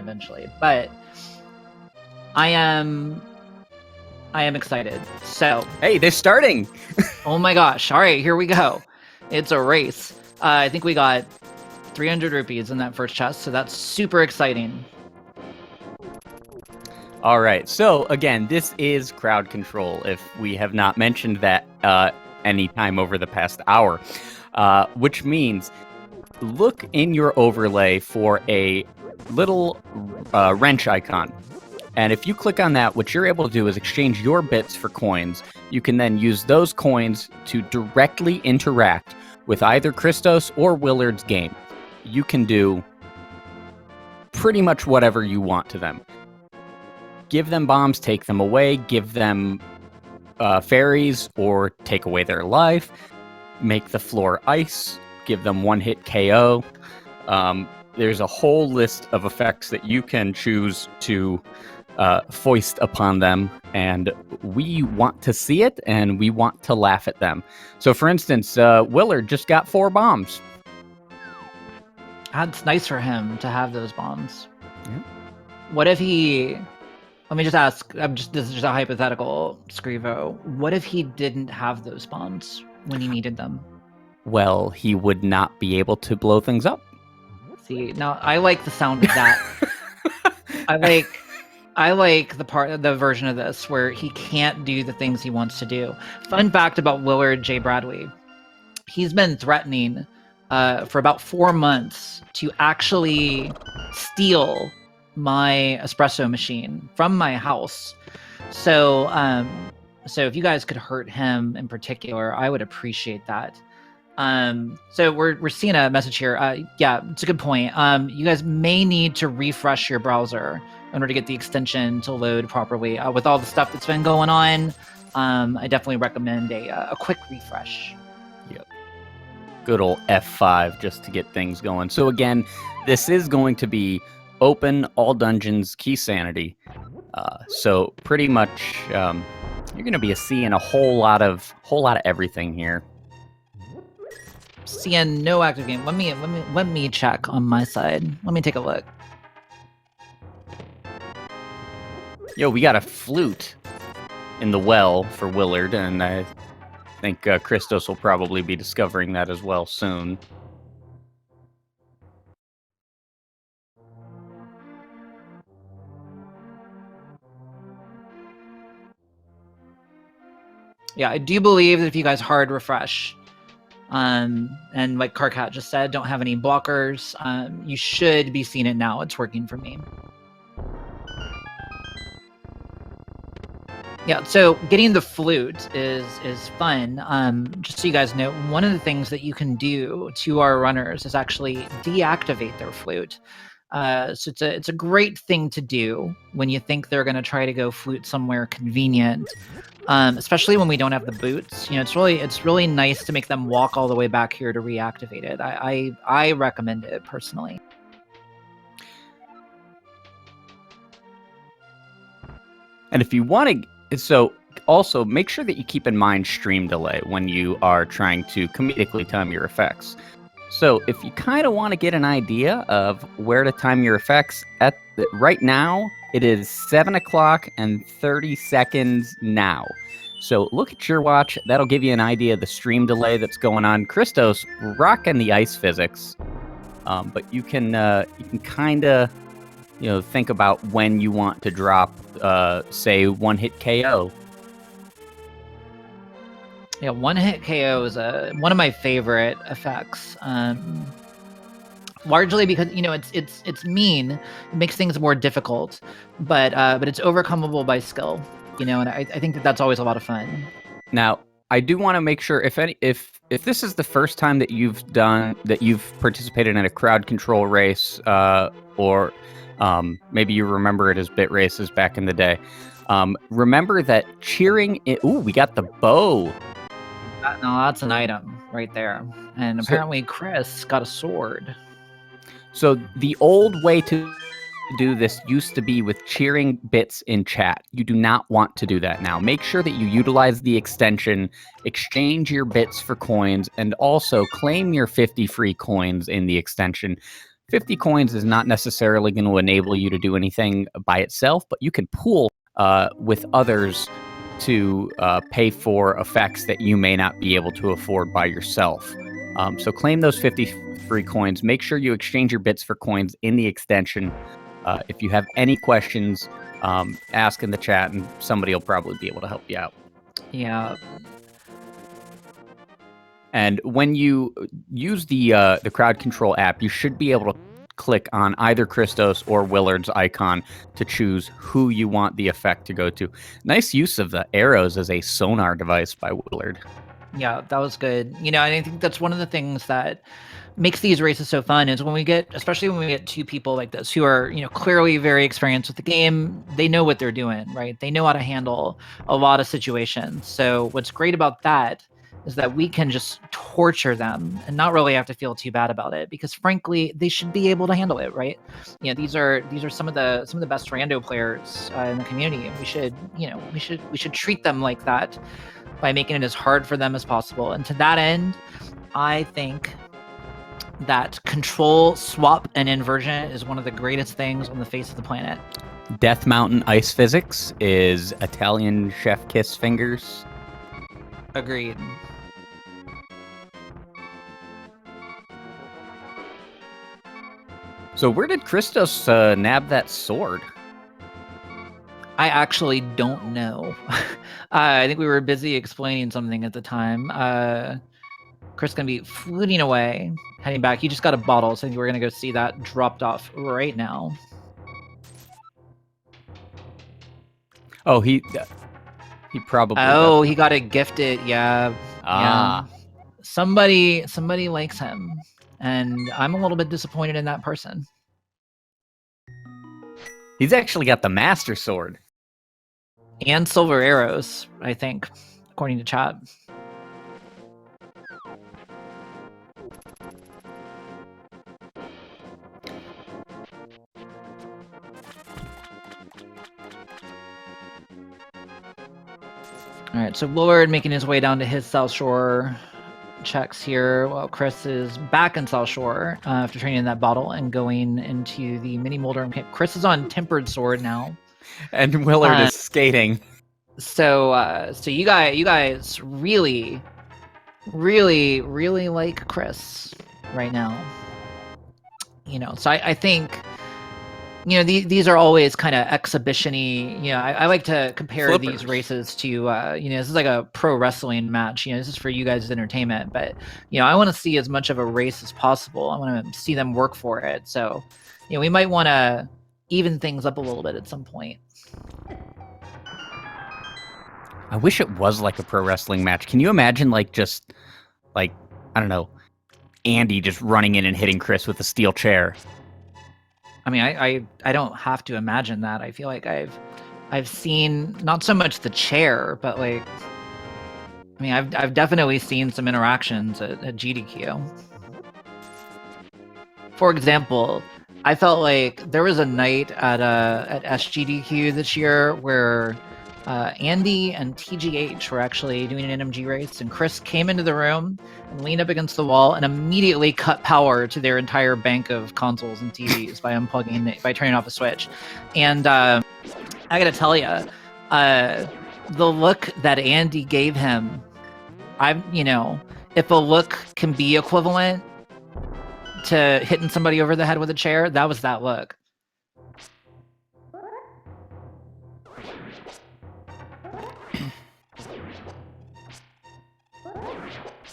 eventually. But I am excited. So hey, they're starting. Oh my gosh! All right, here we go. It's a race. I think we got 300 rupees in that first chest, so that's super exciting. All right. So again, this is crowd control. If we have not mentioned that any time over the past hour, which means look in your overlay for a little wrench icon. And if you click on that, what you're able to do is exchange your bits for coins. You can then use those coins to directly interact with either Christos or Willard's game. You can do pretty much whatever you want to them. Give them bombs, take them away, give them fairies, or take away their life, make the floor ice, give them one-hit KO. There's a whole list of effects that you can choose to foist upon them, and we want to see it, and we want to laugh at them. So, for instance, Willard just got 4 bombs. That's nice for him to have those bombs. Yeah. What if he... Let me just ask, this is just a hypothetical, Scrivo. What if he didn't have those bombs when he needed them? Well, he would not be able to blow things up. See, now I like the sound of that. I like the version of this where he can't do the things he wants to do. Fun fact about WillardJBradley. He's been threatening for about 4 months to actually steal my espresso machine from my house. So if you guys could hurt him in particular, I would appreciate that. So we're seeing a message here. Yeah, it's a good point. You guys may need to refresh your browser in order to get the extension to load properly. With all the stuff that's been going on, I definitely recommend a quick refresh. Yep. Good old F5 just to get things going. So again, this is going to be open all dungeons key sanity. So pretty much you're going to be seeing a whole lot of everything here. Seeing no active game. Let me check on my side. Let me take a look. Yo, we got a flute in the well for Willard, and I think Christos will probably be discovering that as well soon. Yeah, I do believe that if you guys hard refresh, and like Carcat just said, don't have any blockers, you should be seeing it now. It's working for me. Yeah, so getting the flute is fun. Just so you guys know, one of the things that you can do to our runners is actually deactivate their flute. So it's a great thing to do when you think they're going to try to go flute somewhere convenient, especially when we don't have the boots. You know, it's really nice to make them walk all the way back here to reactivate it. I recommend it personally. And if you want to, so also make sure that you keep in mind stream delay when you are trying to comedically time your effects. So if you kind of want to get an idea of where to time your effects, right now, it is 7 o'clock and 30 seconds now. So look at your watch. That'll give you an idea of the stream delay that's going on. Christos rocking the ice physics, but you can kind of think about when you want to drop, say, one-hit KO. Yeah, one-hit KO is one of my favorite effects. Largely because it's mean, it makes things more difficult, but it's overcomable by skill. And I think that's always a lot of fun. Now, I do want to make sure if this is the first time that you've participated in a crowd control race, or maybe you remember it as bit races back in the day. Remember that cheering. We got the bow. No, that's an item right there. And apparently Chris got a sword. So the old way to do this used to be with cheering bits in chat. You do not want to do that now. Make sure that you utilize the extension, exchange your bits for coins, and also claim your 50 free coins in the extension. 50 coins is not necessarily going to enable you to do anything by itself, but you can pool with others to pay for effects that you may not be able to afford by yourself. So claim those 50 free coins. Make sure you exchange your bits for coins in the extension. If you have any questions, ask in the chat, and somebody will probably be able to help you out. Yeah. And when you use the crowd control app, you should be able to click on either Christos or Willard's icon to choose who you want the effect to go to. Nice use of the arrows as a sonar device by Willard. Yeah, that was good. And I think that's one of the things that makes these races so fun is especially when we get two people like this who are, clearly very experienced with the game. They know what they're doing, right? They know how to handle a lot of situations. So what's great about that is that we can just torture them and not really have to feel too bad about it, because frankly, they should be able to handle it, right? These are some of the best rando players in the community, and we should treat them like that by making it as hard for them as possible. And to that end, I think that control, swap, and inversion is one of the greatest things on the face of the planet. Death Mountain Ice Physics is Italian chef kiss fingers. Agreed. So where did Christos nab that sword? I actually don't know. I think we were busy explaining something at the time. Chris gonna be fluting away, heading back. He just got a bottle, so I think we're gonna go see that dropped off right now. Oh, he probably. Oh, he got it gifted. Yeah. Ah. Yeah. Somebody likes him, and I'm a little bit disappointed in that person. He's actually got the Master Sword. And silver arrows, I think, according to chat. All right, so Willard making his way down to his South Shore checks here, while Chris is back in South Shore after training that bottle and going into the mini Molder camp. Chris is on Tempered Sword now. And Willard is skating. So you guys really, really, really like Chris right now. So I think, these are always kind of exhibition-y. I like to compare these races to, this is like a pro wrestling match. This is for you guys' entertainment, but, I want to see as much of a race as possible. I want to see them work for it. So, we might want to even things up a little bit at some point. I wish it was like a pro wrestling match. Can you imagine, I don't know, Andy just running in and hitting Chris with a steel chair? I mean, I don't have to imagine that. I feel like I've seen not so much the chair, but I've definitely seen some interactions at GDQ. For example, I felt like there was a night at SGDQ this year where Andy and TGH were actually doing an NMG race, and Chris came into the room and leaned up against the wall and immediately cut power to their entire bank of consoles and TVs by turning off a switch. And I gotta tell you, the look that Andy gave him, if a look can be equivalent to hitting somebody over the head with a chair, that was that look.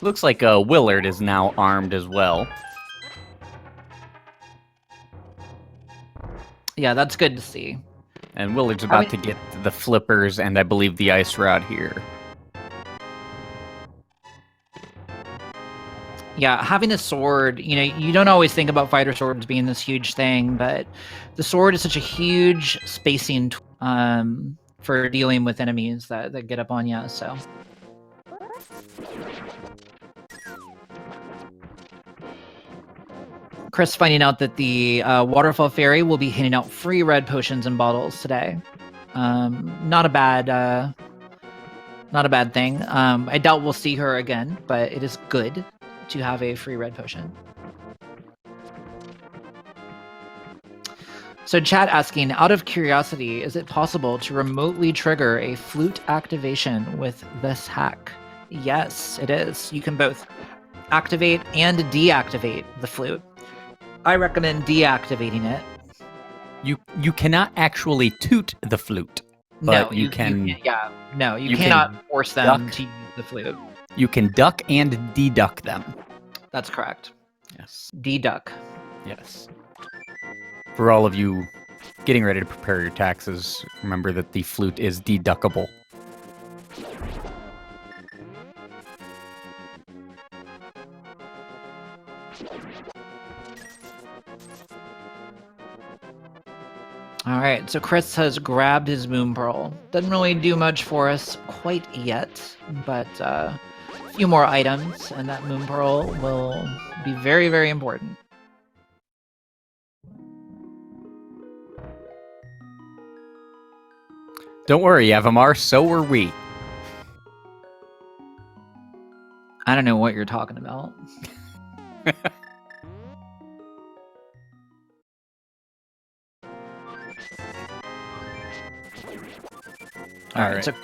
Looks like Willard is now armed as well. Yeah, that's good to see. And Willard's about to get the flippers and I believe the ice rod here. Yeah, having a sword, you don't always think about fighter swords being this huge thing, but the sword is such a huge spacing for dealing with enemies that get up on you, so. Chris finding out that the Waterfall Fairy will be handing out free red potions and bottles today. Not a bad thing. I doubt we'll see her again, but it is good to have a free red potion. So chat asking, out of curiosity, is it possible to remotely trigger a flute activation with this hack? Yes, it is. You can both activate and deactivate the flute. I recommend deactivating it. You cannot actually toot the flute, but you can cannot force them duck. to use the flute. You can duck and deduck them. That's correct. Yes. Deduck. Yes. For all of you getting ready to prepare your taxes, remember that the flute is deductible. All right, so Chris has grabbed his moon pearl. Doesn't really do much for us quite yet, but a few more items, and that moon pearl will be very, very important. Don't worry, Avamar, so are we. I don't know what you're talking about. All right, so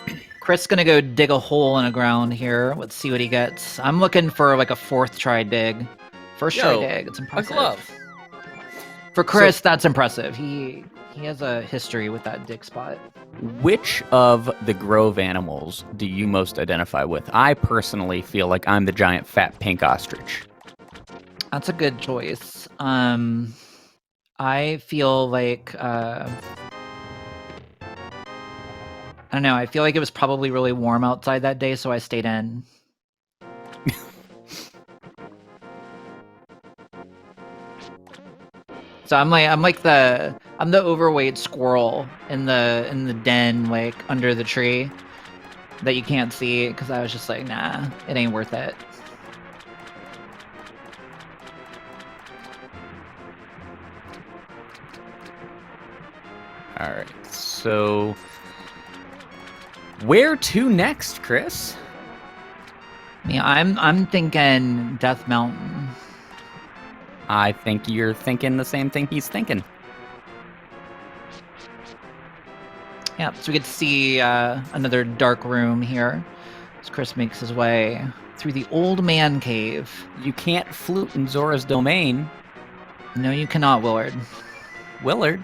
Chris gonna go dig a hole in the ground here. Let's see what he gets. I'm looking for like a fourth try dig. First try dig. It's impressive. A glove. For Chris, that's impressive. He has a history with that dig spot. Which of the Grove animals do you most identify with? I personally feel like I'm the giant fat pink ostrich. That's a good choice. I feel like I don't know. I feel like it was probably really warm outside that day, so I stayed in. So I'm the overweight squirrel in the den, like under the tree that you can't see, because I was just like, nah, it ain't worth it. All right, so where to next, Chris? Yeah, I'm thinking Death Mountain. I think you're thinking the same thing he's thinking. Yeah, so we get to see another dark room here as Chris makes his way through the old man cave. You can't flute in Zora's domain. No, you cannot, Willard. Willard?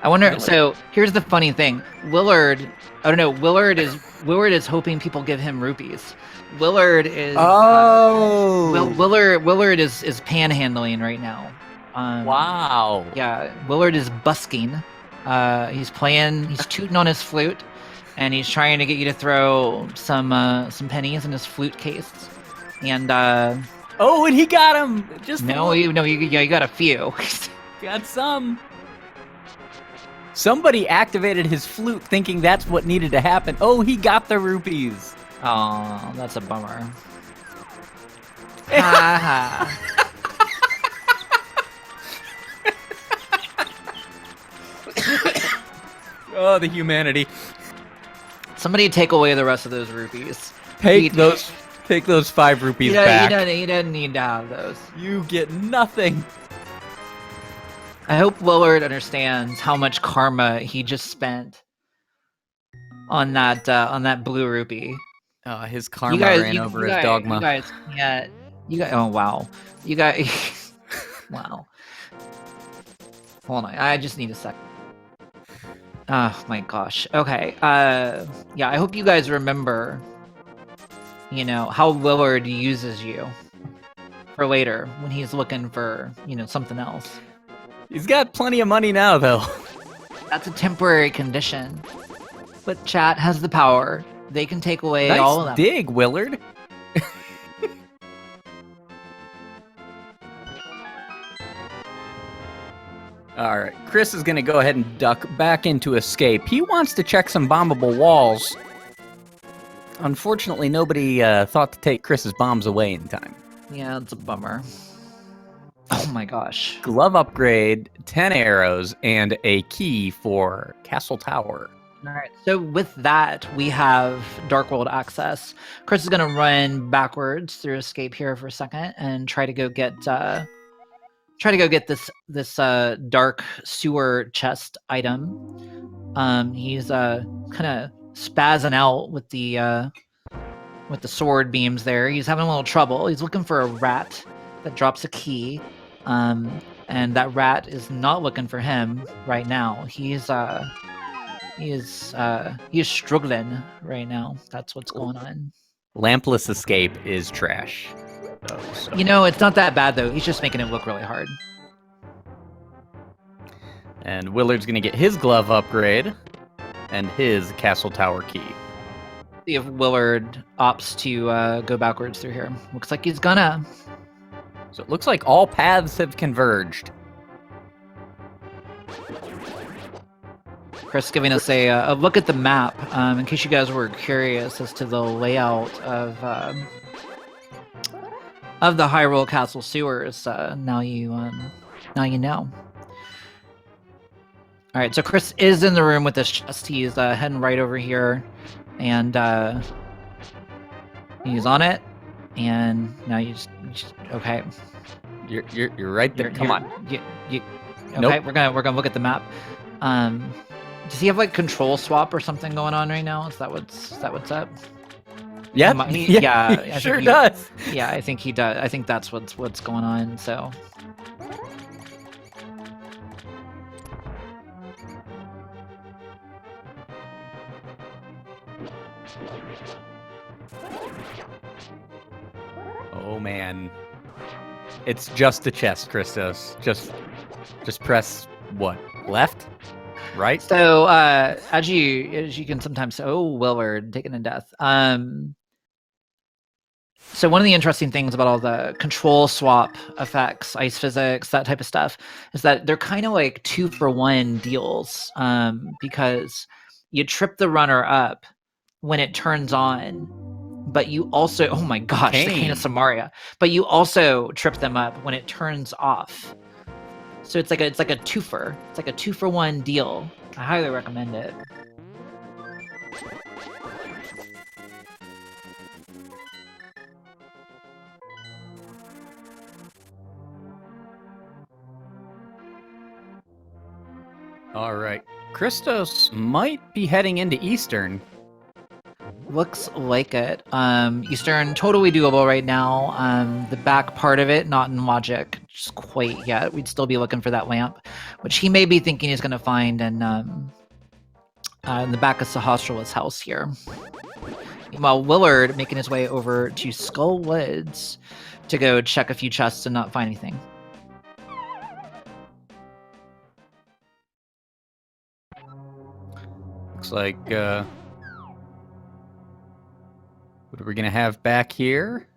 I wonder. So here's the funny thing: Willard. I don't know. Willard is hoping people give him rupees. Willard is. Willard is panhandling right now. Wow. Yeah, Willard is busking. He's tooting on his flute, and he's trying to get you to throw some pennies in his flute case. And and he got him. You got a few. Got some. Somebody activated his flute thinking that's what needed to happen. Oh, he got the rupees. Oh, that's a bummer. Ha Oh, the humanity. Somebody take away the rest of those rupees. Take those 5 rupees back. He doesn't need to have those. You get nothing. I hope Willard understands how much karma he just spent on that blue rupee. His karma ran over his dogma. You guys can't. Oh wow. You guys. Wow. Hold on. I just need a second. Oh my gosh. Okay. Yeah. I hope you guys remember. How Willard uses you for later when he's looking for something else. He's got plenty of money now, though. That's a temporary condition. But chat has the power. They can take away all of them. Nice dig, Willard. All right, Chris is going to go ahead and duck back into escape. He wants to check some bombable walls. Unfortunately, nobody thought to take Chris's bombs away in time. Yeah, it's a bummer. Oh my gosh. Glove upgrade, 10 arrows, and a key for Castle Tower. All right, so with that, we have Dark World access. Chris is going to run backwards through escape here for a second and try to go get try to go get this dark sewer chest item. He's kind of spazzing out with the sword beams there. He's having a little trouble. He's looking for a rat that drops a key. And that rat is not looking for him right now. He is struggling right now. That's what's going on. Lampless escape is trash. So. You know, it's not that bad though. He's just making it look really hard. And Willard's gonna get his glove upgrade and his castle tower key. See if Willard opts to go backwards through here. Looks like he's gonna. So it looks like all paths have converged. Chris giving us a look at the map, in case you guys were curious as to the layout of the Hyrule Castle sewers. Now you know. All right, so Chris is in the room with this chest. He's heading right over here, and he's on it. And now you just okay. You're right there. Come on. Okay, Nope. we're gonna look at the map. Does he have like control swap or something going on right now? Is that what's up? Yeah, yeah, he sure does. Yeah, I think he does. I think that's what's going on. So. Oh man, it's just a chest, Christos. Just press what? Left, right? So as you can sometimes Willard taken to death. So one of the interesting things about all the control swap effects, ice physics, that type of stuff, is that they're kind of like 2-for-1 deals, because you trip the runner up when it turns on, but you also, oh my gosh, the Cane of Samaria, but you also trip them up when it turns off. So it's like a twofer. It's like a 2-for-1 deal. I highly recommend it. All right. Christos might be heading into Eastern. Looks like it. Eastern, totally doable right now. The back part of it, not in logic just quite yet. We'd still be looking for that lamp, which he may be thinking he's going to find in the back of Sahasrala's house here. Meanwhile, Willard making his way over to Skull Woods to go check a few chests and not find anything. Looks like, what are we gonna have back here?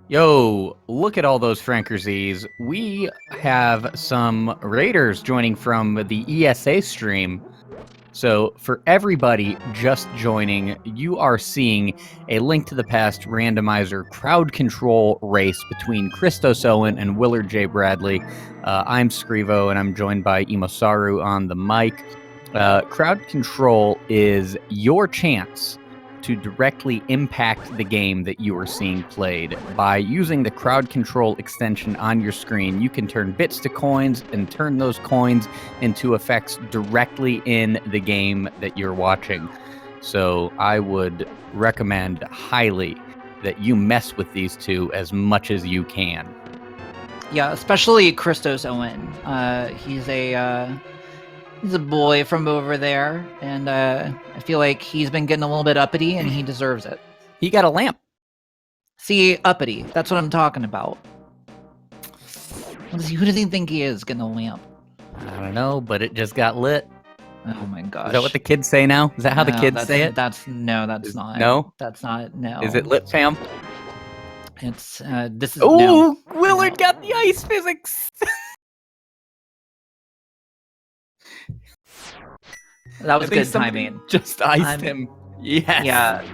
Yo, look at all those Frankerzes. We have some raiders joining from the ESA stream. So for everybody just joining, you are seeing a Link to the Past randomizer crowd control race between ChristosOwen and WillardJBradley. I'm Scrivo, and I'm joined by Imosaru on the mic. Crowd control is your chance to directly impact the game that you are seeing played. By using the crowd control extension on your screen, you can turn bits to coins and turn those coins into effects directly in the game that you're watching. So I would recommend highly that you mess with these two as much as you can. Yeah, especially ChristosOwen. He's a boy from over there, and I feel like he's been getting a little bit uppity, and he deserves it. He got a lamp. See, uppity. That's what I'm talking about. Who does he think he is getting a lamp? I don't know, but it just got lit. Oh my gosh. Is that what the kids say now? Is that how the kids say it? That's not. No? That's not, no. Is it lit, fam? It's, this is, Oh, no. Willard got the ice physics! That was good timing. Just iced him. Yes. Yeah.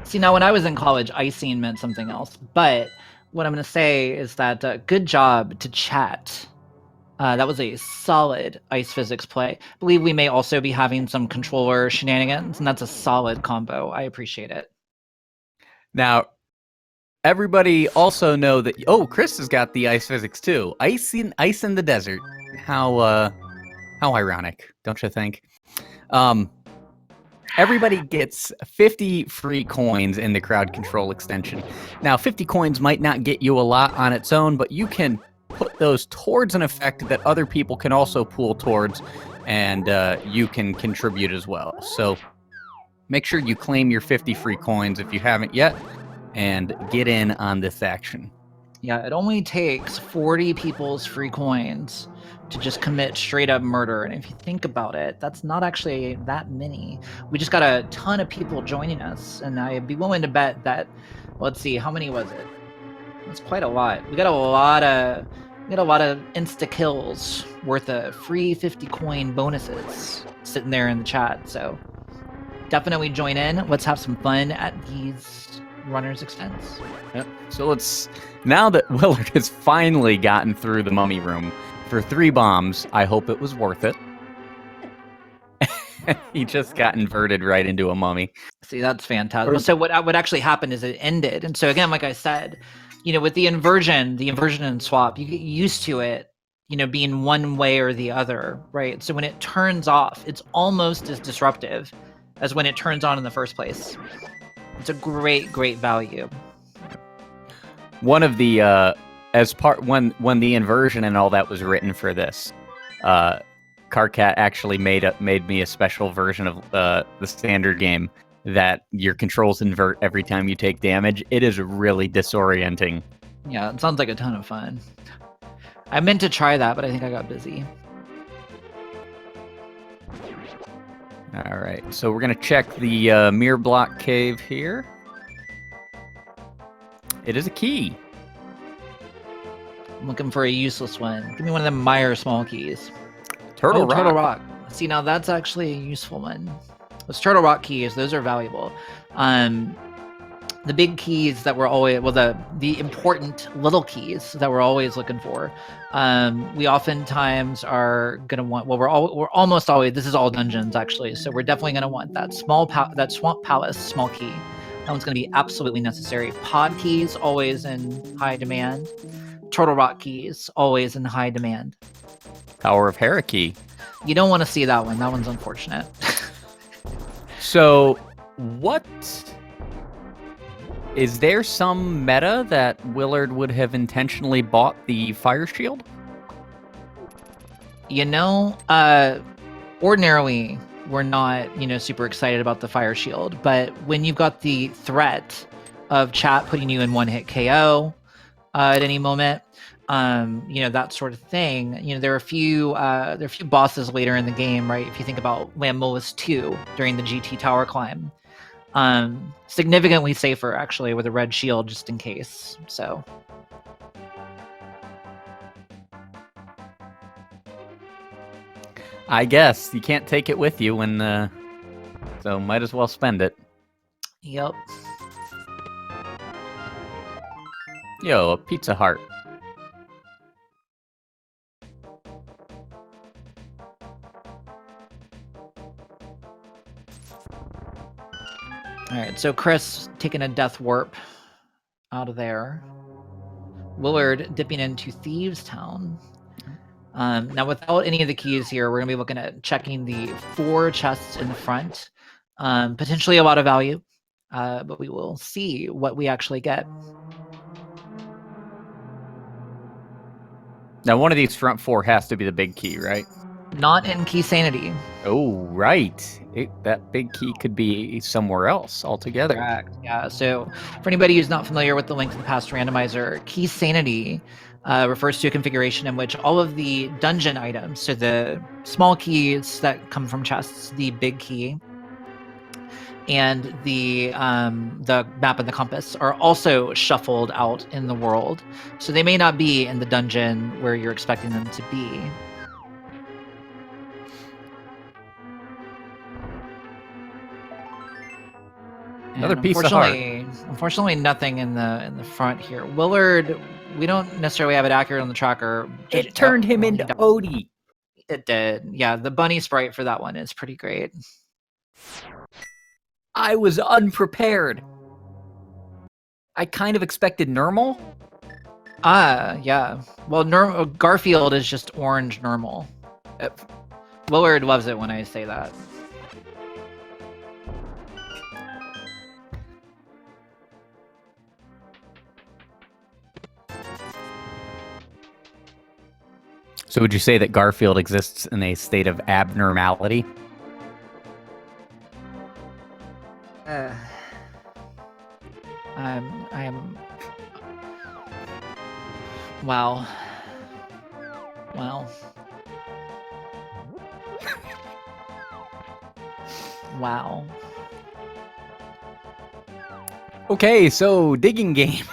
See, now when I was in college, icing meant something else. But what I'm going to say is that good job to chat. That was a solid ice physics play. I believe we may also be having some controller shenanigans, and that's a solid combo. I appreciate it. Now, Everybody also know that. Oh, Chris has got the ice physics too. Ice in the desert. How ironic, don't you think? Everybody gets 50 free coins in the crowd control extension. Now, 50 coins might not get you a lot on its own, but you can put those towards an effect that other people can also pool towards, and you can contribute as well. So make sure you claim your 50 free coins if you haven't yet, and get in on this action. Yeah, it only takes 40 people's free coins to just commit straight up murder. And if you think about it, that's not actually that many. We just got a ton of people joining us, and I'd be willing to bet that, let's see, how many was it? It's quite a lot. We got a lot of insta kills worth of free 50 coin bonuses sitting there in the chat. So definitely join in. Let's have some fun at these runners' expense. Yep. So now that Willard has finally gotten through the mummy room for 3 bombs, I hope it was worth it. He just got inverted right into a mummy. See, that's fantastic. So what actually happened is it ended. And so again, like I said, with the inversion and swap, you get used to it, being one way or the other, right? So when it turns off, it's almost as disruptive as when it turns on in the first place. It's a great value. One of the when the inversion and all that was written for this, Carcat actually made me a special version of the standard game that your controls invert every time you take damage. It is really disorienting. Yeah, it sounds like a ton of fun. I meant to try that, but I think I got busy. All right, so we're gonna check the mirror block cave here. It is a key. I'm looking for a useless one. Give me one of them Meyer small keys. Turtle Rock. Turtle Rock. See, now that's actually a useful one. Those Turtle Rock keys, those are valuable. The big keys that we're always, the important little keys that we're always looking for. We oftentimes are gonna want. Well, we're almost always. This is all dungeons actually, so we're definitely gonna want that that Swamp Palace small key. That one's gonna be absolutely necessary. Pod keys always in high demand. Turtle Rock keys always in high demand. Power of Hierarchy. You don't want to see that one. That one's unfortunate. So, what is there some meta that Willard would have intentionally bought the fire shield? Ordinarily we're not, super excited about the fire shield, but when you've got the threat of chat putting you in one-hit KO at any moment, that sort of thing. There are a few bosses later in the game, right? If you think about Lammolis 2 during the GT tower climb, significantly safer actually with a red shield just in case. So. I guess you can't take it with you when, so might as well spend it. Yep. Yo, a Pizza Hut. All right, so Chris taking a death warp out of there. Willard dipping into Thieves Town. Now, without any of the keys here, we're going to be looking at checking the 4 chests in the front. Potentially a lot of value, but we will see what we actually get. Now, one of these front 4 has to be the big key, right? Not in Key Sanity. Oh, right. That big key could be somewhere else altogether. Correct. Yeah, so for anybody who's not familiar with the Link to the Past randomizer, Key Sanity refers to a configuration in which all of the dungeon items, so the small keys that come from chests, the big key, and the map and the compass are also shuffled out in the world. So they may not be in the dungeon where you're expecting them to be. Another piece of heart. Unfortunately, nothing in the front here. Willard, we don't necessarily have it accurate on the tracker. It turned him into Odie. It did. Yeah, the bunny sprite for that one is pretty great. I was unprepared. I kind of expected normal. Yeah. Well, Garfield is just orange normal. Willard loves it when I say that. So would you say that Garfield exists in a state of abnormality? I'm. Wow. Wow. Wow. Okay, so digging game.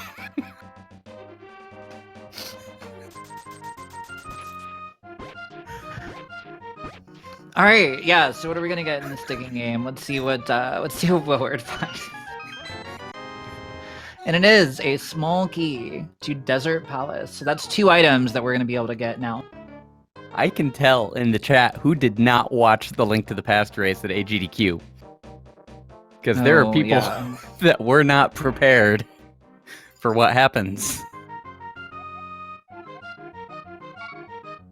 All right, yeah. So what are we gonna get in this digging game? Let's see what Willard finds. And it is a small key to Desert Palace. So that's 2 items that we're gonna be able to get now. I can tell in the chat who did not watch the Link to the Past race at AGDQ. Because there are people that were not prepared for what happens.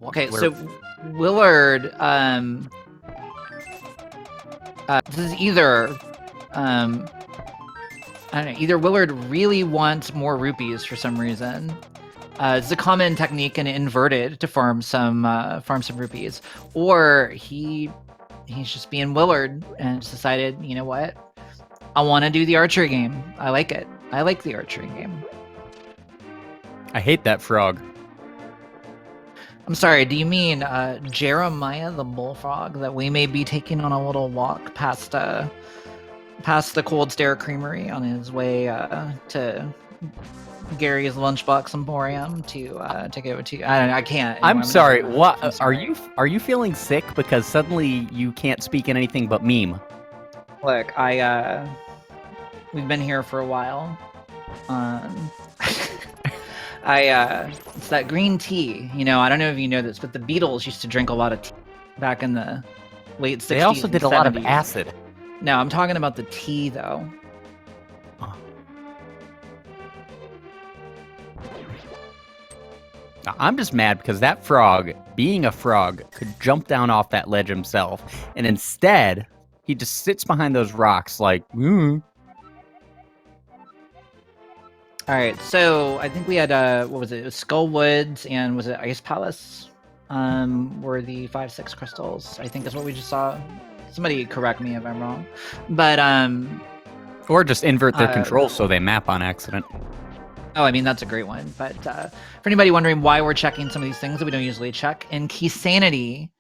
Okay, so Willard, this is either, I don't know, either Willard really wants more rupees for some reason. It's a common technique in Inverted to farm some rupees, or he's just being Willard and just decided, you know what, I want to do the archery game. I like it. I like the archery game. I hate that frog. I'm sorry, do you mean Jeremiah the bullfrog that we may be taking on a little walk past the Cold Stare Creamery on his way to Gary's Lunchbox Emporium to go to? I can't. I'm sorry. What I'm sorry. Are you feeling sick because suddenly you can't speak in anything but meme? Look, we've been here for a while. It's that green tea. You know, I don't know if you know this, but the Beatles used to drink a lot of tea back in the late 60s. They also did a lot of acid. No, I'm talking about the tea, though. I'm just mad because that frog, being a frog, could jump down off that ledge himself, and instead, he just sits behind those rocks like, All right, so I think we had what was it? It was Skull Woods and was it Ice Palace? Were the 5-6 crystals? I think is what we just saw. Somebody correct me if I'm wrong, but or just invert their controls so they map on accident. Oh, I mean that's a great one. But for anybody wondering why we're checking some of these things that we don't usually check in Key Sanity,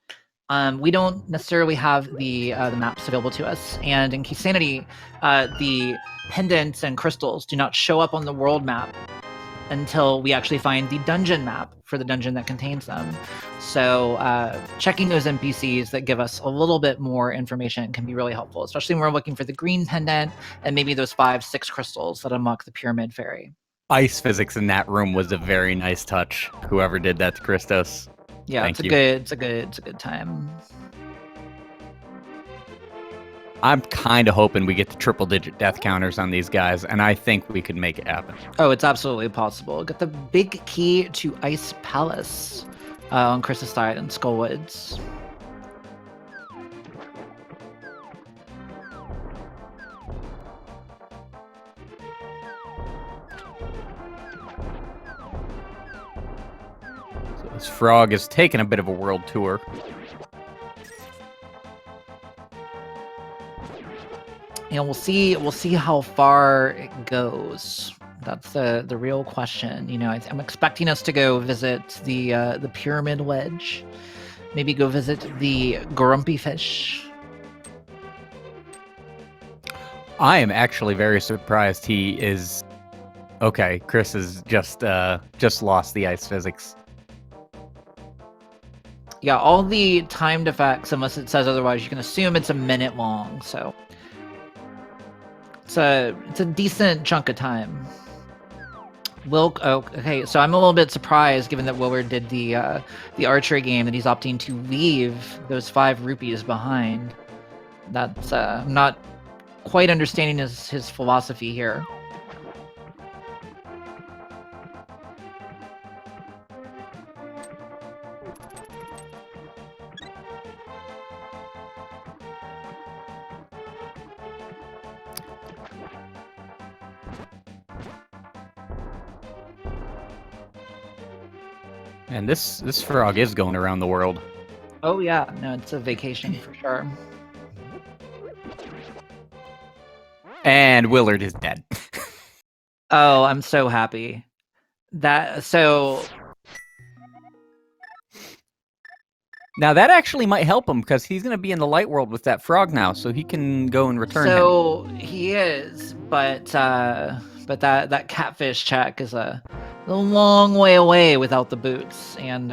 we don't necessarily have the maps available to us, and in Key Sanity, the pendants and crystals do not show up on the world map until we actually find the dungeon map for the dungeon that contains them. So checking those NPCs that give us a little bit more information can be really helpful, especially when we're looking for the green pendant and maybe those 5-6 crystals that unlock the Pyramid Fairy. Ice physics in that room was a very nice touch. Whoever did that to Christos. Yeah, Thank you. It's a good time. I'm kind of hoping we get the triple-digit death counters on these guys, and I think we could make it happen. Oh, it's absolutely possible. Got the big key to Ice Palace on Chris's side in Skullwoods. So this frog is taking a bit of a world tour. And we'll see how far it goes. That's the real question. You know, I'm expecting us to go visit the Pyramid Wedge, maybe go visit the Grumpy Fish. I am actually very surprised he is. Okay, Chris has just lost the ice physics. Yeah, all the timed effects, unless it says otherwise, you can assume it's a minute long. So it's a decent chunk of time. Okay, so I'm a little bit surprised, given that Willard did the archery game, that he's opting to leave those 5 rupees behind. That's I'm not quite understanding his philosophy here. And this frog is going around the world. Oh yeah, no, it's a vacation for sure. And Willard is dead. Oh, I'm so happy. Now that actually might help him because he's going to be in the light world with that frog now, so he can go and return him. So he is, but that catfish check is a long way away without the boots, and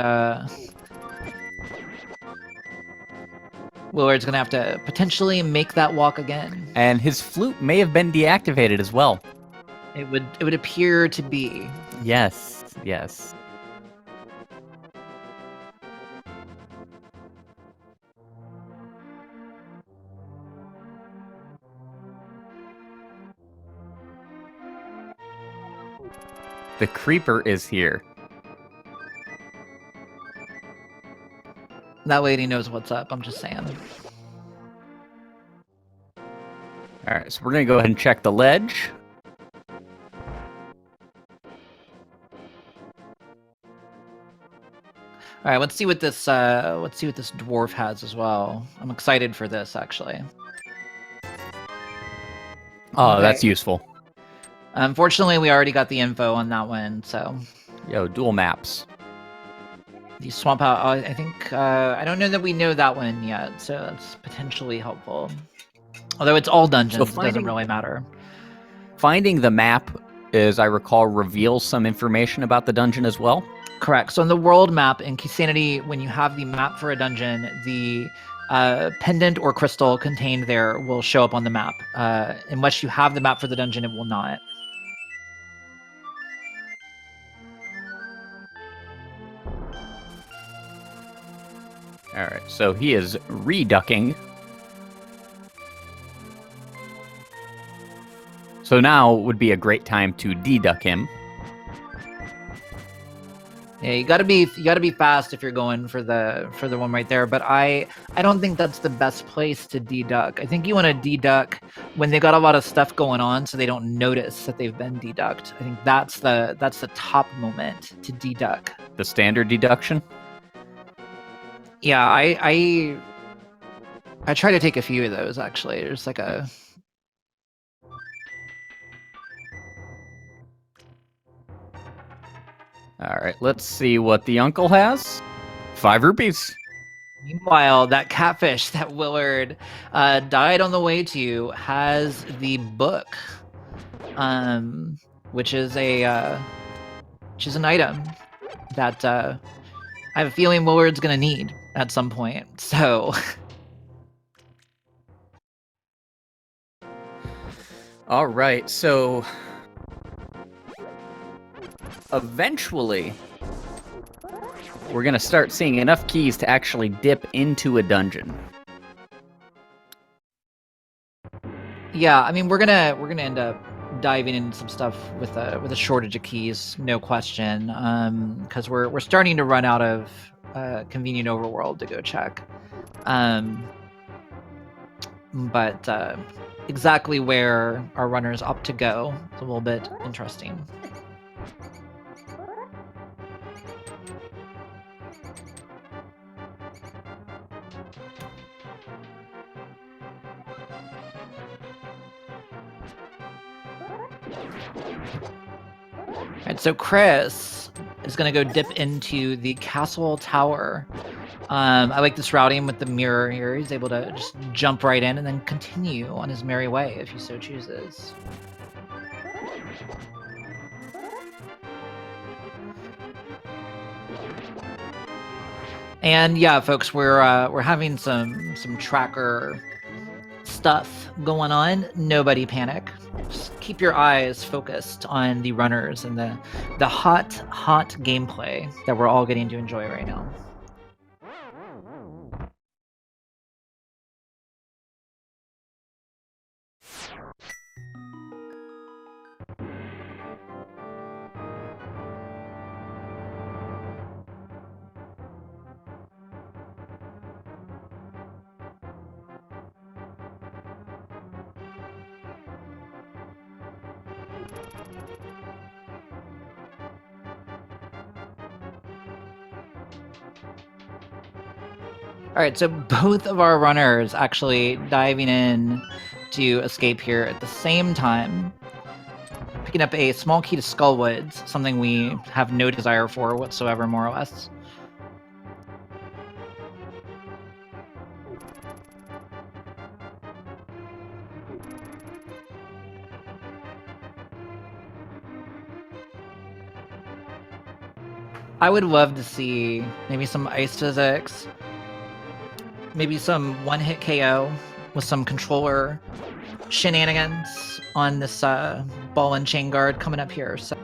Willard's gonna have to potentially make that walk again. And his flute may have been deactivated as well. It would appear to be. Yes, yes. The creeper is here. That lady knows what's up, I'm just saying. Alright, so we're going to go ahead and check the ledge. All right, let's see what this dwarf has as well. I'm excited for this actually. Oh, Okay. that's useful. Unfortunately, we already got the info on that one, so. Yo, dual maps. The swamp house, I think, I don't know that we know that one yet, so that's potentially helpful. Although it's all dungeons, it doesn't really matter. Finding the map, as I recall, reveals some information about the dungeon as well. Correct. So in the world map in Keysanity, when you have the map for a dungeon, the pendant or crystal contained there will show up on the map. Unless you have the map for the dungeon, it will not. All right, so he is reducking. So now would be a great time to deduck him. Yeah, you gotta be fast if you're going for the one right there. But I don't think that's the best place to deduck. I think you want to deduck when they got a lot of stuff going on, so they don't notice that they've been deducked. I think that's the top moment to deduck. The standard deduction. Yeah, I try to take a few of those actually. There's like a. All right, let's see what the uncle has. 5 rupees. Meanwhile, that catfish that Willard died on the way to has the book, which is an item that I have a feeling Willard's gonna need at some point. So. All right, so eventually we're going to start seeing enough keys to actually dip into a dungeon. Yeah, I mean we're gonna end up diving into some stuff with a shortage of keys, no question, because we're starting to run out of convenient overworld to go check, but exactly where our runners opt to go is a little bit interesting. Alright, so Chris is going to go dip into the castle tower. I like this routing with the mirror here. He's able to just jump right in and then continue on his merry way if he so chooses. And yeah, folks, we're having some tracker stuff going on. Nobody panic. Just keep your eyes focused on the runners and the hot gameplay that we're all getting to enjoy right now. All right, so both of our runners actually diving in to escape here at the same time, picking up a small key to Skullwoods, something we have no desire for whatsoever, more or less. I would love to see maybe some ice physics, maybe some one-hit KO with some controller shenanigans on this ball and chain guard coming up here. So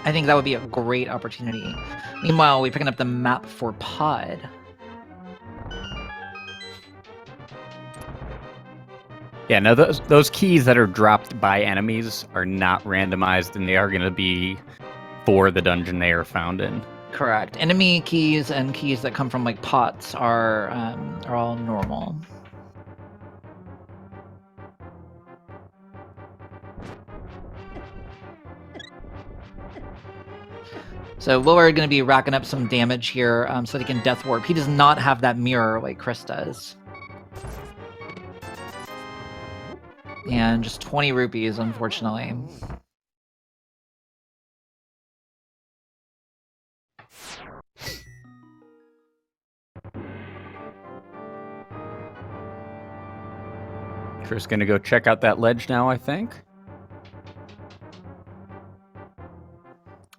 I think that would be a great opportunity. Meanwhile, we're picking up the map for Pod. Yeah, no, those keys that are dropped by enemies are not randomized, and they are going to be for the dungeon they are found in. Correct. Enemy keys and keys that come from like pots are all normal. So Willard going to be racking up some damage here so that he can Death Warp. He does not have that mirror like Chris does. And just 20 rupees, unfortunately. Chris gonna go check out that ledge now, I think.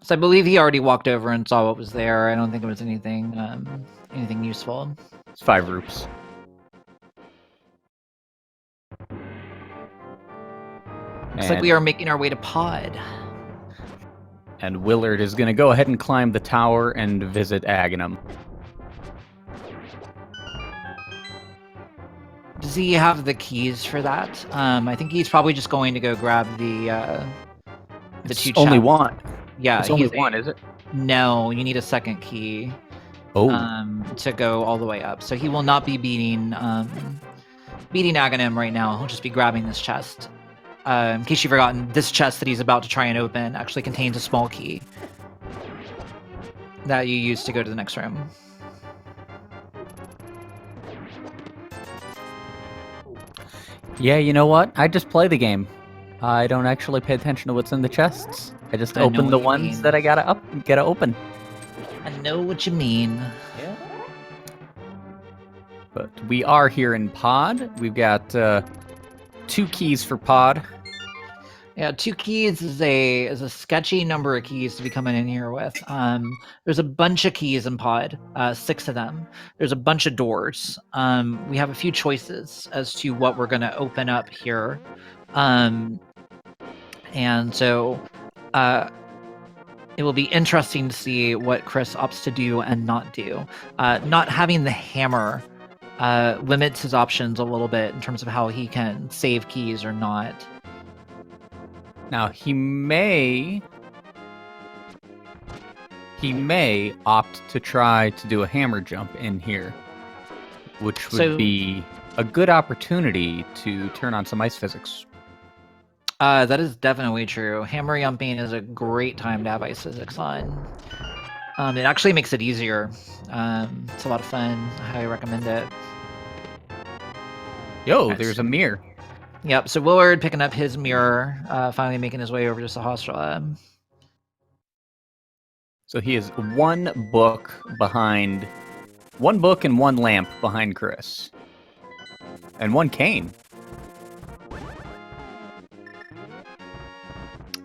So I believe he already walked over and saw what was there. I don't think it was anything anything useful. It's 5 roops. Looks like we are making our way to Pod. And Willard is going to go ahead and climb the tower and visit Aghanim. Does he have the keys for that? I think he's probably just going to go grab the two chests. Only one. Yeah, it's only one, is it? No, you need a second key. Oh. To go all the way up. So he will not be beating Aghanim right now. He'll just be grabbing this chest. In case you've forgotten, this chest that he's about to try and open actually contains a small key that you use to go to the next room. Yeah, you know what? I just play the game. I don't actually pay attention to what's in the chests. I just open the ones that I gotta open. I know what you mean. Yeah. But we are here in Pod. We've got 2 keys for Pod. Yeah, 2 keys is a sketchy number of keys to be coming in here with. There's a bunch of keys in Pod, 6 of them. There's a bunch of doors. We have a few choices as to what we're going to open up here. And so it will be interesting to see what Chris opts to do and not do. Not having the hammer limits his options a little bit in terms of how he can save keys or not. Now, he may opt to try to do a hammer jump in here, which would be a good opportunity to turn on some ice physics. That is definitely true. Hammer jumping is a great time to have ice physics on. It actually makes it easier. It's a lot of fun. I highly recommend it. Yo, there's a mirror. Yep, so Willard picking up his mirror, finally making his way over to Sahasrara. So he is 1 book and 1 lamp behind Chris. And 1 cane.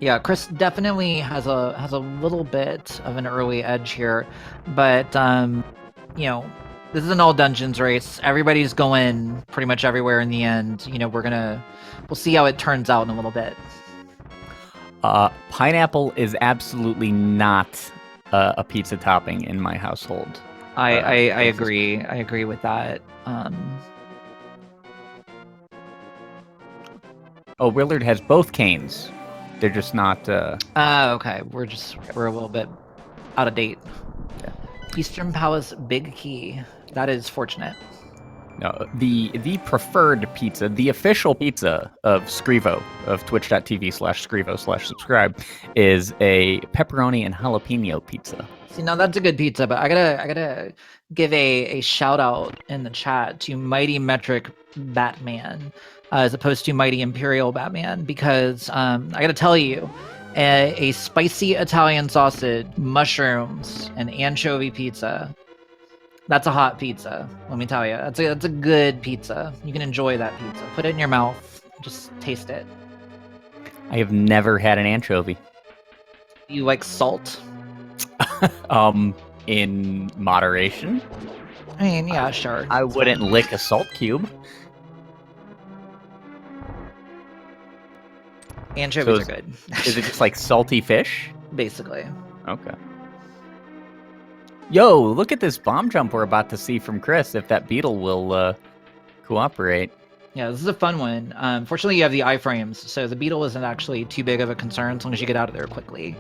Yeah, Chris definitely has a little bit of an early edge here, but you know, this is an all dungeons race. Everybody's going pretty much everywhere in the end. You know, we'll see how it turns out in a little bit. Pineapple is absolutely not a pizza topping in my household. I agree. I agree with that. Willard has both canes. They're just not. Okay. We're a little bit out of date. Yeah. Eastern Palace Big Key. That is fortunate. No, the preferred pizza, the official pizza of Scrivo, of twitch.tv/Scrivo/subscribe, is a pepperoni and jalapeno pizza. See, now that's a good pizza, but I gotta give a shout out in the chat to Mighty Metric Batman, as opposed to Mighty Imperial Batman, because I gotta tell you, a spicy Italian sausage, mushrooms, and anchovy pizza. That's a hot pizza. Let me tell you, that's a good pizza. You can enjoy that pizza. Put it in your mouth. Just taste it. I have never had an anchovy. You like salt? In moderation. I mean, yeah, sure. I wouldn't lick a salt cube. Anchovies are good. Is it just like salty fish? Basically. Okay. Yo, look at this bomb jump we're about to see from Chris, if that beetle will cooperate. Yeah, this is a fun one. Fortunately, you have the iframes, so the beetle isn't actually too big of a concern as long as you get out of there quickly.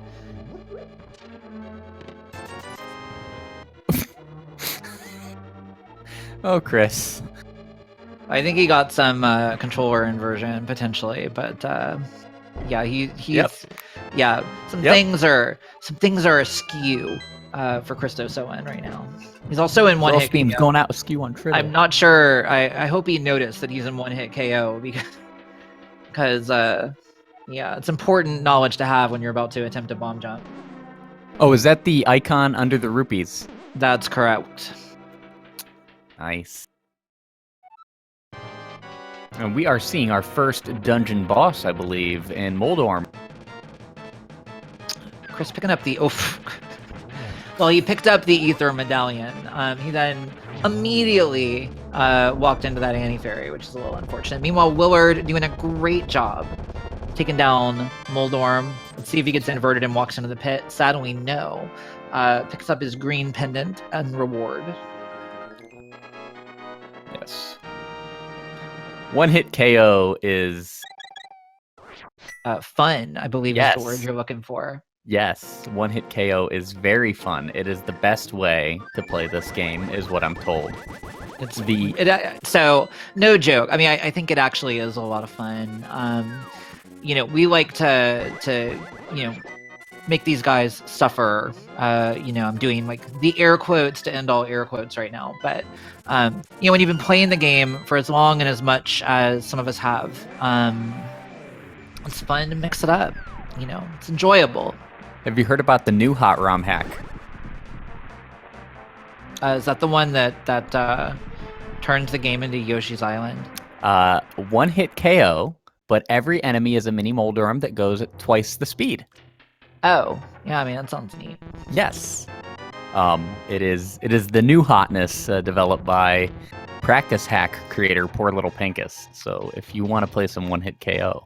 Oh, Chris. I think he got some controller inversion potentially, but yeah, he's yeah. Some things are askew for ChristosOwen right now. He's also in one hit beam's KO. going out askew on Triddle. I'm not sure. I hope he noticed that he's in one hit KO because yeah, it's important knowledge to have when you're about to attempt a bomb jump. Oh, is that the icon under the rupees? That's correct. Nice. And we are seeing our first dungeon boss, I believe, in Moldorm. Chris picking up the well, he picked up the ether medallion. He then immediately walked into that anti-fairy, which is a little unfortunate. Meanwhile, Willard doing a great job taking down Moldorm. Let's see if he gets inverted and walks into the pit. Sadly, no. Picks up his green pendant and reward. Yes. One hit KO is fun, I believe is the word you're looking for. Yes, one hit KO is very fun. It is the best way to play this game, is what I'm told. So no joke. I mean, I think it actually is a lot of fun. You know, we like to you know, make these guys suffer. You know, I'm doing like the air quotes to end all air quotes right now, but you know, when you've been playing the game for as long and as much as some of us have, it's fun to mix it up. You know, it's enjoyable. Have you heard about the new hot ROM hack? Is that the one that turns the game into Yoshi's Island? One hit KO, but every enemy is a mini Moldorm that goes at twice the speed. Oh, yeah, I mean, that sounds neat. Yes. It is the new hotness developed by practice hack creator Poor Little Pinkus. So if you want to play some one hit KO.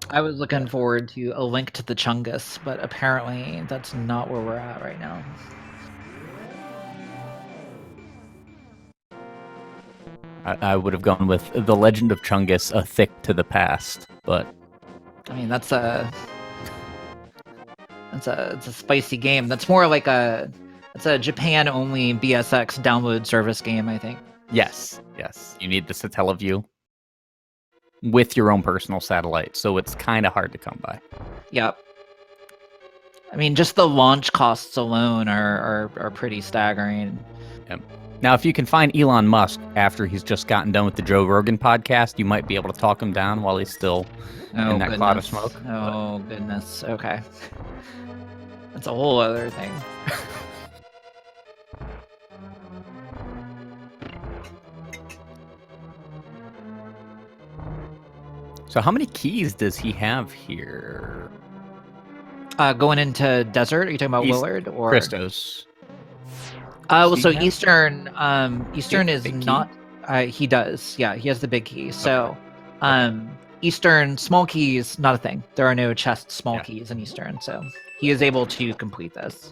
I was looking forward to a link to the Chungus, but apparently that's not where we're at right now. I would have gone with The Legend of Chungus, A Thick to the Past, but I mean, it's a spicy game. That's more like it's a Japan-only BSX download service game, I think. Yes. You need the Satellaview with your own personal satellite, so it's kind of hard to come by. Yep. I mean, just the launch costs alone are pretty staggering. Yep. Now, if you can find Elon Musk after he's just gotten done with the Joe Rogan podcast, you might be able to talk him down while he's still in that cloud of smoke. Oh, goodness. Okay. That's a whole other thing. So how many keys does he have here? Going into desert? Are you talking about Willard or Christos? Well, so Eastern is big not. He does. Yeah, he has the big key. So, Eastern small keys, not a thing. There are no chest small keys in Eastern, so he is able to complete this.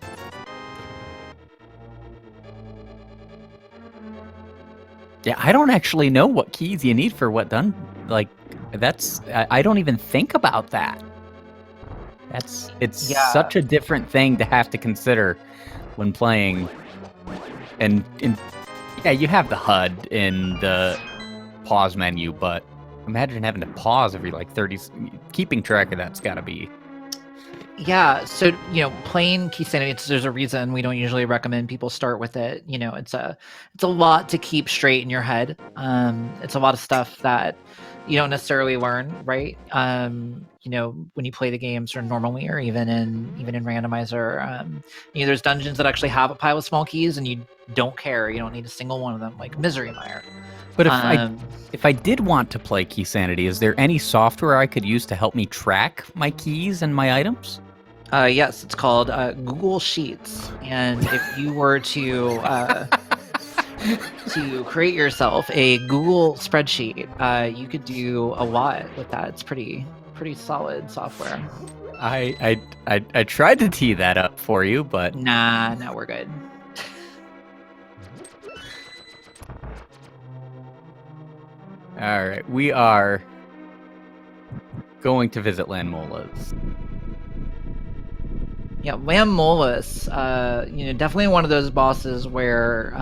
Yeah, I don't actually know what keys you need for what done. Like, I don't even think about that. It's such a different thing to have to consider when playing. And yeah, you have the HUD in the pause menu, but imagine having to pause every like 30. Keeping track of that's got to be. Yeah, so playing Key Sanity, there's a reason we don't usually recommend people start with it. It's a lot to keep straight in your head. It's a lot of stuff that you don't necessarily learn, right? When you play the games or normally, or even in Randomizer, there's dungeons that actually have a pile of small keys, and you don't care. You don't need a single one of them, like Misery Mire. But if I did want to play Key Sanity, is there any software I could use to help me track my keys and my items? Yes, it's called Google Sheets, and if you were to create yourself a Google spreadsheet, you could do a lot with that. It's pretty solid software. I tried to tee that up for you, but nah, we're good. All right, we are going to visit Landmola's. Yeah, Lammolas, definitely one of those bosses where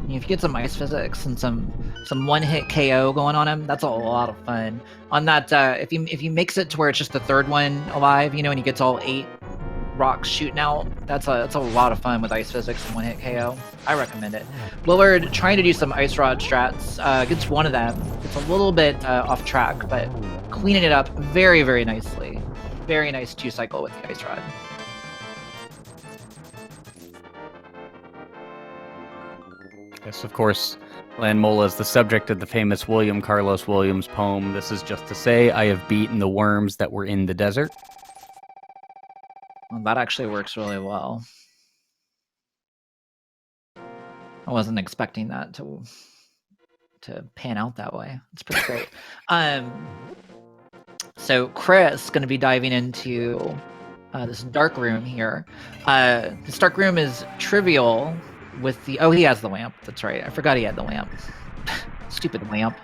if you get some ice physics and some one-hit KO going on him, that's a lot of fun. On that, if you mix it to where it's just the third one alive, and he gets all 8 rocks shooting out, that's a lot of fun with ice physics and one-hit KO. I recommend it. Willard trying to do some ice rod strats, gets one of them. It's a little bit off track, but cleaning it up very, very nicely. Very nice 2-cycle with the ice rod. Yes, of course, Landmola is the subject of the famous William Carlos Williams poem, "This is just to say, I have beaten the worms that were in the desert." Well, that actually works really well. I wasn't expecting that to pan out that way. It's pretty great. So Chris going to be diving into this dark room here. This dark room is trivial with the... Oh, he has the lamp. That's right. I forgot he had the lamp. Stupid lamp.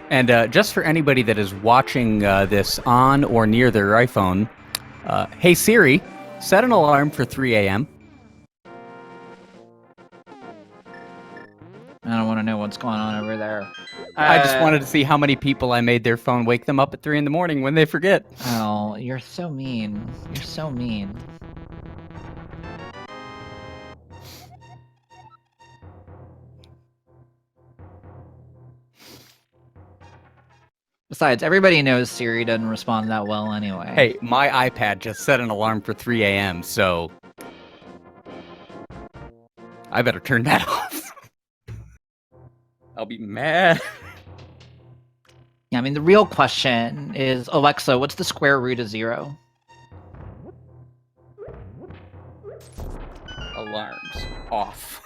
And just for anybody that is watching this on or near their iPhone, hey Siri, set an alarm for 3 a.m. I don't want to know what's going on over there. I just wanted to see how many people I made their phone wake them up at 3 in the morning when they forget. Oh, you're so mean. You're so mean. Besides, everybody knows Siri doesn't respond that well anyway. Hey, my iPad just set an alarm for 3 a.m., so I better turn that off. I'll be mad. Yeah, I mean, the real question is, Alexa, what's the square root of 0? Alarms off.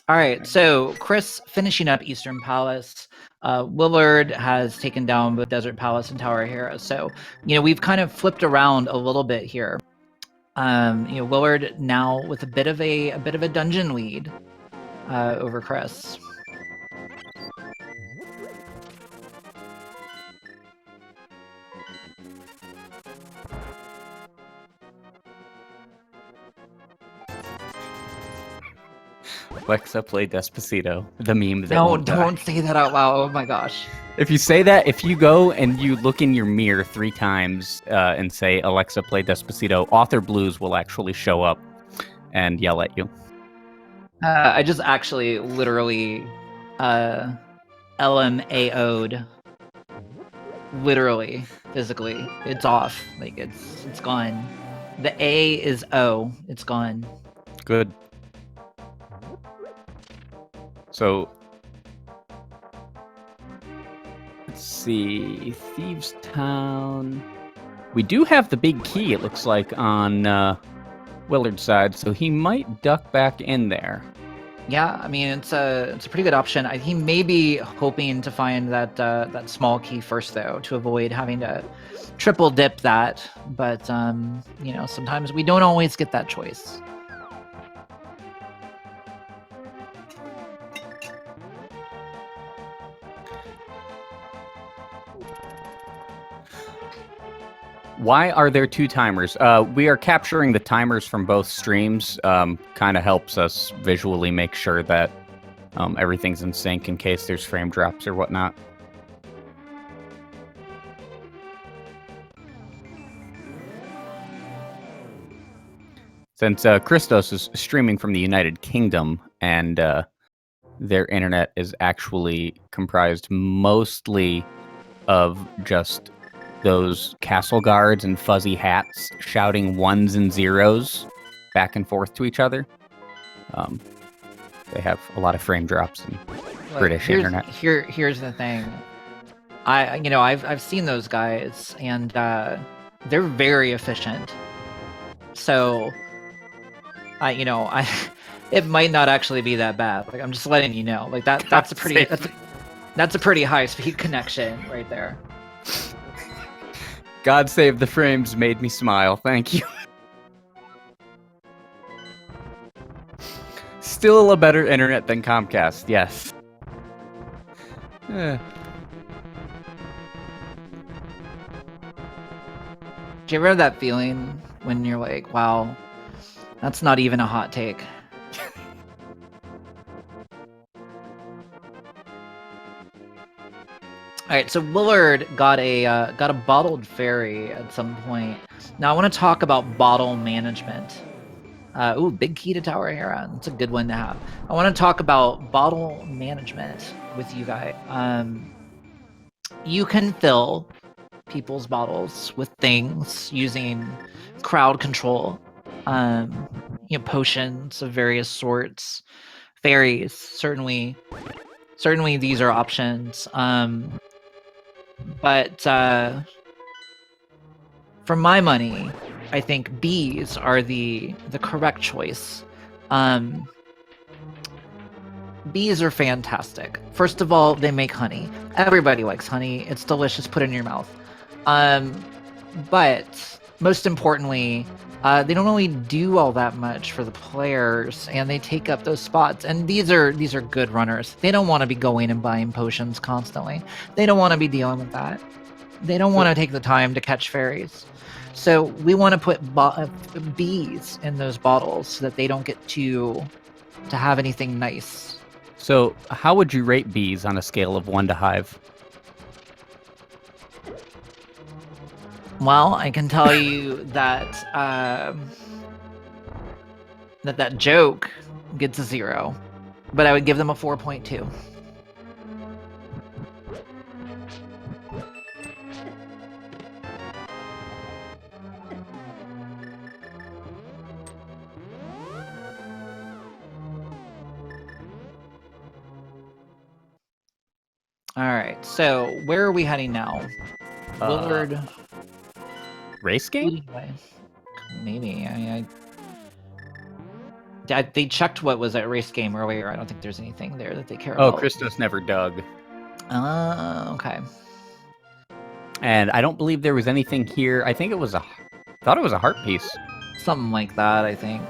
All right, so Chris finishing up Eastern Palace. Willard has taken down both Desert Palace and Tower Hero. So, we've kind of flipped around a little bit here. Willard now with a bit of a dungeon lead over Chris. Alexa, play Despacito. The meme that No, won't die. don't say that out loud. Oh my gosh. If you say that, if you go and you look in your mirror 3 times and say, Alexa, play Despacito, Author Blues will actually show up and yell at you. I just actually literally LMAO'd. Literally, physically. It's off. Like, it's gone. The A is O. It's gone. Good. So, let's see. Thieves' Town. We do have the big key, it looks like, on Willard's side, so he might duck back in there. Yeah, I mean, it's a pretty good option. He may be hoping to find that small key first, though, to avoid having to triple dip that. But sometimes we don't always get that choice. Why are there 2 timers? We are capturing the timers from both streams. Kind of helps us visually make sure that everything's in sync in case there's frame drops or whatnot. Since Christos is streaming from the United Kingdom and their internet is actually comprised mostly of just those castle guards and fuzzy hats shouting ones and zeros back and forth to each other. They have a lot of frame drops in British internet. Here's the thing. I've seen those guys, and they're very efficient. So, it might not actually be that bad. Like, I'm just letting you know. Like that's a pretty high speed connection right there. God save the frames made me smile. Thank you. Still a better internet than Comcast, yes. Do you ever have that feeling when you're like, wow, that's not even a hot take? All right, so Willard got a bottled fairy at some point. Now I want to talk about bottle management. Ooh, big key to Tower Hera. That's a good one to have. I want to talk about bottle management with you guys. You can fill people's bottles with things using crowd control. Potions of various sorts, fairies. Certainly these are options. But for my money, I think bees are the correct choice. Bees are fantastic. First of all, they make honey. Everybody likes honey. It's delicious. Put it in your mouth. But most importantly, they don't really do all that much for the players, and they take up those spots. And these are good runners. They don't want to be going and buying potions constantly. They don't want to be dealing with that. They don't want to take the time to catch fairies. So we want to put bees in those bottles so that they don't get to have anything nice. So how would you rate bees on a scale of 1 to hive? Well, I can tell you that that joke gets a 0, but I would give them a 4.2. All right, so where are we heading now? Willard. Race game? Maybe. They checked what was at race game earlier. I don't think there's anything there that they care about. Oh, Christos never dug. Okay. And I don't believe there was anything here. I think it was thought it was a heart piece. Something like that, I think.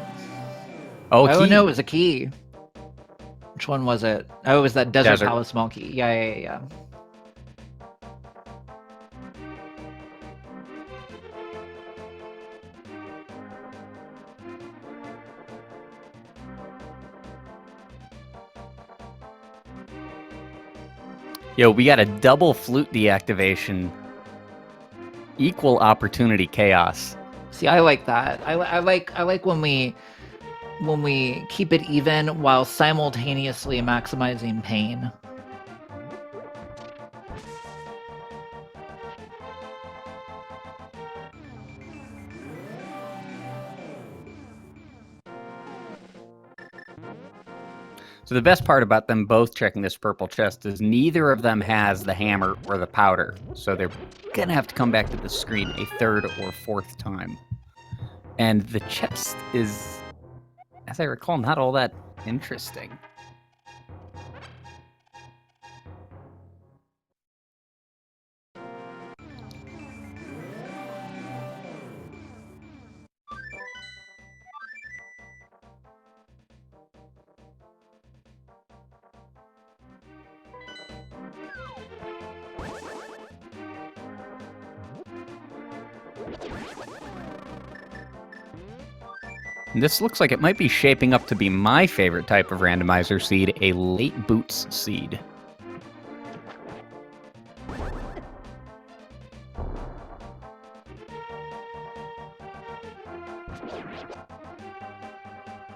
Oh, oh key. No, it was a key. Which one was it? Oh, it was that Desert Palace small key. Yeah. Yo, we got a double flute deactivation. Equal opportunity chaos. See, I like that. I like when we keep it even while simultaneously maximizing pain. So the best part about them both checking this purple chest is neither of them has the hammer or the powder. So they're gonna have to come back to the screen a third or fourth time. And the chest is, as I recall, not all that interesting. This looks like it might be shaping up to be my favorite type of randomizer seed, a late boots seed.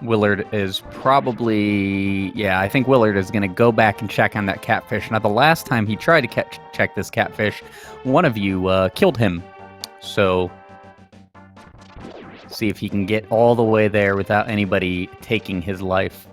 Willard is probably... Yeah, I think Willard is going to go back and check on that catfish. Now, the last time he tried to check this catfish, one of you killed him. So, see if he can get all the way there without anybody taking his life.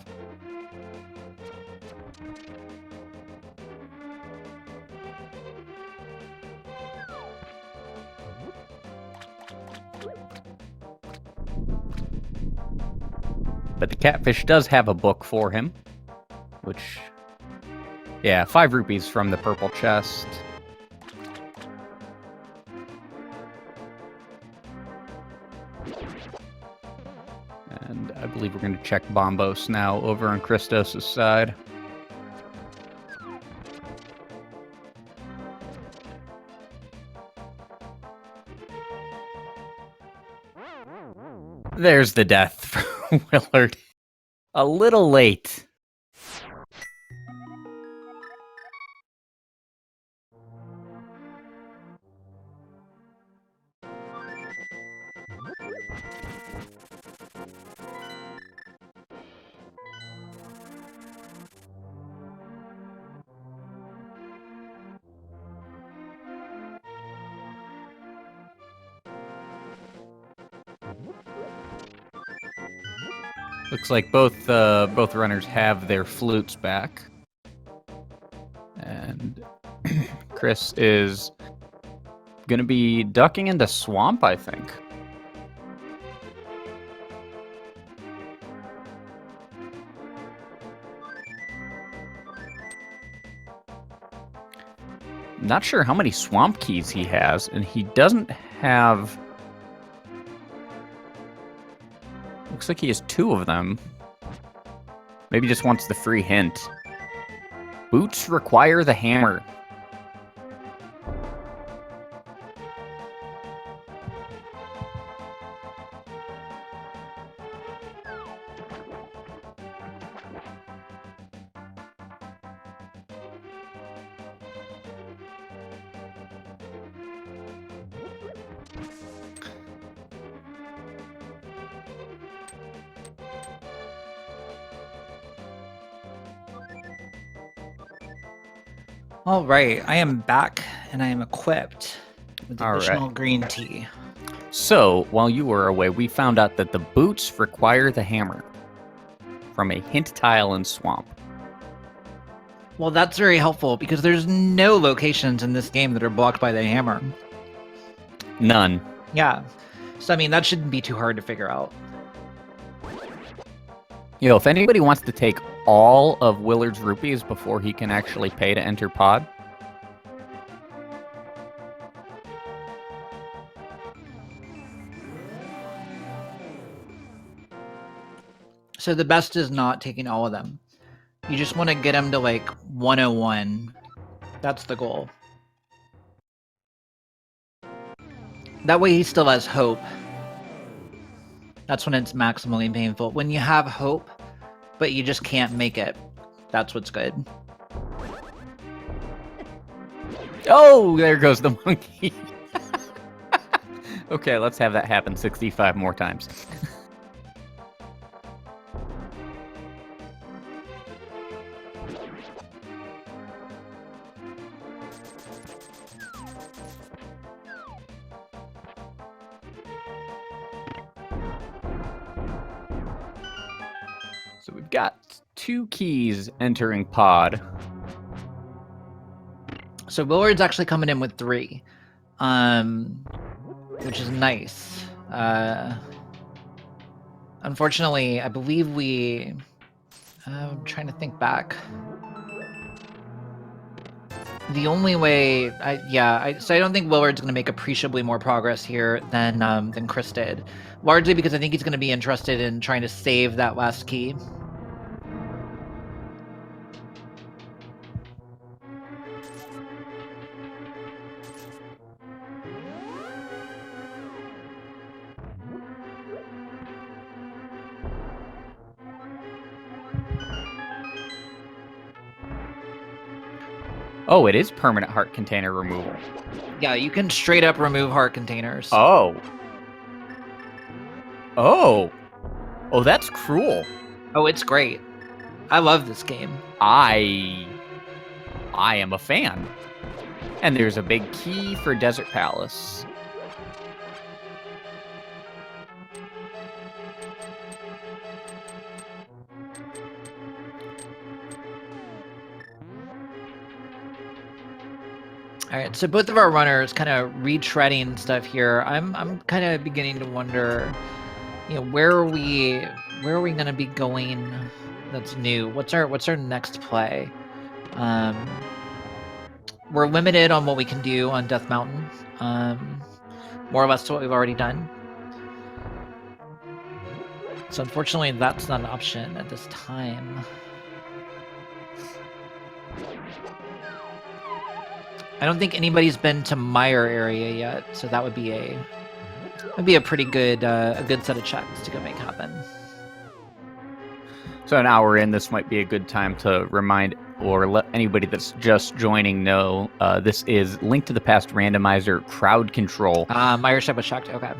But the catfish does have a book for him, which, yeah, 5 rupees from the purple chest. And I believe we're going to check Bombos now over on Christos' side. There's the death for Willard. A little late. Looks like both runners have their flutes back. And Chris is going to be ducking into swamp, I think. Not sure how many swamp keys he has, and he doesn't have... Looks like he has 2 of them. Maybe just wants the free hint. Boots require the hammer. All right, I am back and I am equipped with All additional right. green tea. So, while you were away, we found out that the boots require the hammer from a hint tile in swamp. Well, that's very helpful because there's no locations in this game that are blocked by the hammer. None. Yeah. So, I mean, that shouldn't be too hard to figure out. You know, if anybody wants to take all of Willard's rupees before he can actually pay to enter pod, So the best is not taking all of them. You just want to get him to like 101. That's the goal. That way he still has hope. That's when it's maximally painful. When you have hope, but you just can't make it, that's what's good. oh, there goes the monkey. Okay, let's have that happen 65 more times. So we've got 2 keys entering pod. So Willard's actually coming in with 3, which is nice. Unfortunately, I believe we... I'm trying to think back. The only way... So I don't think Willard's going to make appreciably more progress here than Chris did. Largely because I think he's going to be interested in trying to save that last key. Oh, it is permanent heart container removal. Yeah, you can straight up remove heart containers. Oh. Oh. Oh, that's cruel. Oh, it's great. I love this game. I am a fan. And there's a big key for Desert Palace. All right, so both of our runners kind of retreading stuff here. I'm kind of beginning to wonder, where are we going to be going that's new? What's our next play? We're limited on what we can do on Death Mountain. More or less to what we've already done. So unfortunately, that's not an option at this time. I don't think anybody's been to Meyer area yet, so that would be a pretty good a good set of checks to go make happen. So an hour in, this might be a good time to remind or let anybody that's just joining know this is Link to the Past Randomizer crowd control. Meyer ship was checked. Okay.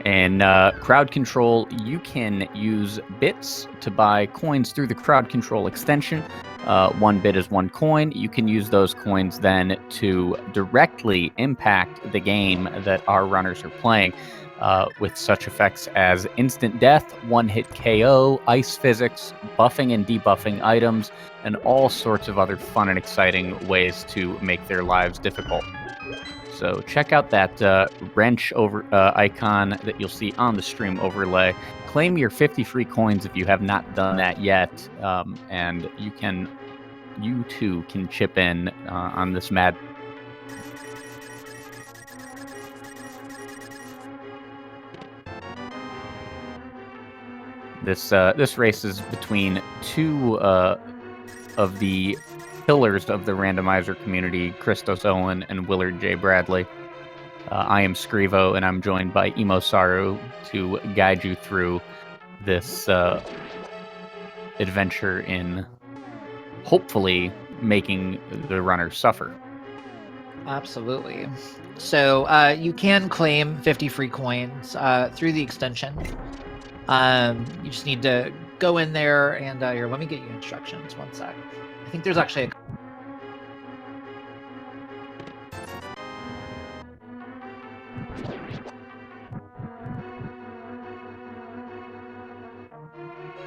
And crowd control, you can use bits to buy coins through the crowd control extension. 1 bit is 1 coin. You can use those coins then to directly impact the game that our runners are playing with such effects as instant death, 1-hit KO, ice physics, buffing and debuffing items, and all sorts of other fun and exciting ways to make their lives difficult. So check out that wrench icon that you'll see on the stream overlay. Claim your 50 free coins if you have not done that yet, and you too can chip in on this mad. This race is between two of the pillars of the randomizer community, ChristosOwen and WillardJBradley. I am Scrivo, and I'm joined by Imosaru to guide you through this adventure in hopefully making the runner suffer. Absolutely. So you can claim 50 free coins through the extension. You just need to go in there and here, let me get you instructions. One sec. I think there's actually a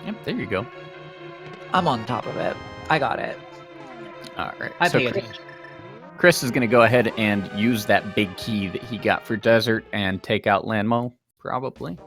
Yep, there you go. I'm on top of it. I got it. All right. I So pay attention. Chris is going to go ahead and use that big key that he got for Desert and take out Landmo, probably.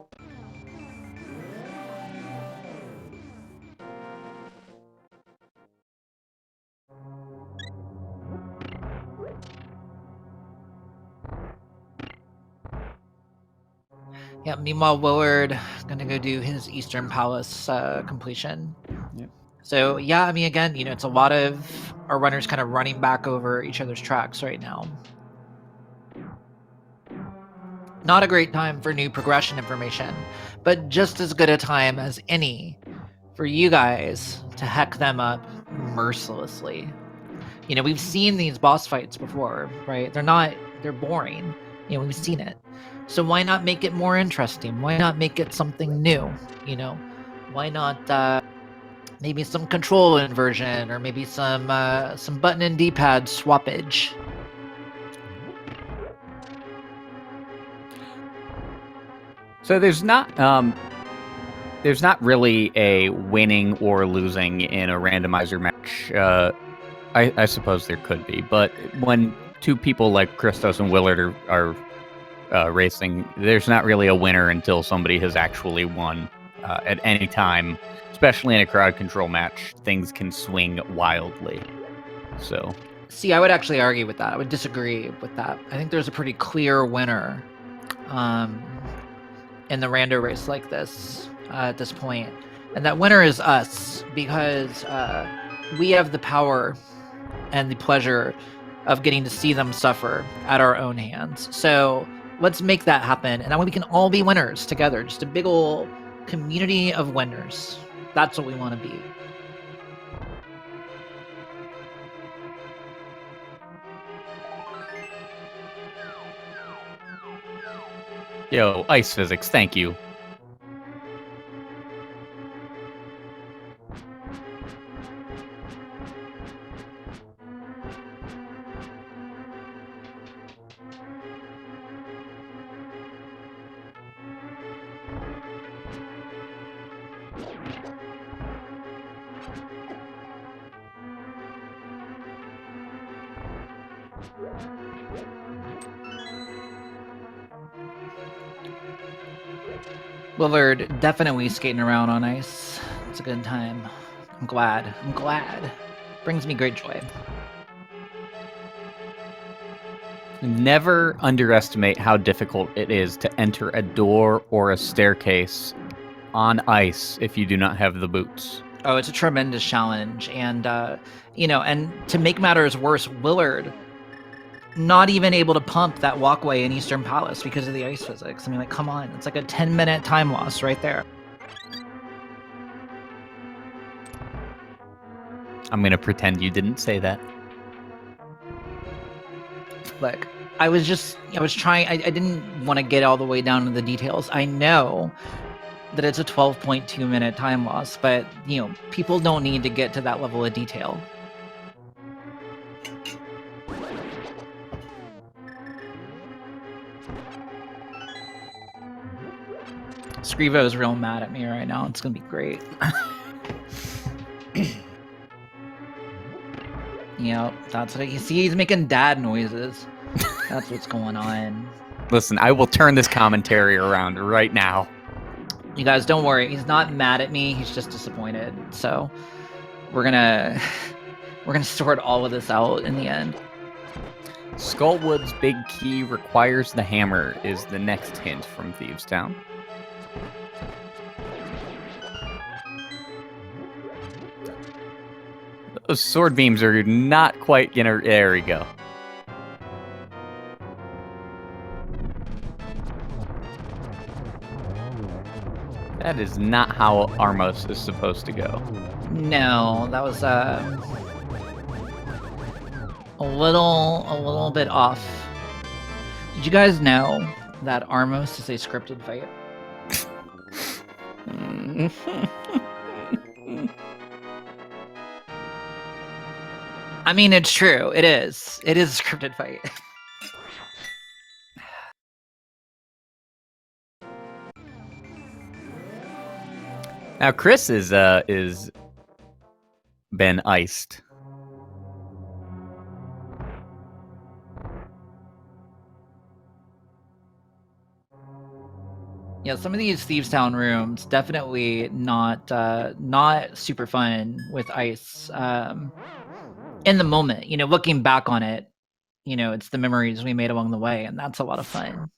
Yeah, meanwhile, Willard gonna go do his Eastern Palace completion. Yep. So yeah, I mean, again, it's a lot of our runners kind of running back over each other's tracks right now. Not a great time for new progression information, but just as good a time as any for you guys to heck them up mercilessly. We've seen these boss fights before, right? They're boring. We've seen it. So why not make it more interesting? Why not make it something new? Why not maybe some control inversion or maybe some button and D-pad swappage? So there's not really a winning or losing in a randomizer match. I suppose there could be, but when two people like Christos and Willard are racing, there's not really a winner until somebody has actually won at any time. Especially in a crowd control match, things can swing wildly. So, see, I would actually argue with that. I would disagree with that. I think there's a pretty clear winner in the rando race like this at this point, and that winner is us because we have the power and the pleasure of getting to see them suffer at our own hands. So let's make that happen, and that way we can all be winners together. Just a big old community of winners. That's what we want to be. Yo, ice physics, thank you. Willard definitely skating around on ice. It's a good time. I'm glad. I'm glad. Brings me great joy. Never underestimate how difficult it is to enter a door or a staircase on ice if you do not have the boots. Oh, it's a tremendous challenge. And, and to make matters worse, Willard not even able to pump that walkway in Eastern Palace because of the ice physics. I mean, like, come on. It's like a 10-minute time loss right there. I'm going to pretend you didn't say that. Look, I was trying, I didn't want to get all the way down to the details. I know that it's a 12.2 minute time loss, but, people don't need to get to that level of detail. Scrivo is real mad at me right now. It's going to be great. That's what you see. He's making dad noises. That's what's going on. Listen, I will turn this commentary around right now. You guys, don't worry. He's not mad at me. He's just disappointed. So we're gonna sort all of this out in the end. Skullwood's big key requires the hammer is the next hint from Thieves Town. Those sword beams are not quite gonna... There we go. That is not how Armos is supposed to go. No, that was a little bit off. Did you guys know that Armos is a scripted fight? I mean, it's true. It is. It is a scripted fight. Now Chris is been iced. Yeah, some of these Thieves Town rooms definitely not super fun with ice. In the moment, looking back on it, it's the memories we made along the way, and that's a lot of fun.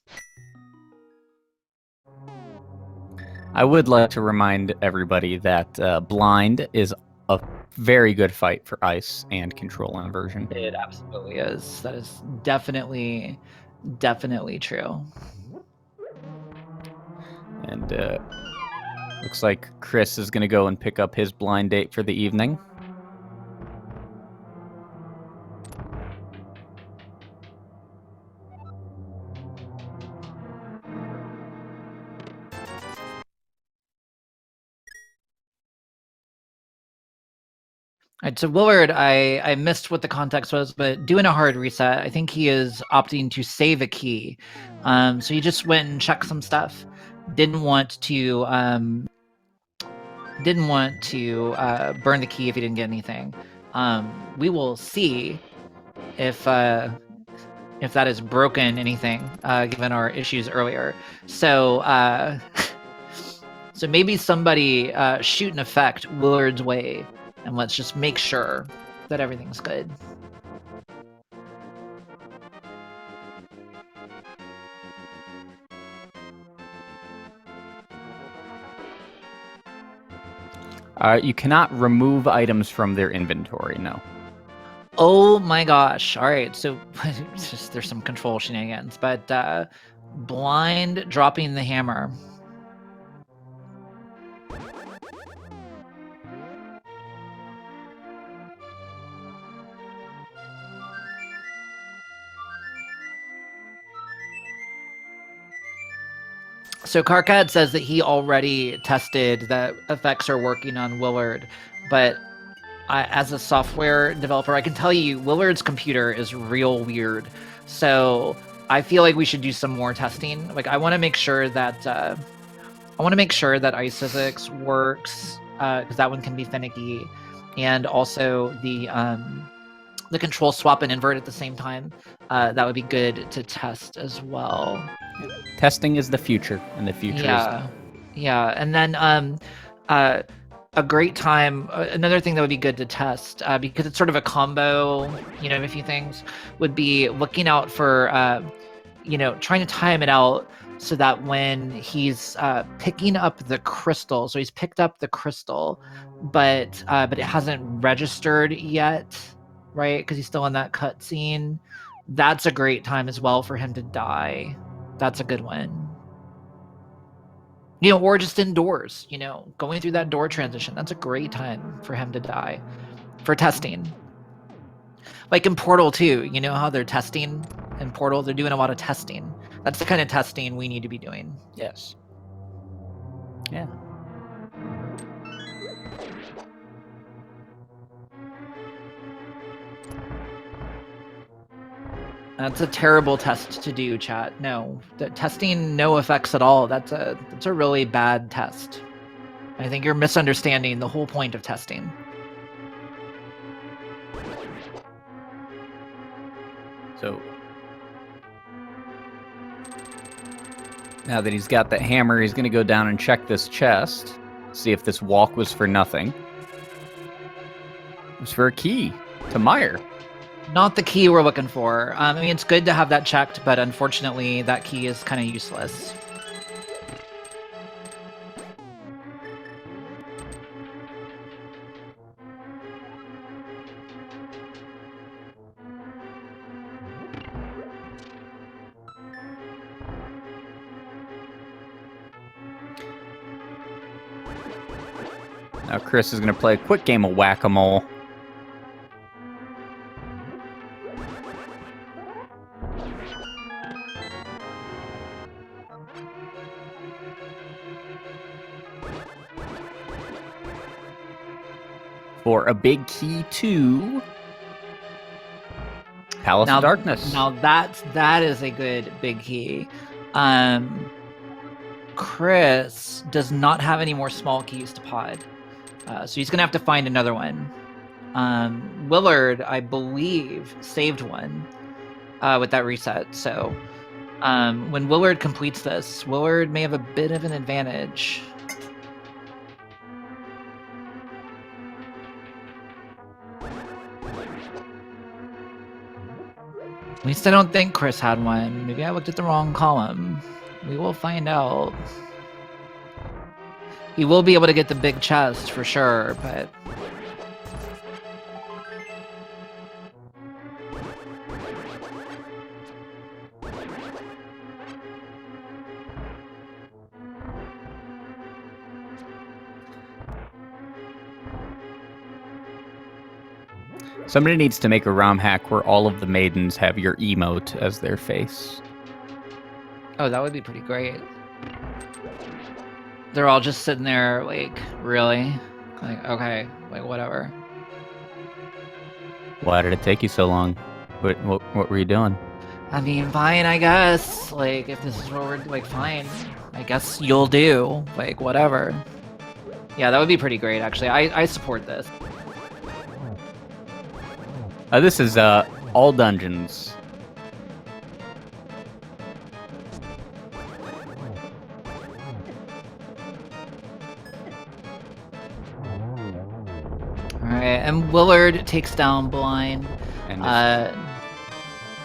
I would like to remind everybody that blind is a very good fight for ice and control inversion. It absolutely is. That is definitely true. And looks like Chris is going to go and pick up his blind date for the evening. All right, so Willard, I missed what the context was, but doing a hard reset, I think he is opting to save a key. So he just went and checked some stuff. Didn't want to burn the key if he didn't get anything. We will see if that has broken anything, given our issues earlier. So so maybe somebody shoot an effect Willard's way, and let's just make sure that everything's good. You cannot remove items from their inventory, no. Oh my gosh. All right, so there's some control shenanigans, but blind dropping the hammer. So Karkat says that he already tested that effects are working on Willard, but as a software developer, I can tell you Willard's computer is real weird. So I feel like we should do some more testing. Like I want to make sure that iSphysics works because that one can be finicky, and also the control swap and invert at the same time. That would be good to test as well. Testing is the future, and the future is yeah. And then a great time. Another thing that would be good to test because it's sort of a combo, of a few things, would be looking out for, trying to time it out so that when he's picking up the crystal, so he's picked up the crystal, but it hasn't registered yet, right? Because he's still in that cutscene. That's a great time as well for him to die. That's a good one. Or just indoors, going through that door transition. That's a great time for him to die for testing. Like in Portal 2, you know how they're testing in Portal? They're doing a lot of testing. That's the kind of testing we need to be doing. Yes. Yeah. That's a terrible test to do, chat. No, testing no effects at all. That's a really bad test. I think you're misunderstanding the whole point of testing. So now that he's got that hammer, he's going to go down and check this chest, see if this walk was for nothing. It was for a key to Meyer. Not the key we're looking for. I mean, it's good to have that checked, but unfortunately, that key is kind of useless. Now Chris is going to play a quick game of whack-a-mole. For a big key to Palace of Darkness. Now that is a good big key. Chris does not have any more small keys to pod, so he's gonna have to find another one. Willard, I believe, saved one with that reset. So when Willard completes this, Willard may have a bit of an advantage. At least I don't think Chris had one. Maybe I looked at the wrong column. We will find out. He will be able to get the big chest for sure, but... Somebody needs to make a ROM hack where all of the maidens have your emote as their face. Oh, that would be pretty great. They're all just sitting there, like, really? Like, okay, like, whatever. Why did it take you so long? What were you doing? I mean, fine, I guess. Like, if this is what we're, like, fine. I guess you'll do. Like, whatever. Yeah, that would be pretty great, actually. I support this. This is all dungeons. Alright, and Willard takes down Blind, And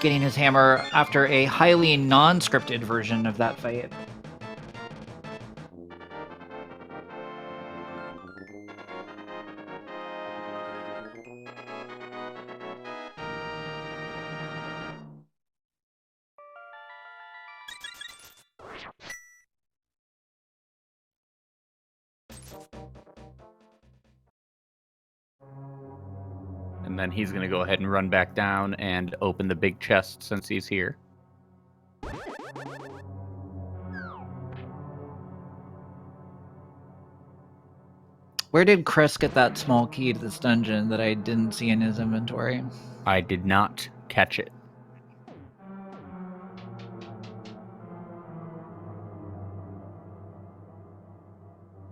getting his hammer after a highly non-scripted version of that fight. And then he's going to go ahead and run back down and open the big chest since he's here. Where did Chris get that small key to this dungeon that I didn't see in his inventory? I did not catch it.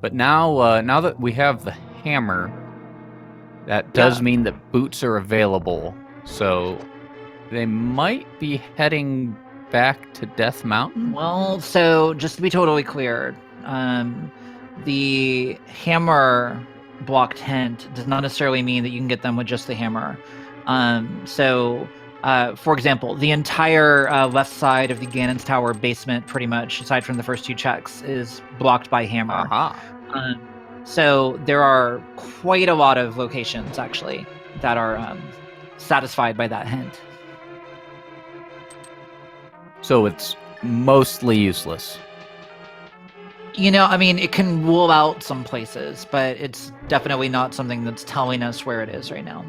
But now that we have the hammer, that does mean that boots are available. So they might be heading back to Death Mountain. Well, so just to be totally clear, the hammer blocked hint does not necessarily mean that you can get them with just the hammer. For example, the entire left side of the Ganon's Tower basement, pretty much, aside from the first 2 checks, is blocked by hammer. So there are quite a lot of locations, actually, that are satisfied by that hint. So it's mostly useless. You know, I mean, it can rule out some places, but it's definitely not something that's telling us where it is right now.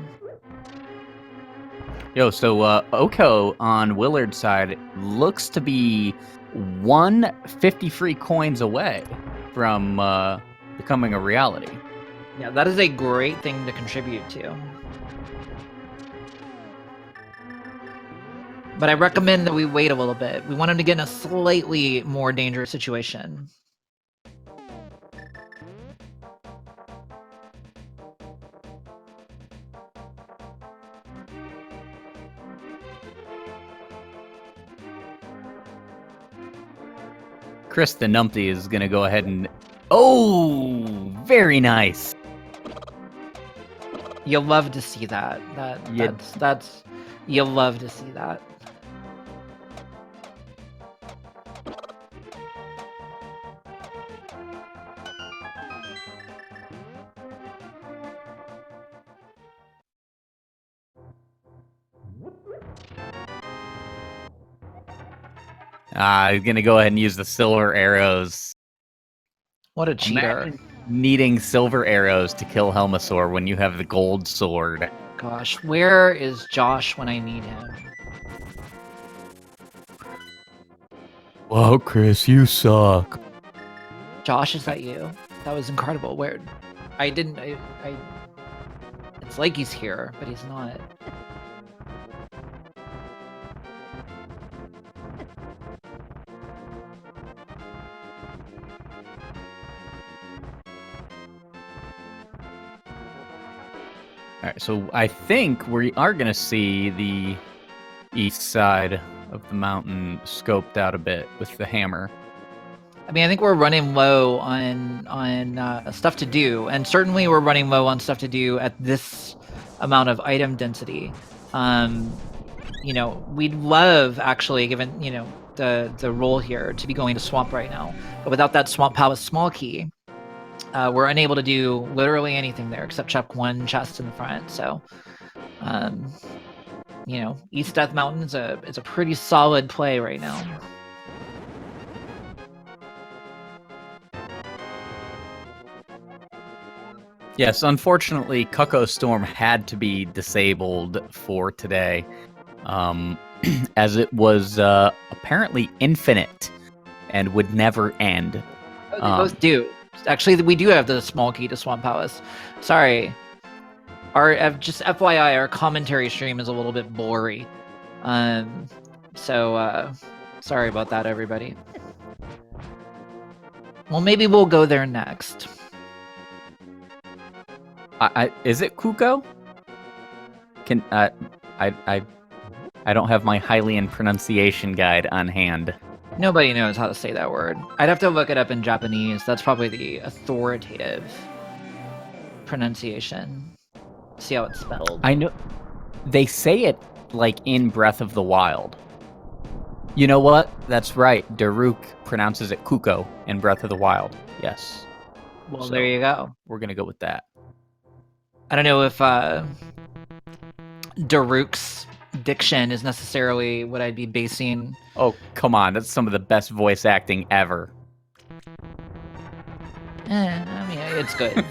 Yo, so Oko on Willard's side looks to be 150 free coins away from becoming a reality. Yeah, that is a great thing to contribute to. But I recommend that we wait a little bit. We want him to get in a slightly more dangerous situation. Chris the Numpty is going to go ahead and... Oh, very nice. You'll love to see that. That's you'll love to see that. He's going to go ahead and use the silver arrows. What a cheater. Imagine needing silver arrows to kill Helmasaur when you have the gold sword. Gosh, where is Josh when I need him? Wow, Chris, you suck. Josh, is that you? That was incredible. Where? I didn't... It's like he's here, but he's not. All right, so I think we are going to see the east side of the mountain scoped out a bit with the hammer. I mean, I think we're running low on stuff to do, and certainly we're running low on stuff to do at this amount of item density. You know, we'd love, actually, given, you know, the role here, to be going to Swamp right now. But without that Swamp Palace small key, we're unable to do literally anything there except check 1 chest in the front. So, you know, East Death Mountain is a pretty solid play right now. Yes, unfortunately, Cuckoo Storm had to be disabled for today, as it was apparently infinite and would never end. Oh, they both do. Actually, we do have the small key to Swamp Palace. Sorry. Just FYI, our commentary stream is a little bit blurry. Sorry about that, everybody. Well, maybe we'll go there next. Is it Kuko? I don't have my Hylian pronunciation guide on hand. Nobody knows how to say that word. I'd have to look it up in Japanese. That's probably the authoritative pronunciation. See how it's spelled. I know they say it like in Breath of the Wild. You know what? That's right. Daruk pronounces it Kuko in Breath of the Wild. Yes. Well, so there you go. We're gonna go with that. I don't know if Daruk's diction is necessarily what I'd be basing. Oh, come on. That's some of the best voice acting ever. I mean, it's good.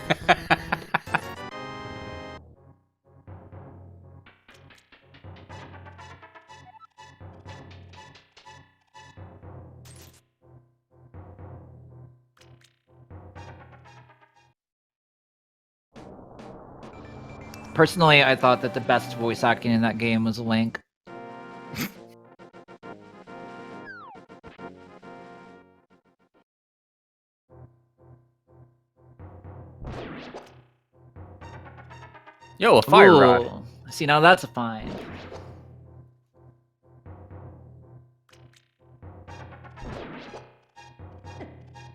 Personally, I thought that the best voice acting in that game was Link. Yo, a fire rod. Ooh. See, now that's a find.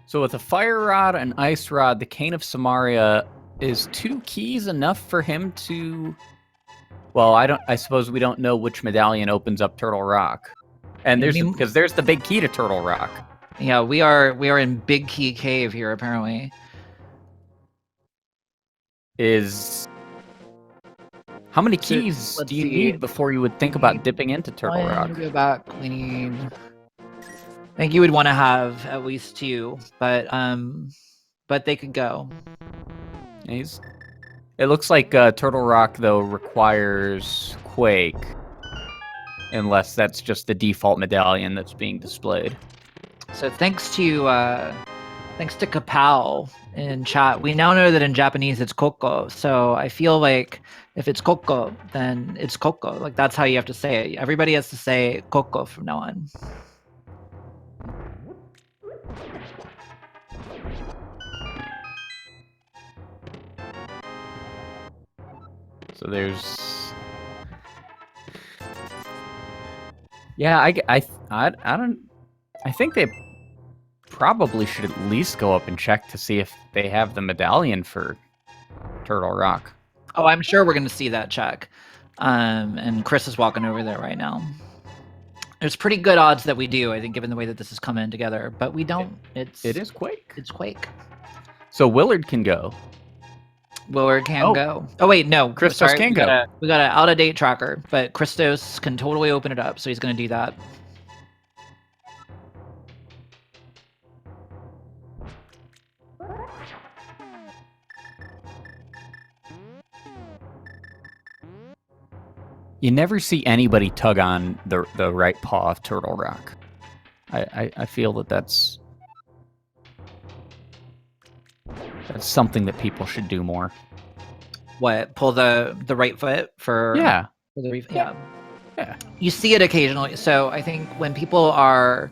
So with a fire rod and ice rod, the Cane of Samaria is 2 keys enough for him to... Well, I suppose we don't know which medallion opens up Turtle Rock. And because there's the big key to Turtle Rock. Yeah, we are in Big Key Cave here, apparently. How many keys do you need before you would think about dipping into Turtle Rock? Go back. We need... I think you would want to have at least 2, but they could go. It looks like Turtle Rock though requires Quake, unless that's just the default medallion that's being displayed. So thanks to Kapow in chat, we now know that in Japanese it's Koko. So I feel like if it's Koko, then it's Koko. Like that's how you have to say it. Everybody has to say Koko from now on. So there's, yeah, I think they probably should at least go up and check to see if they have the medallion for Turtle Rock. Oh, I'm sure we're going to see that check. And Chris is walking over there right now. There's pretty good odds that we do, I think, given the way that this is coming together. But we don't. It is Quake. It's Quake. So Willard can go. Willard can go. Oh wait, no. Christos can go. We got an out-of-date tracker, but Christos can totally open it up, so he's going to do that. You never see anybody tug on the right paw of Turtle Rock. I feel that that's something that people should do more. What? Pull the right foot for... Yeah. Yeah. You see it occasionally. So I think when people are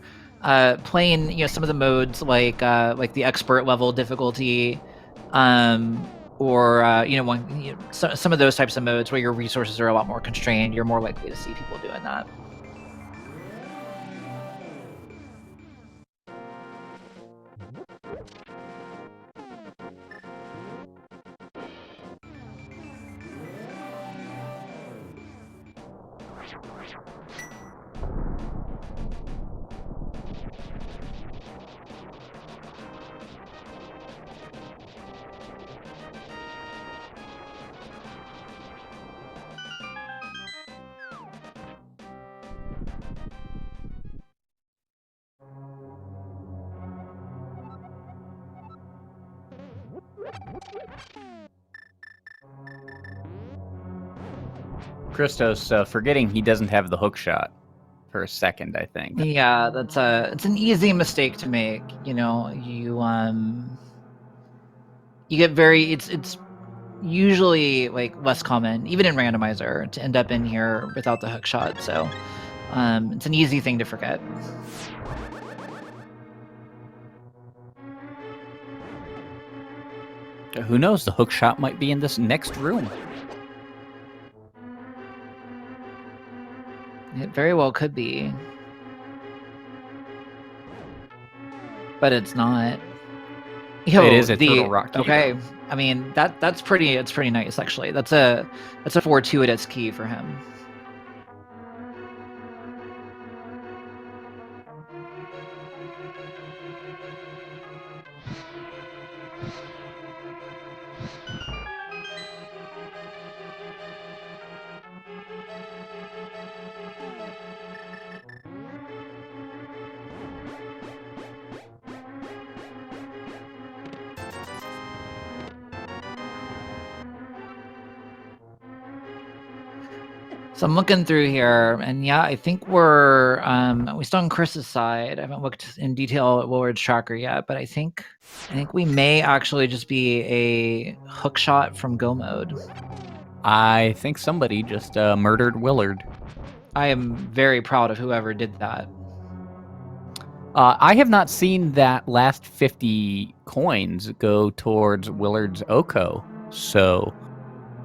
playing, some of the modes like the expert level difficulty, or some of those types of modes where your resources are a lot more constrained, you're more likely to see people doing that. Christos forgetting he doesn't have the hook shot for a second, I think. Yeah, it's an easy mistake to make. You get it's usually like less common, even in Randomizer, to end up in here without the hook shot. So it's an easy thing to forget. Who knows? The hook shot might be in this next room. It very well could be. But it's not. It is a Turtle Rock key. Okay. I mean, it's pretty nice actually. That's a fortuitous key for him. So I'm looking through here, and yeah, I think we're still on Chris's side. I haven't looked in detail at Willard's tracker yet, but I think we may actually just be a hook shot from go mode. I think somebody just murdered Willard. I am very proud of whoever did that. I have not seen that last 50 coins go towards Willard's Oko, so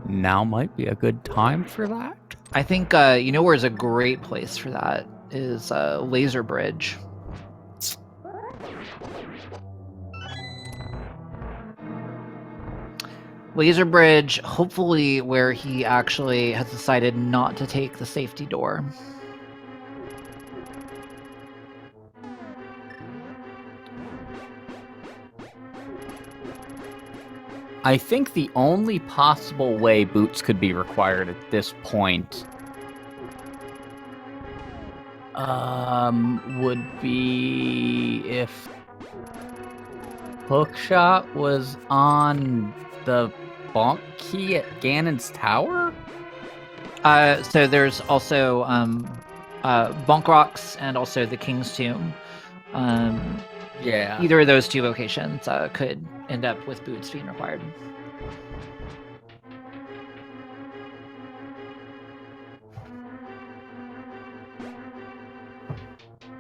now might be a good time for that. I think you know where's a great place for that is Laser Bridge. Laser Bridge, hopefully where he actually has decided not to take the safety door. I think the only possible way boots could be required at this point would be if Hookshot was on the bonk key at Ganon's tower? So there's also Bonk Rocks and also the King's Tomb. Yeah. Either of those two locations could end up with boots being required.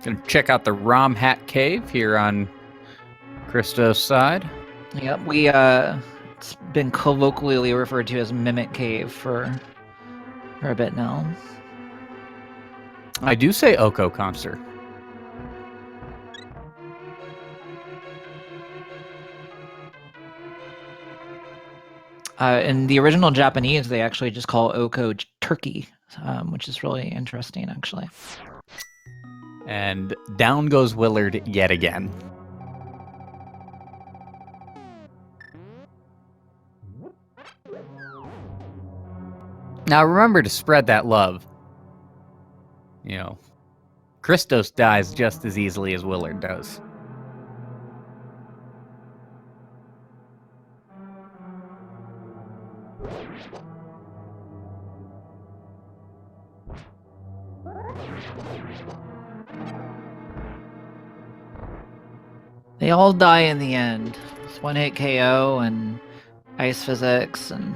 Gonna check out the Rom Hat Cave here on Christos' side. Yep, it's been colloquially referred to as Mimic Cave for a bit now. I do say Oko concert. In the original Japanese, they actually just call Oko turkey, which is really interesting, actually. And down goes Willard yet again. Now remember to spread that love. You know, Christos dies just as easily as Willard does. They all die in the end. It's one-hit KO and ice physics and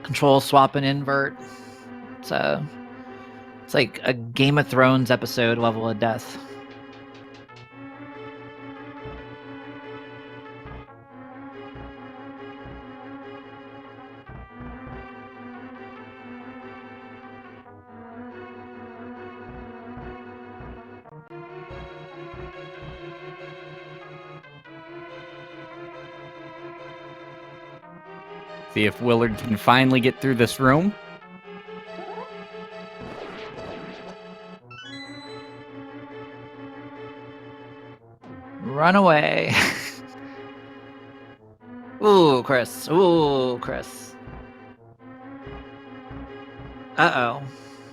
control swap and invert. It's like a Game of Thrones episode level of death. See if Willard can finally get through this room. Run away. Ooh, Chris. Ooh, Chris. Uh-oh.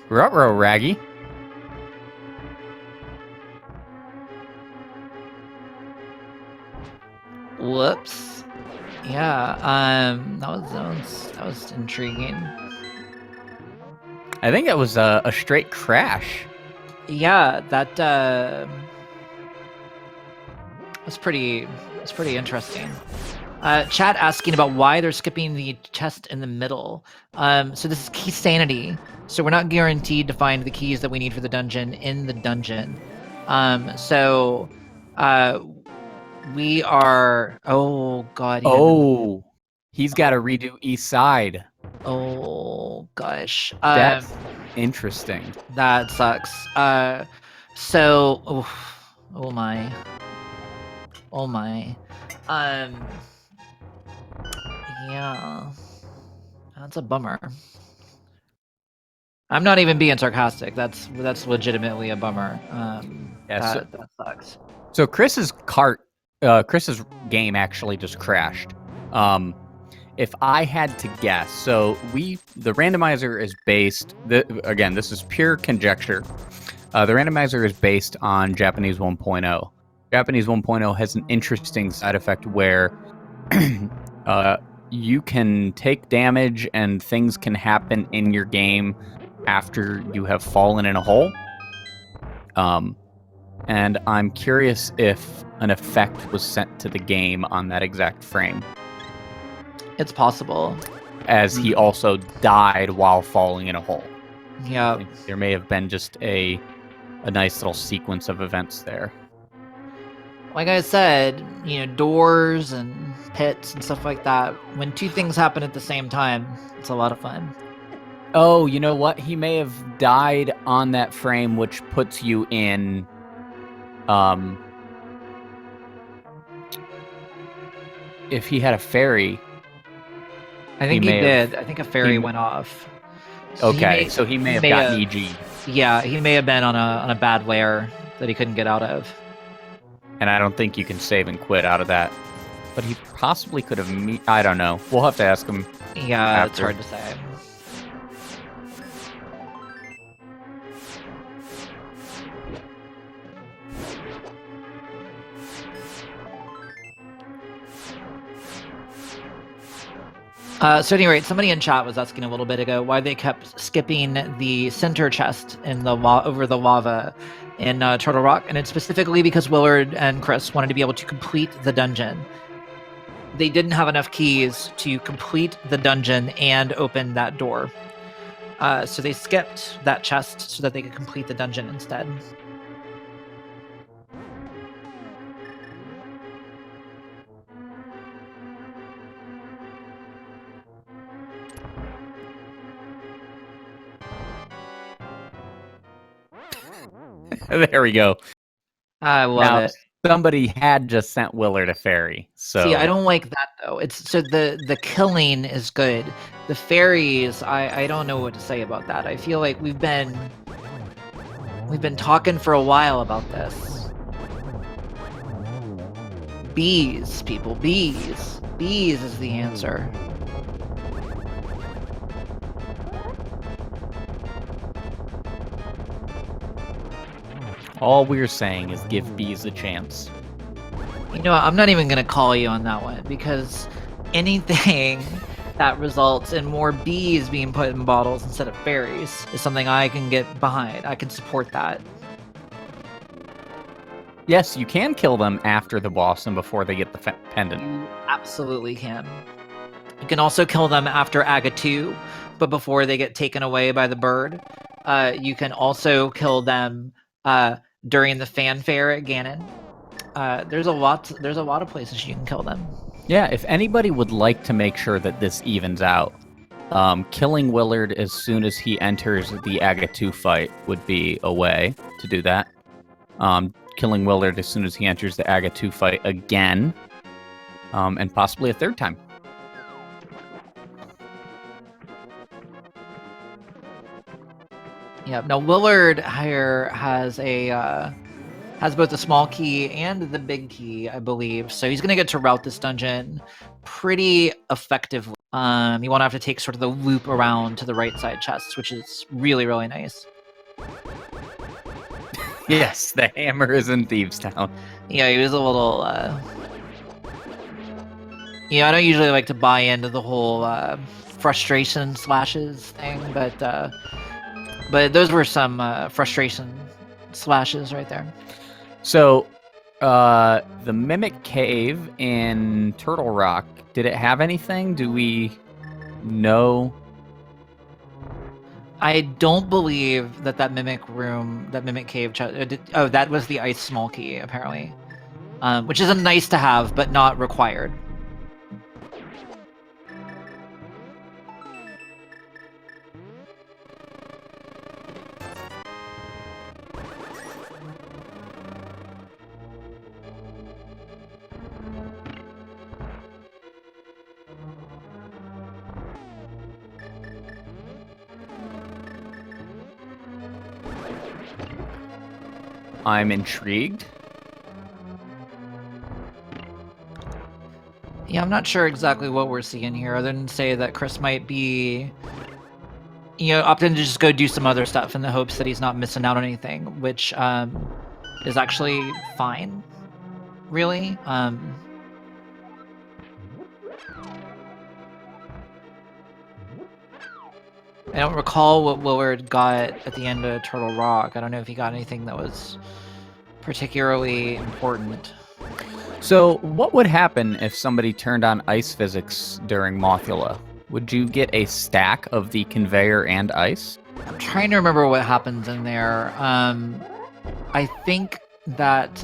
Ruh-roh, Raggy. Whoops. Yeah, that was intriguing. I think that was a straight crash. Yeah, that was pretty interesting. Chat asking about why they're skipping the chest in the middle. So this is key sanity. So we're not guaranteed to find the keys that we need for the dungeon in the dungeon. We are. Oh God. Oh, he's got to redo East Side. Oh gosh. That's interesting. That sucks. Oh my. Oh my. Yeah. That's a bummer. I'm not even being sarcastic. That's legitimately a bummer. That sucks. So Chris's game actually just crashed. If I had to guess, so the randomizer is based. Again, this is pure conjecture. The randomizer is based on Japanese 1.0. Japanese 1.0 has an interesting side effect where you can take damage and things can happen in your game after you have fallen in a hole. And I'm curious if an effect was sent to the game on that exact frame. It's possible. as he also died while falling in a hole. Yeah. I think there may have been just a nice little sequence of events there. Like I said, doors and pits and stuff like that. When two things happen at the same time, it's a lot of fun. Oh, you know what? He may have died on that frame, which puts you in, if he had a fairy. I think he may did. have- I think a fairy went off. Okay, so he may have gotten EG. Yeah, he may have been on a bad layer that he couldn't get out of. And I don't think you can save and quit out of that. But he possibly could have... I don't know. We'll have to ask him. Yeah, it's after. hard to say. So anyway, somebody in chat was asking a little bit ago why they kept skipping the center chest in the over the lava in Turtle Rock, and it's specifically because Willard and Chris wanted to be able to complete the dungeon. They didn't have enough keys to complete the dungeon and open that door, so they skipped that chest so that they could complete the dungeon instead. There we go. I love it. Somebody had just sent Willard a fairy. So see, I don't like that though. It's so the killing is good. The fairies, I don't know what to say about that. I feel like we've been talking for a while about this. Bees, people, bees. Bees is the answer. all we're saying is give bees a chance. You know what, I'm not even going to call you on that one, because anything that results in more bees being put in bottles instead of fairies is something I can get behind. I can support that. Yes, you can kill them after the boss and before they get the pendant. You absolutely can. You can also kill them after Aga 2, but before they get taken away by the bird. You can also kill them during the fanfare at Ganon. There's a lot of places you can kill them. Yeah, if anybody would like to make sure that this evens out, killing Willard as soon as he enters the Aga 2 fight would be a way to do that. Killing Willard as soon as he enters the Aga 2 fight again, and possibly a third time. Yeah. Now Willard here has both the small key and the big key, I believe. So he's gonna get to route this dungeon pretty effectively. You won't have to take sort of the loop around to the right side chests, which is really, really nice. Yes, the hammer is in Thieves Town. Yeah, he was a little. Yeah, I don't usually like to buy into the whole frustration slashes thing, but those were some frustration slashes right there. So, the Mimic Cave in Turtle Rock, did it have anything? Do we know? I don't believe that Mimic room, that Mimic Cave... oh, that was the ice small key, apparently. Which is a nice to have, but not required. I'm intrigued. Yeah, I'm not sure exactly what we're seeing here, other than say that Chris might be, opting to just go do some other stuff in the hopes that he's not missing out on anything, which is actually fine, really. I don't recall what Willard got at the end of Turtle Rock. I don't know if he got anything that was particularly important. So, what would happen if somebody turned on ice physics during Mothula? Would you get a stack of the conveyor and ice? I'm trying to remember what happens in there. I think that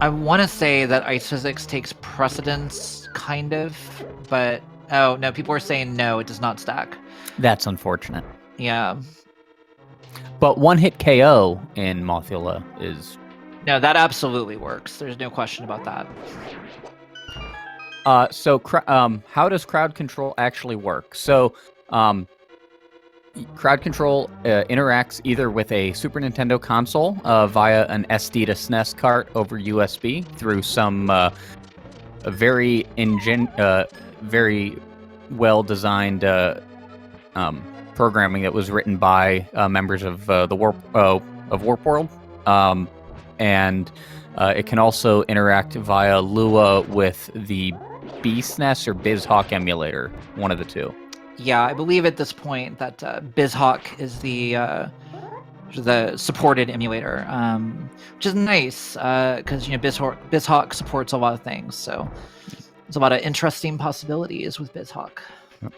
I want to say that ice physics takes precedence, kind of, but oh no, people are saying no, it does not stack. That's unfortunate. Yeah. But one hit KO in Mothula is... No, that absolutely works. There's no question about that. So how does crowd control actually work? So crowd control interacts either with a Super Nintendo console via an SD to SNES cart over USB through some very well-designed programming that was written by members of the Warp World, and it can also interact via Lua with the BSNES or BizHawk emulator, one of the two. Yeah, I believe at this point that BizHawk is the supported emulator, which is nice because BizHawk supports a lot of things. So there's a lot of interesting possibilities with BizHawk. Yep.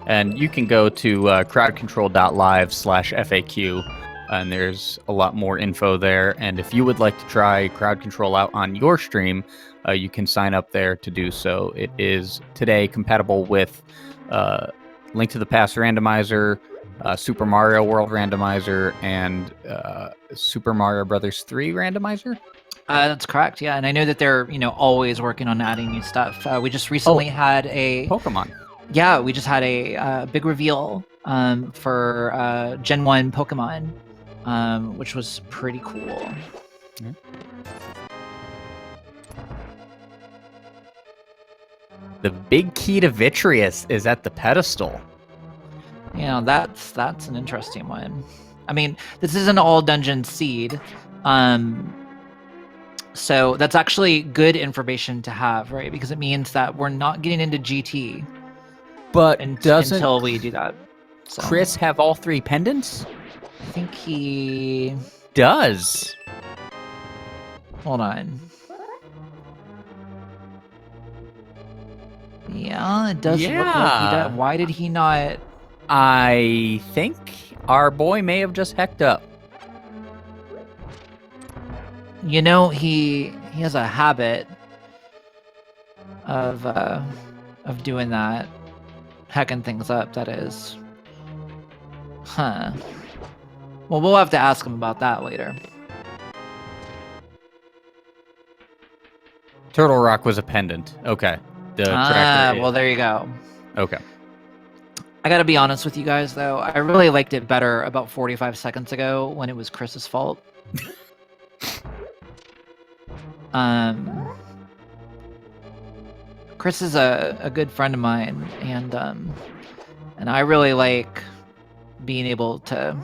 And you can go to crowdcontrol.live/FAQ, and there's a lot more info there. And if you would like to try crowd control out on your stream, you can sign up there to do so. It is today compatible with Link to the Past Randomizer, Super Mario World Randomizer, and Super Mario Brothers 3 Randomizer. That's correct. Yeah, and I know that they're always working on adding new stuff. We just recently had a Pokemon. Yeah, we just had a big reveal for Gen 1 Pokemon, which was pretty cool. Yeah. The big key to Vitreous is at the pedestal. That's an interesting one. I mean, this is an all dungeon seed, so that's actually good information to have, right? Because it means that we're not getting into GT. But until we do that. So. Chris have all 3 pendants? I think he does. Hold on. Yeah, it does look like he does. Why did he not? I think our boy may have just hecked up. He has a habit of doing that. Hacking things up, that is. Huh. Well, we'll have to ask him about that later. Turtle Rock was a pendant. Okay. Well, there you go. Okay. I gotta be honest with you guys, though. I really liked it better about 45 seconds ago when it was Chris's fault. Chris is a good friend of mine, and I really like being able to.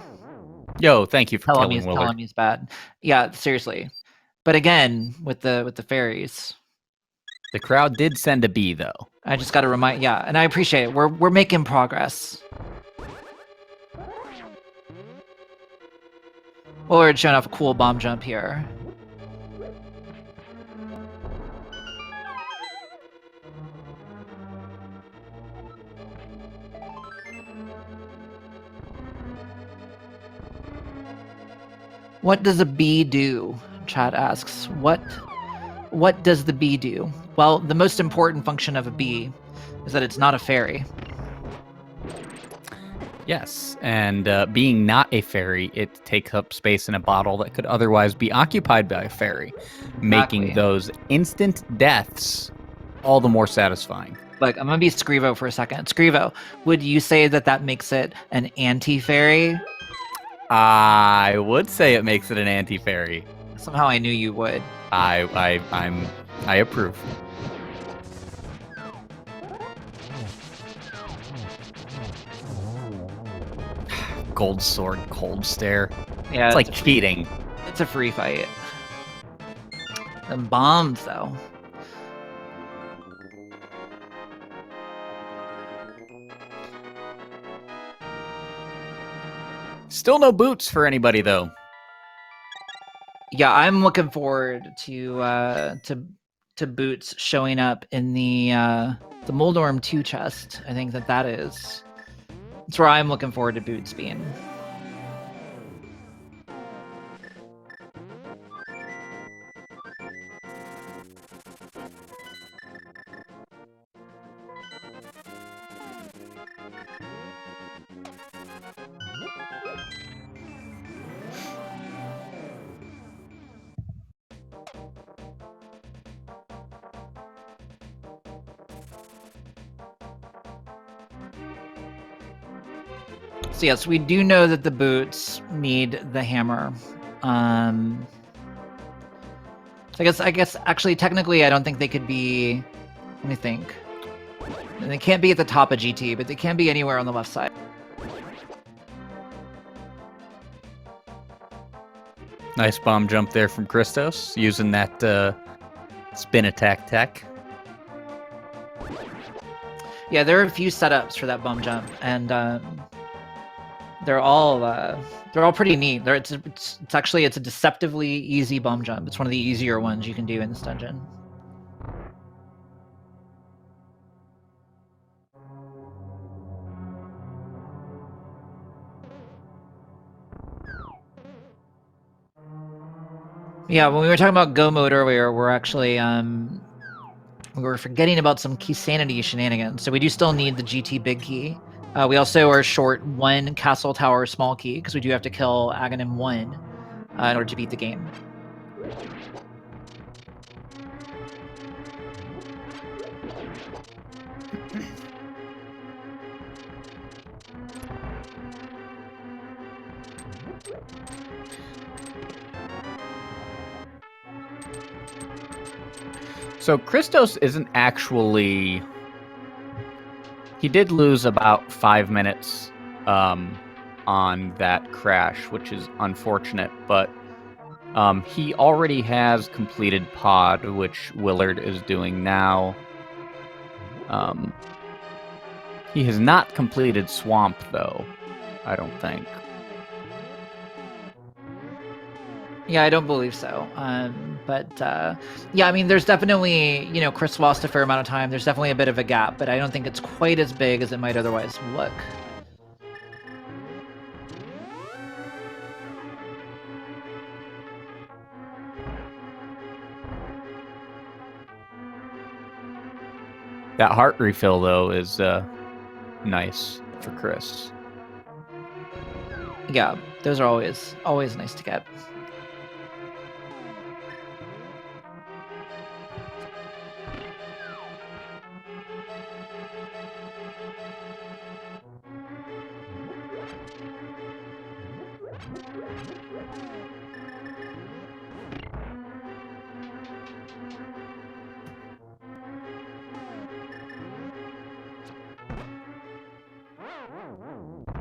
Yo, thank you for tell killing Willard. Tell him he's bad. Yeah, seriously. But again, with the fairies, the crowd did send a bee, though. I just got to remind. Yeah, and I appreciate it. We're making progress. Willard showing off a cool bomb jump here. What does a bee do? Chad asks. What does the bee do? Well, the most important function of a bee is that it's not a fairy. Yes, and being not a fairy, it takes up space in a bottle that could otherwise be occupied by a fairy, making those instant deaths all the more satisfying. Look, I'm going to be Scrivo for a second. Scrivo, would you say that makes it an anti-fairy? I would say it makes it an anti-fairy. Somehow I knew you would. I approve. Gold sword, cold stare. Yeah, it's like cheating. It's a free fight. Them bombs, though. Still no boots for anybody, though. Yeah, I'm looking forward to boots showing up in the Moldorm 2 chest. I think that is. That's where I'm looking forward to boots being. So yes, we do know that the boots need the hammer. So I guess actually technically I don't think they could be. Let me think. They can't be at the top of GT, but they can be anywhere on the left side. Nice bomb jump there from Christos, using that spin attack tech. Yeah, there are a few setups for that bomb jump, and they're all pretty neat. It's actually a deceptively easy bomb jump. It's one of the easier ones you can do in this dungeon. Yeah, when we were talking about go mode earlier, we're actually we were forgetting about some key sanity shenanigans. So we do still need the GT big key. We also are short 1 castle tower small key because we do have to kill Aghanim 1 in order to beat the game. So Christos isn't actually... He did lose about 5 minutes on that crash, which is unfortunate, but he already has completed pod, which Willard is doing now. He has not completed swamp, though, I don't think. Yeah, I don't believe so. Yeah, I mean, there's definitely, Chris lost a fair amount of time. There's definitely a bit of a gap, but I don't think it's quite as big as it might otherwise look. That heart refill, though, is nice for Chris. Yeah, those are always nice to get.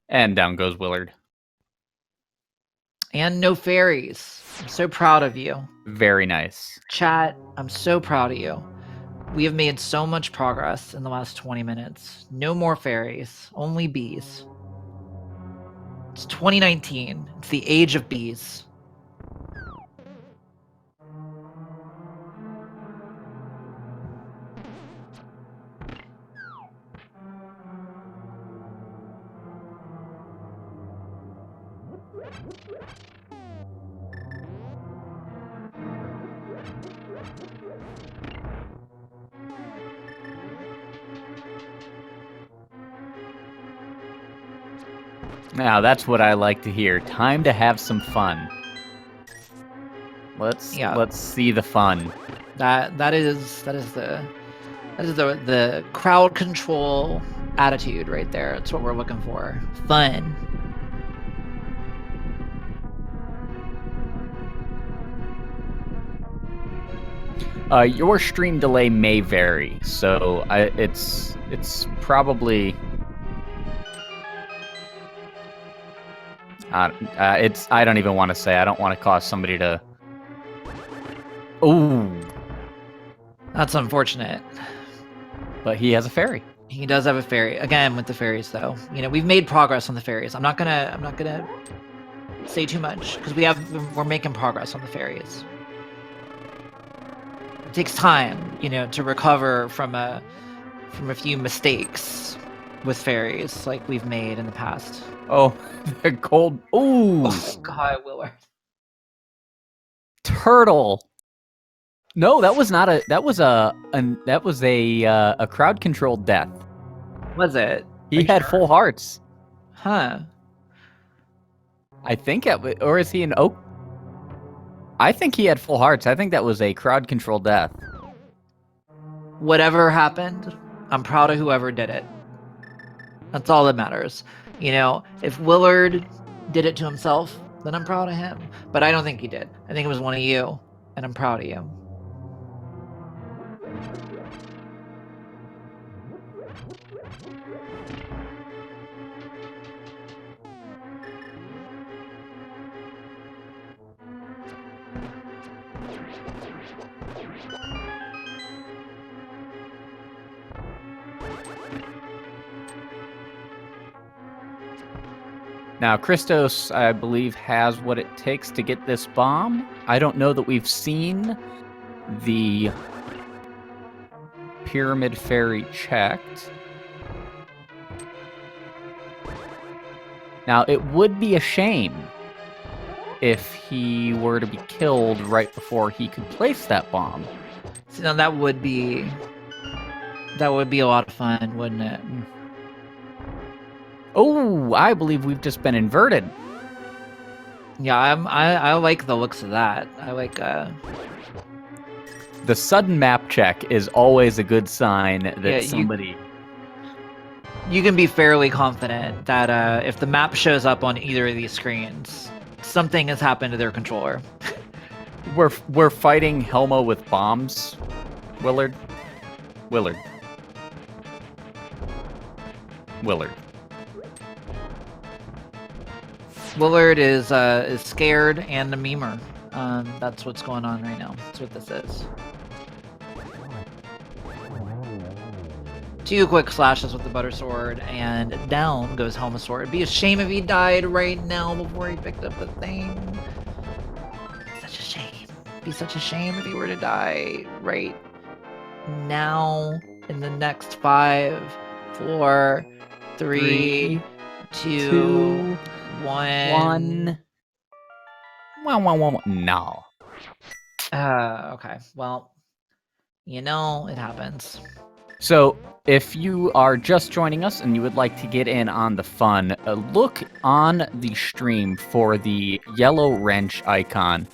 And down goes Willard. And no fairies. I'm so proud of you. Very nice. Chat, I'm so proud of you. We have made so much progress in the last 20 minutes. No more fairies, only bees. It's 2019. It's the age of bees. Now that's what I like to hear. Time to have some fun. Let's see the fun. That is the crowd control attitude right there. That's what we're looking for. Fun. Your stream delay may vary, so it's probably I don't even want to say. I don't want to cause somebody to Oh, That's unfortunate. but he has a fairy. He does have a fairy. Again, with the fairies, though, we've made progress on the fairies. I'm not gonna say too much because we're making progress on the fairies. It takes time, to recover from a few mistakes with fairies like we've made in the past. Oh, the cold. Ooh, Oh God, Willard. turtle. No, that was not a. That was a crowd controlled death. Was it? He had full hearts. Huh. I think or is he an oak? I think he had full hearts. I think that was a crowd controlled death. Whatever happened, I'm proud of whoever did it. That's all that matters. If Willard did it to himself, then I'm proud of him. But I don't think he did. I think it was one of you, and I'm proud of you. Now, Christos, I believe, has what it takes to get this bomb. I don't know that we've seen the Pyramid Fairy checked. Now, it would be a shame if he were to be killed right before he could place that bomb. So now that would be a lot of fun, wouldn't it? Oh, I believe we've just been inverted. Yeah, I like the looks of that. I like The sudden map check is always a good sign that somebody. You can be fairly confident that if the map shows up on either of these screens, something has happened to their controller. We're fighting Helmo with bombs, Willard. Willard. Willard is scared and a memer. That's what's going on right now. That's what this is. 2 quick slashes with the butter sword, and down goes Helmasaur. It'd be a shame if he died right now before he picked up the thing. Such a shame. It'd be such a shame if he were to die right now in the next 5, 4, 3, 2, 1. No. Okay. Well, it happens. So, if you are just joining us and you would like to get in on the fun, look on the stream for the yellow wrench icon.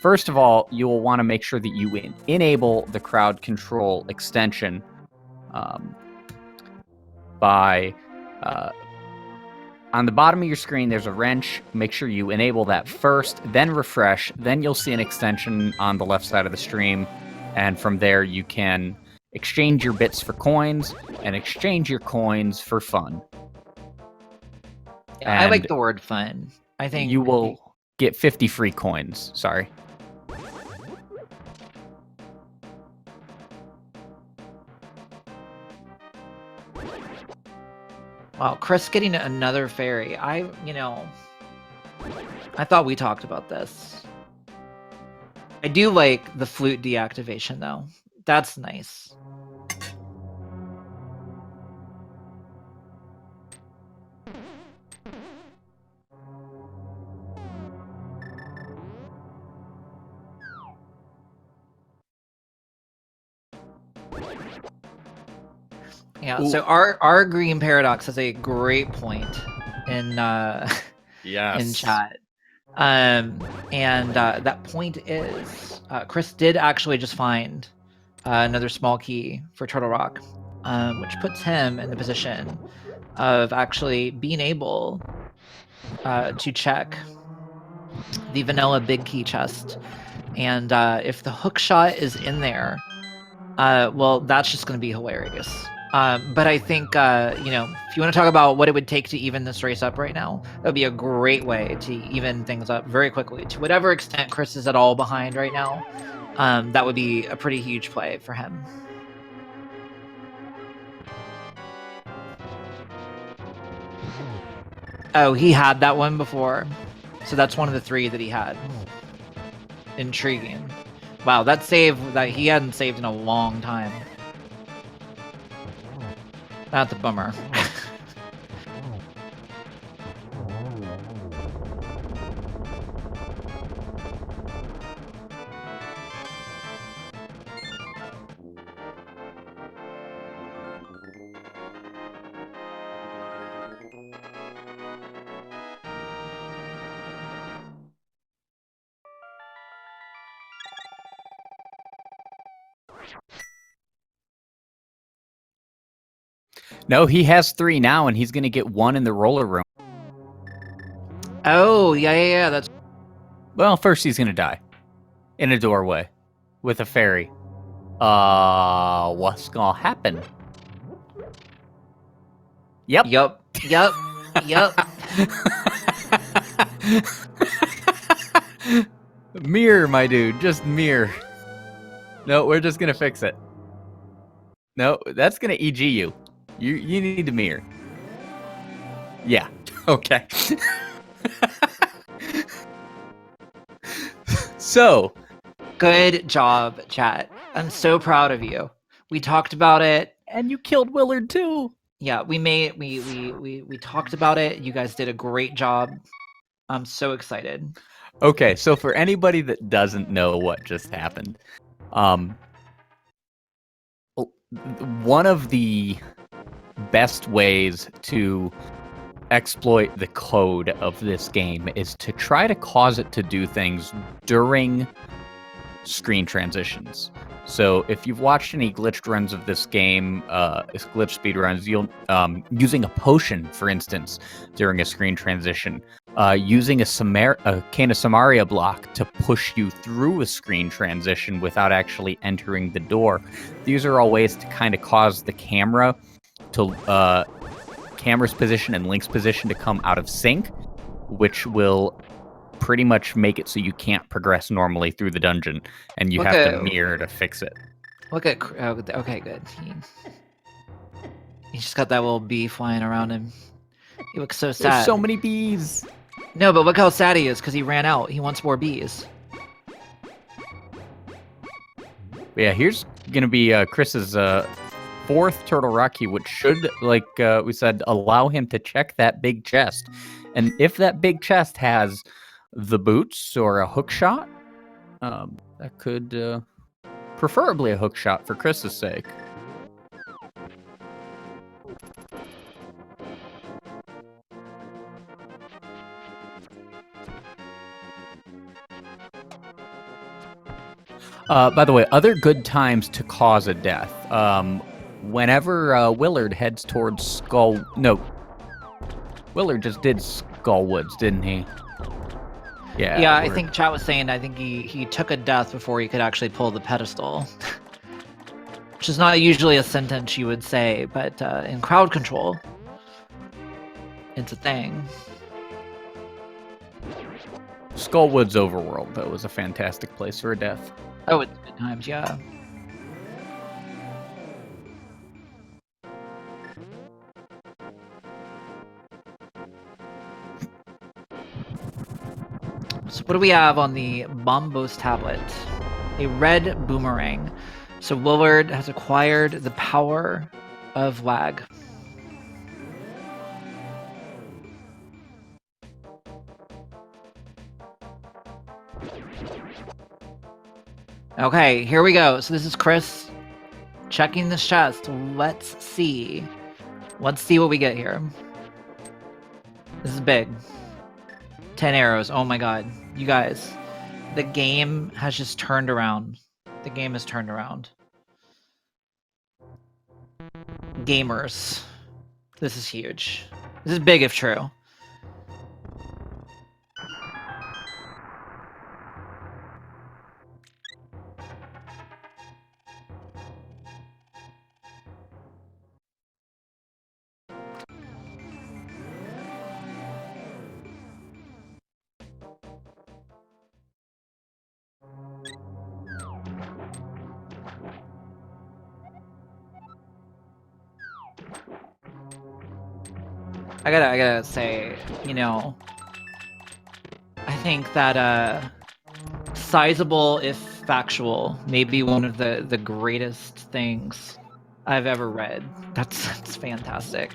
First of all, you will want to make sure that you enable the crowd control extension by on the bottom of your screen, there's a wrench. Make sure you enable that first, then refresh. Then you'll see an extension on the left side of the stream. And from there, you can exchange your bits for coins and exchange your coins for fun. Yeah, I like the word fun. I think you will get 50 free coins. Sorry. Wow, Chris getting another fairy. I thought we talked about this. I do like the flute deactivation, though. That's nice. Yeah, so our green paradox has a great point in in chat. And that point is Chris did actually just find another small key for Turtle Rock, which puts him in the position of actually being able to check the vanilla big key chest. And if the hook shot is in there, well, that's just going to be hilarious. But I think, you know, if you want to talk about what it would take to even this race up right now, that would be a great way to even things up very quickly. To whatever extent Chris is at all behind right now, that would be a pretty huge play for him. Oh, he had that one before. So that's one of the 3 that he had. Intriguing. Wow, that save that he hadn't saved in a long time. That's a bummer. No, he has 3 now, and he's going to get 1 in the roller room. Oh, yeah. That's Well, first he's going to die in a doorway with a fairy. What's going to happen? Yep. Mirror, my dude. Just mirror. No, we're just going to fix it. No, that's going to EG you. You need to mirror. Yeah. Okay. So. Good job, chat. I'm so proud of you. We talked about it. And you killed Willard too. Yeah, we talked about it. You guys did a great job. I'm so excited. Okay, so for anybody that doesn't know what just happened, one of the best ways to exploit the code of this game is to try to cause it to do things during screen transitions. So if you've watched any glitched runs of this game, glitch speedruns, you'll using a potion, for instance, during a screen transition, using a Cane of Samaria block to push you through a screen transition without actually entering the door. These are all ways to kind of cause the camera to camera's position and Link's position to come out of sync, which will pretty much make it so you can't progress normally through the dungeon, and you have to mirror to fix it. Look at okay, good. He just got that little bee flying around him. He looks so sad. There's so many bees. No, but look how sad he is because he ran out. He wants more bees. But yeah, here's gonna be Chris's 4th Turtle Rocky, which should, like we said, allow him to check that big chest. And if that big chest has the boots or a hook shot, that could preferably a hook shot for Chris's sake. By the way, other good times to cause a death. Whenever Willard heads towards Willard just did Skullwoods, didn't he? Yeah, I think chat was saying I think he took a death before he could actually pull the pedestal. Which is not usually a sentence you would say, but in crowd control, it's a thing. Skullwoods Overworld, that was a fantastic place for a death. Oh, it's good times, yeah. So what do we have on the Bombos tablet? A red boomerang. So Willard has acquired the power of lag. Okay, here we go. So this is Chris checking this chest. Let's see. Let's see what we get here. This is big. 10 arrows. Oh my god. You guys, the game has just turned around. The game has turned around. Gamers. This is huge. This is big if true. I gotta say, you know, I think that sizable, if factual, may be one of the greatest things I've ever read. That's fantastic.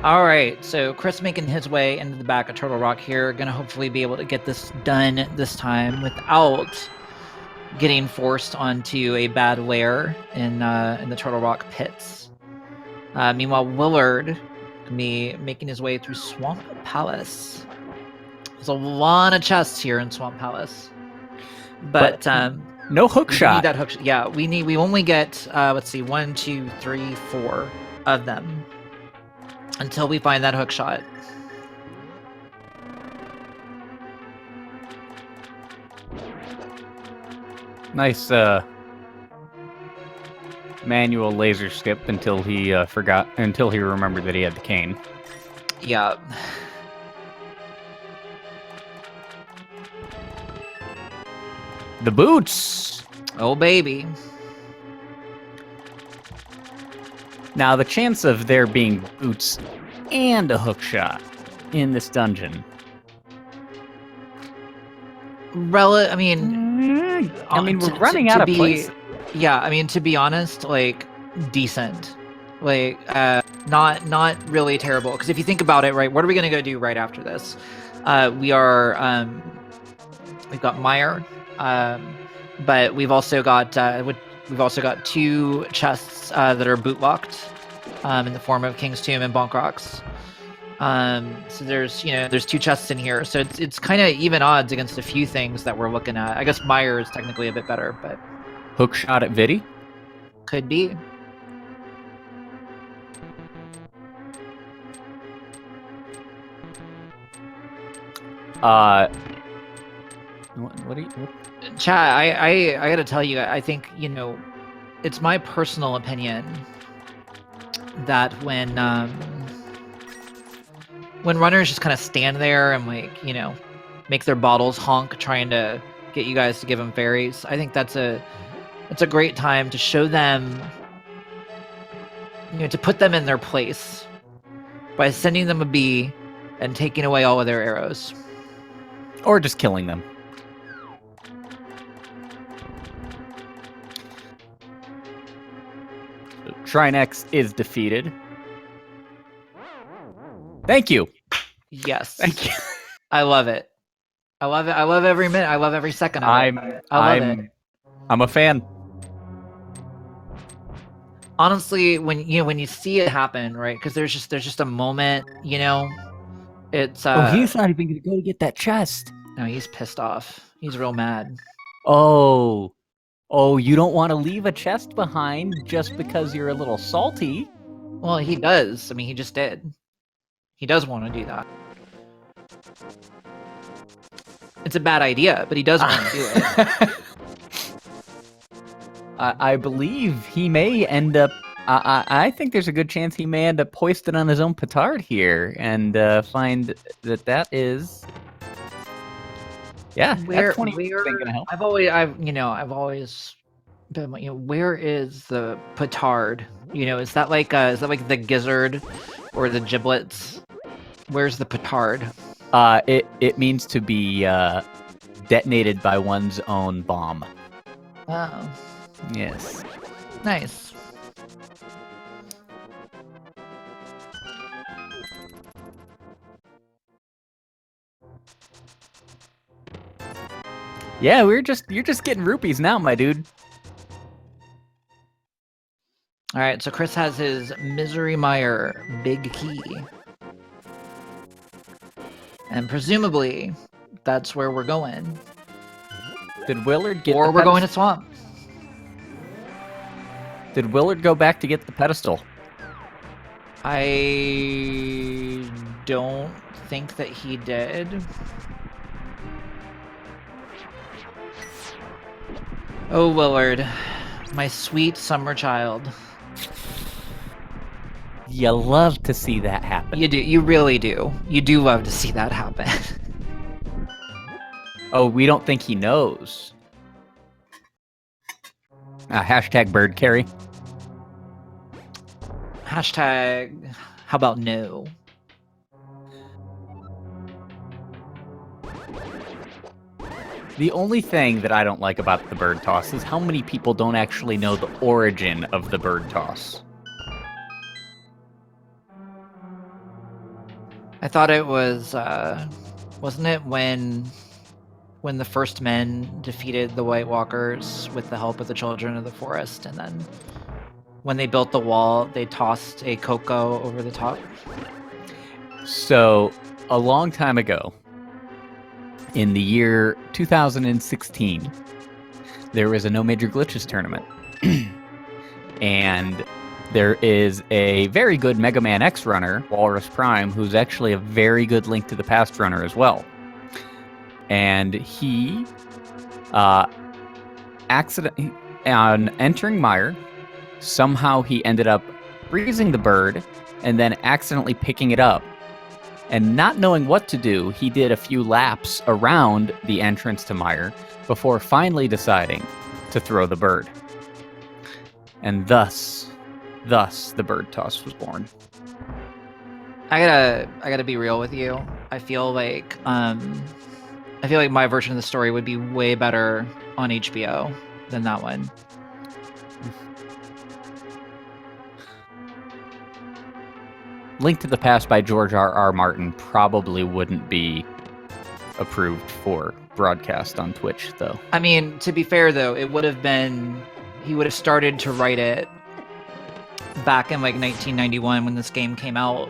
All right, so Chris making his way into the back of Turtle Rock here, gonna hopefully be able to get this done this time without getting forced onto a bad lair in the Turtle Rock pits. Meanwhile, Willard gonna be making his way through Swamp Palace. There's a lot of chests here in Swamp Palace, but no hook we shot. need that hook. Yeah, we only get let's see, 1, 2, 3, 4 of them until we find that hook shot. Nice manual laser skip until he remembered that he had the cane. Yeah. The boots. Oh baby. Now the chance of there being boots and a hook shot in this dungeon. I mean, we're running out of places. Yeah, I mean, to be honest, like, decent. Like, not really terrible. Because if you think about it, right, what are we gonna go do right after this? We've got Meyer, but we've also got 2 chests that are boot locked, in the form of King's Tomb and Bonk Rocks. So there's 2 chests in here, so it's kind of even odds against a few things that we're looking at. I guess Meyer is technically a bit better, but hook shot at Vidi could be. What Chat, I gotta tell you, I think, it's my personal opinion that when runners just kind of stand there and, like, make their bottles honk trying to get you guys to give them fairies, I think that's a great time to show them, to put them in their place by sending them a bee and taking away all of their arrows. Or just killing them. Shrine X is defeated. Thank you. Yes. Thank you. I love it. I love it. I love every minute. I love every second of it. I love it. I'm a fan. Honestly, when you see it happen, right? Because there's just a moment, it's he's not even gonna go to get that chest. No, he's pissed off. He's real mad. Oh, you don't want to leave a chest behind just because you're a little salty. Well, he does. I mean, he just did. He does want to do that. It's a bad idea, but he does want to do it. I believe he may end up... I think there's a good chance he may end up hoisted on his own petard here and find that is... Yeah, where gonna help. I've always been, where is the petard? Is that like the gizzard or the giblets? Where's the petard? It means to be detonated by one's own bomb. Oh. Yes. Nice. Yeah, you're just getting rupees now, my dude. All right, so Chris has his Misery Mire big key. And presumably, that's where we're going. Did Willard get Or we're going to Swamp. Did Willard go back to get the pedestal? I don't think that he did. Oh, Willard, my sweet summer child. You love to see that happen. You do. You really do. You do love to see that happen. Oh, we don't think he knows. Hashtag bird carry. Hashtag, how about no? The only thing that I don't like about the bird toss is how many people don't actually know the origin of the bird toss. I thought it was, wasn't it when the first men defeated the White Walkers with the help of the Children of the Forest, and then when they built the wall, they tossed a cocoa over the top? So, a long time ago, in the year 2016, there was a No Major Glitches tournament. And there is a very good Mega Man X runner, Walrus Prime, who's actually a very good Link to the Past runner as well. And he, on entering Mire, somehow he ended up freezing the bird and then accidentally picking it up. And not knowing what to do, he did a few laps around the entrance to Mire before finally deciding to throw the bird. And thus the bird toss was born. I gotta be real with you. I feel like my version of the story would be way better on HBO than that one. Link to the Past by George R.R. Martin probably wouldn't be approved for broadcast on Twitch, though. I mean, to be fair, though, he would have started to write it back in like 1991 when this game came out.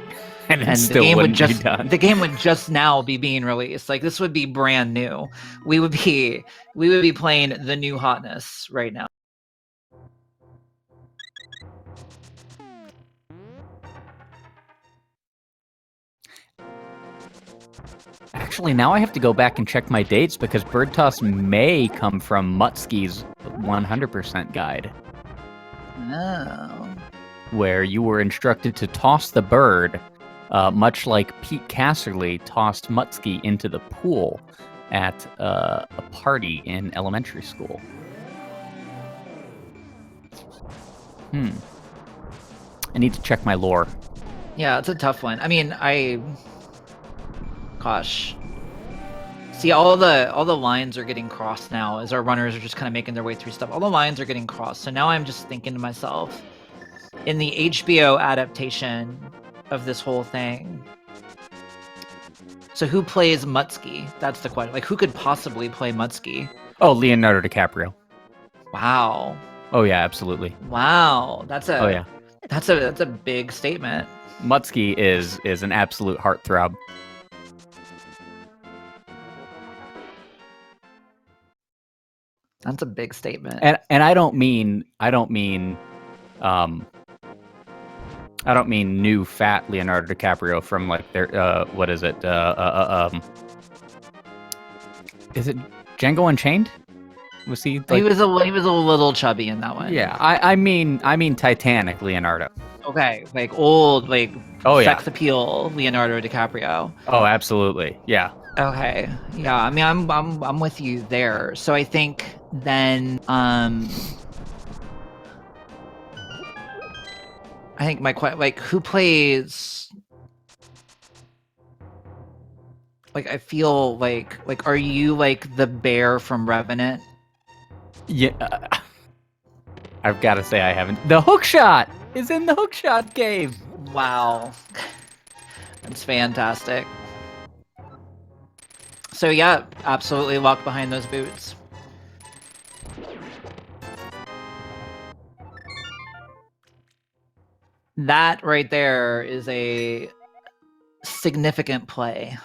And the still game wouldn't be done. The game would just now be being released. Like, this would be brand new. We would be playing the new hotness right now. Actually, now I have to go back and check my dates because bird toss may come from Mutsky's 100% guide. Oh. Where you were instructed to toss the bird, much like Pete Casserly tossed Mutsky into the pool at a party in elementary school. I need to check my lore. Yeah, it's a tough one. I mean, gosh. See, all the lines are getting crossed now as our runners are just kind of making their way through stuff. All the lines are getting crossed. So now I'm just thinking to myself, in the HBO adaptation of this whole thing, so who plays Mutsky? That's the question. Like, who could possibly play Mutsky? Oh, Leonardo DiCaprio. Wow. Oh yeah, absolutely. Wow. That's a big statement. Mutsky is an absolute heartthrob. That's a big statement. And I don't mean new fat Leonardo DiCaprio from like their what is it? Is it Django Unchained? Was he? Like, he was a little chubby in that one. Yeah, I mean Titanic Leonardo. Okay, like old, like sex yeah. appeal Leonardo DiCaprio. Oh, absolutely, yeah. Okay, yeah. I mean, I'm with you there. So I think then, I think who plays? Like, I feel like are you like the bear from Revenant? Yeah. I've got to say I haven't. The hookshot is in the hookshot game. Wow, that's fantastic. So yeah, absolutely lock behind those boots. That right there is a significant play.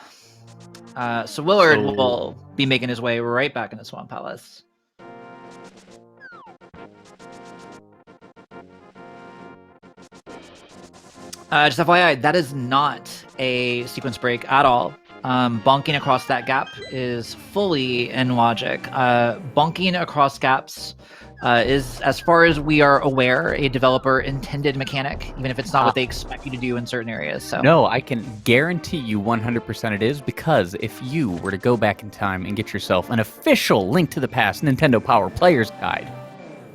So Willard will be making his way right back into Swamp Palace. Just FYI, that is not a sequence break at all. Bonking across that gap is fully in logic. Bonking across gaps is, as far as we are aware, a developer intended mechanic, even if it's not what they expect you to do in certain areas. So no, I can guarantee you 100% it is, because if you were to go back in time and get yourself an official Link to the Past Nintendo Power Player's Guide,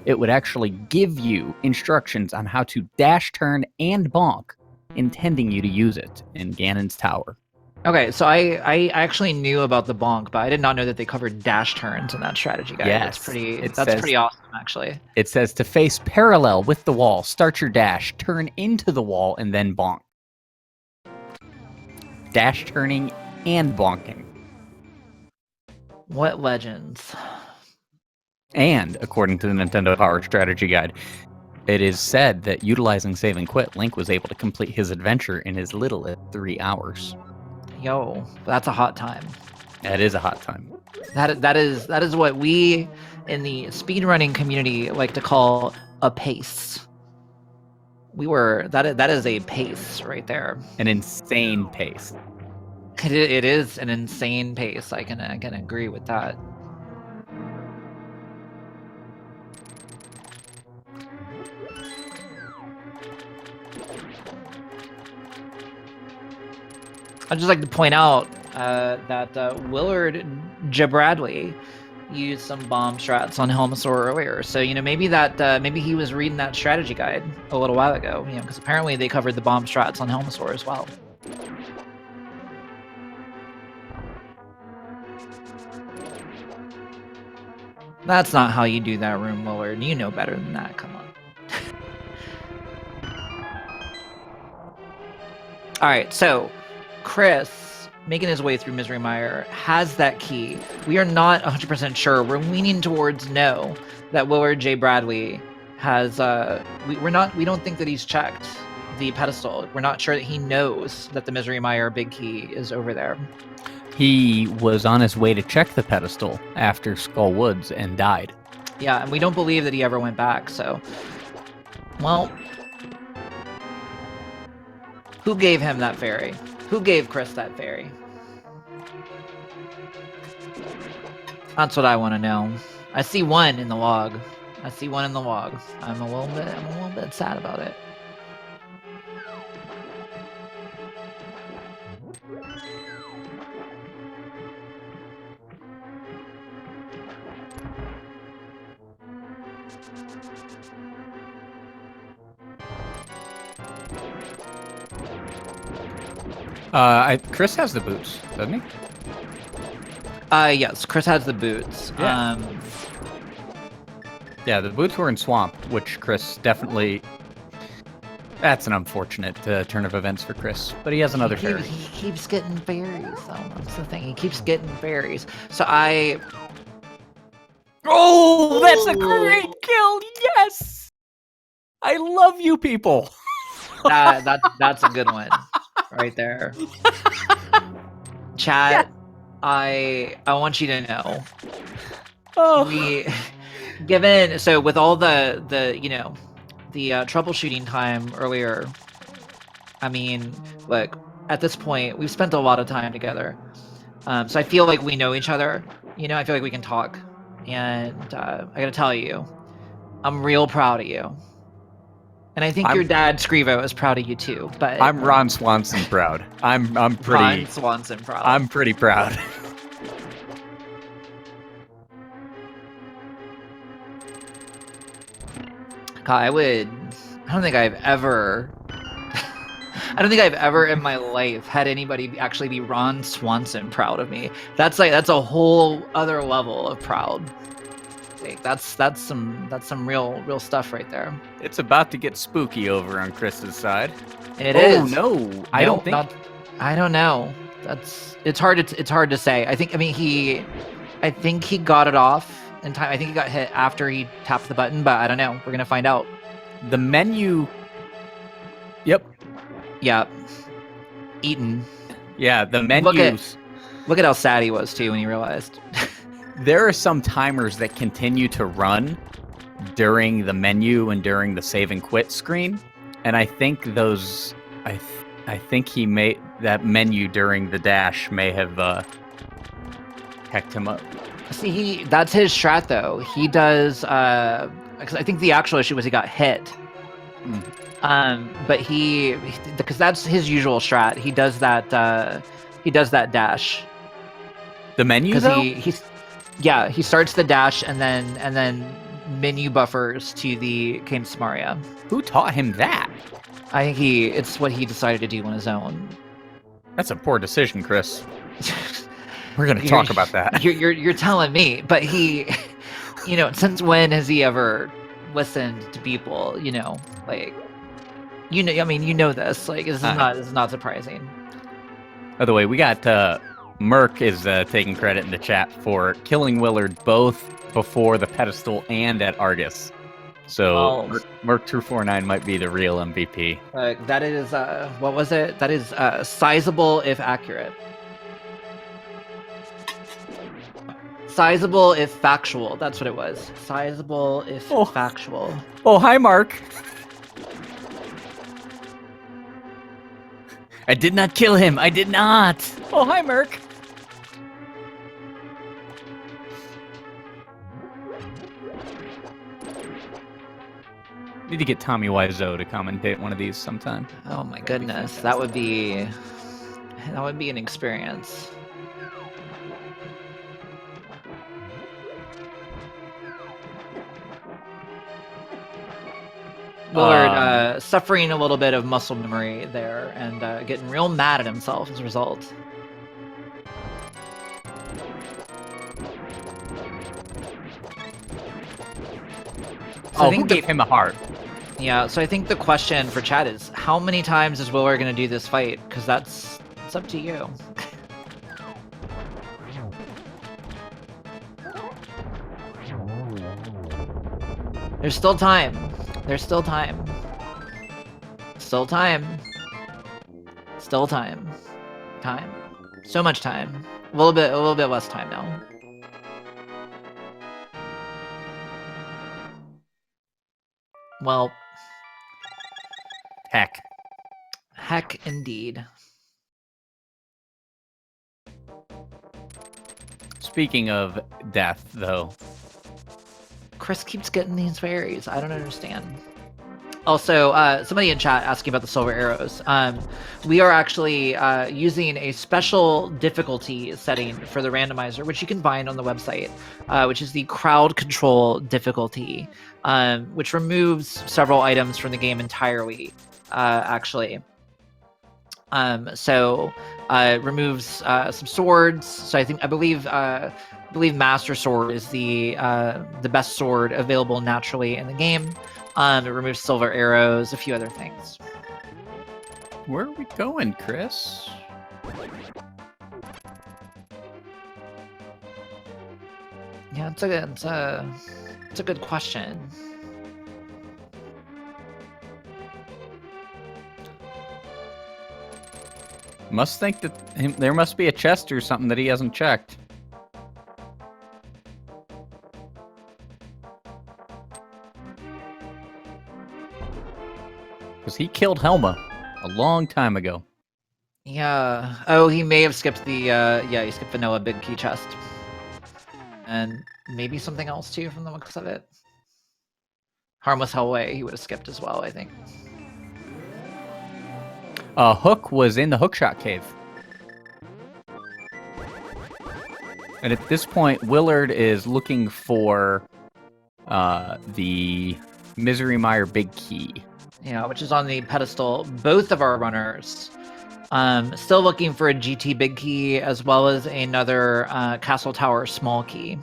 it would actually give you instructions on how to dash, turn, and bonk, intending you to use it in Ganon's Tower. Okay, so I actually knew about the bonk, but I did not know that they covered dash turns in that strategy guide. Yes, That's pretty awesome, actually. It says to face parallel with the wall, start your dash, turn into the wall, and then bonk. Dash turning and bonking. What legends? And according to the Nintendo Power Strategy Guide, it is said that utilizing save and quit, Link was able to complete his adventure in as little as 3 hours. Yo, that's a hot time. That is a hot time. That is what we in the speedrunning community like to call a pace. That is a pace right there. An insane pace. It is an insane pace. I can agree with that. I'd just like to point out that WillardJBradley used some bomb strats on Helmasaur earlier. So, maybe he was reading that strategy guide a little while ago, because apparently they covered the bomb strats on Helmasaur as well. That's not how you do that, Room Willard. You know better than that. Come on. All right, so Chris, making his way through Misery Mire, has that key. We are not 100% sure. We're leaning towards no, that WillardJBradley has. We don't think that he's checked the pedestal. We're not sure that he knows that the Misery Mire big key is over there. He was on his way to check the pedestal after Skull Woods and died. Yeah, and we don't believe that he ever went back. So, well. Who gave him that fairy? Who gave Chris that fairy? That's what I want to know. I see one in the log. I'm a little bit sad about it. Chris has the boots, doesn't he? Yes, Chris has the boots. Yeah. Yeah, the boots were in Swamp, which Chris definitely... That's an unfortunate turn of events for Chris, but he has another fairy. He keeps getting fairies, though. That's the thing. He keeps getting fairies. So I... Oh, that's a great kill! Yes! I love you people! That's a good one. Right there. Chat, yeah. I want you to know. Oh. So with all the troubleshooting time earlier, I mean, look, at this point, we've spent a lot of time together. So I feel like we know each other. I feel like we can talk. And I gotta tell you, I'm real proud of you. And I think your dad, Scrivo, is proud of you too. But I'm Ron Swanson proud. I'm pretty Ron Swanson proud. I'm pretty proud. God, I don't think I've ever in my life had anybody actually be Ron Swanson proud of me. That's a whole other level of proud. That's some real stuff right there. It's about to get spooky over on Chris's side. It is. Oh no, I don't think. I don't know. It's hard to say. I think he got it off in time. I think he got hit after he tapped the button, but I don't know. We're gonna find out. The menu. Yep. Yeah. Eaten. Yeah, the menus. Look at how sad he was too when he realized. There are some timers that continue to run during the menu and during the save and quit screen, and I think those I think he made that menu during the dash may have hecked him up. See, that's his strat though. He does. 'Cause I think the actual issue was he got hit. But because that's his usual strat. He does that. He does that dash. The menu Because though? he starts the dash and then menu buffers to the Canis Maria. Who taught him that? I think it's what he decided to do on his own. That's a poor decision, Chris. We're gonna talk about that. You're telling me, but he, since when has he ever listened to people? Like, I mean, this. Like, this is not surprising. By the way, we got Merc is taking credit in the chat for killing Willard both before the pedestal and at Argus. So Merc249 might be the real MVP. That is what was it? That is sizable if accurate. Sizable if factual. That's what it was. Sizable if factual. Oh, hi, Mark. I did not kill him. I did not. Oh, hi, Merc. Need to get Tommy Wiseau to commentate one of these sometime. Oh my goodness, that would be an experience. Willard suffering a little bit of muscle memory there and getting real mad at himself as a result. So who gave him a heart? Yeah, so I think the question for Chad is, how many times is Willard going to do this fight? Because it's up to you. There's still time. There's still time. Still time. Still time. Time. So much time. A little bit less time now. Well, heck. Heck indeed. Speaking of death, though. Chris keeps getting these fairies. I don't understand. Also, somebody in chat asking about the silver arrows. We are actually using a special difficulty setting for the randomizer, which you can find on the website, which is the crowd control difficulty, which removes several items from the game entirely, actually. So it removes some swords. So I believe Master Sword is the best sword available naturally in the game. It removes silver arrows, a few other things. Where are we going, Chris? Yeah, it's a good question. Must think that there must be a chest or something that he hasn't checked. Because he killed Helma a long time ago. Yeah. Oh, he may have skipped the, he skipped the Noah big key chest. And maybe something else too from the looks of it. Harmless Hellway, he would have skipped as well, I think. Hook was in the Hookshot Cave. And at this point, Willard is looking for the Misery Mire big key. Yeah, which is on the pedestal. Both of our runners still looking for a GT big key as well as another Castle Tower small key.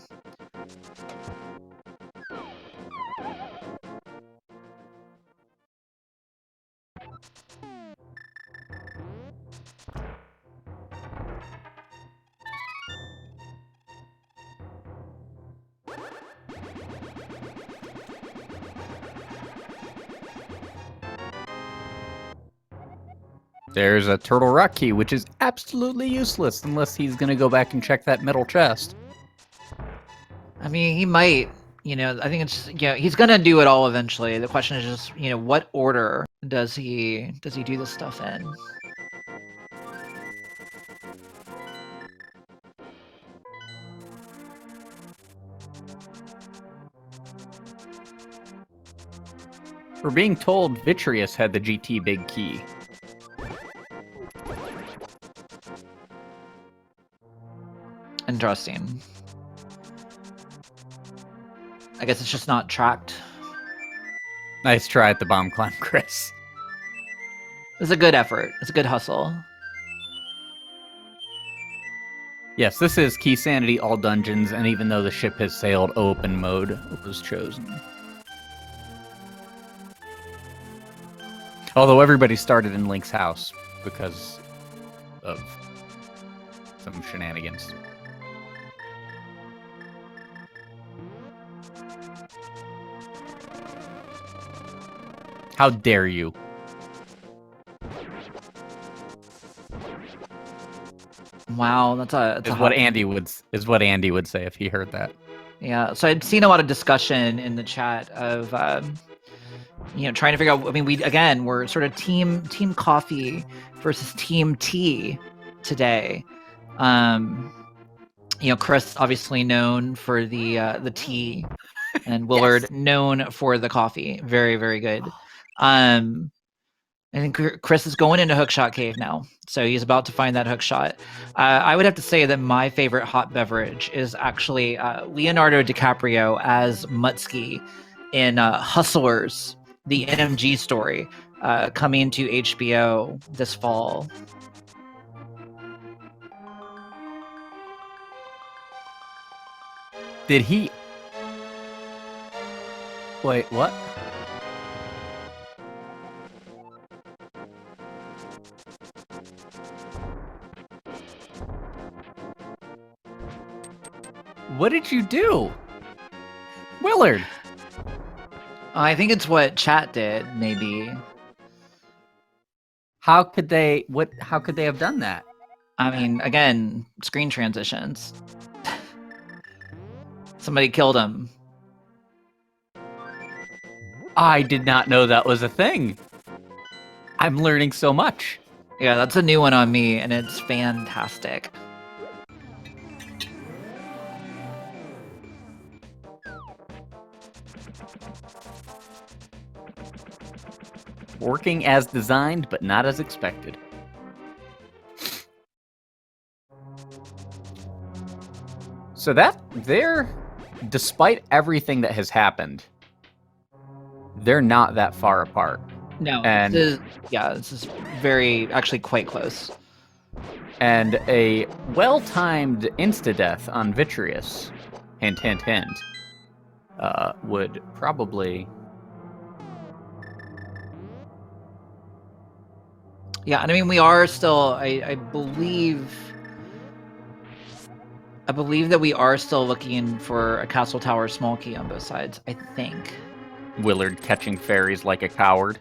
There's a Turtle Rock key, which is absolutely useless unless he's going to go back and check that metal chest. I mean, he might, I think it's, he's going to do it all eventually. The question is just, what order does he do this stuff in? We're being told Vitreous had the GT big key. Interesting. I guess it's just not tracked. Nice try at the bomb climb, Chris. It's a good effort. It's a good hustle. Yes, this is Key Sanity all dungeons, and even though the ship has sailed, open mode was chosen. Although everybody started in Link's house because of some shenanigans. How dare you? Wow, that's a is what Andy would say if he heard that. Yeah, so I'd seen a lot of discussion in the chat of trying to figure out. I mean, we're sort of team coffee versus team tea today. Chris obviously known for the tea, and Willard Yes. known for the coffee. Very, very good. I think Chris is going into Hookshot Cave now, so he's about to find that hookshot. I would have to say that my favorite hot beverage is actually Leonardo DiCaprio as Mutsky in Hustlers, the NMG story, coming to HBO this fall. Did he? Wait, what? What did you do? Willard! I think it's what chat did, maybe. How could they have done that? I mean, again, screen transitions. Somebody killed him. I did not know that was a thing. I'm learning so much. Yeah, that's a new one on me, and it's fantastic. Working as designed, but not as expected. So despite everything that has happened, they're not that far apart. No, and this is actually quite close. And a well-timed insta-death on Vitreous, hint, hint, hint, would probably... Yeah, and I mean, we are still, I believe that we are still looking for a Castle Tower small key on both sides, I think. Willard catching fairies like a coward.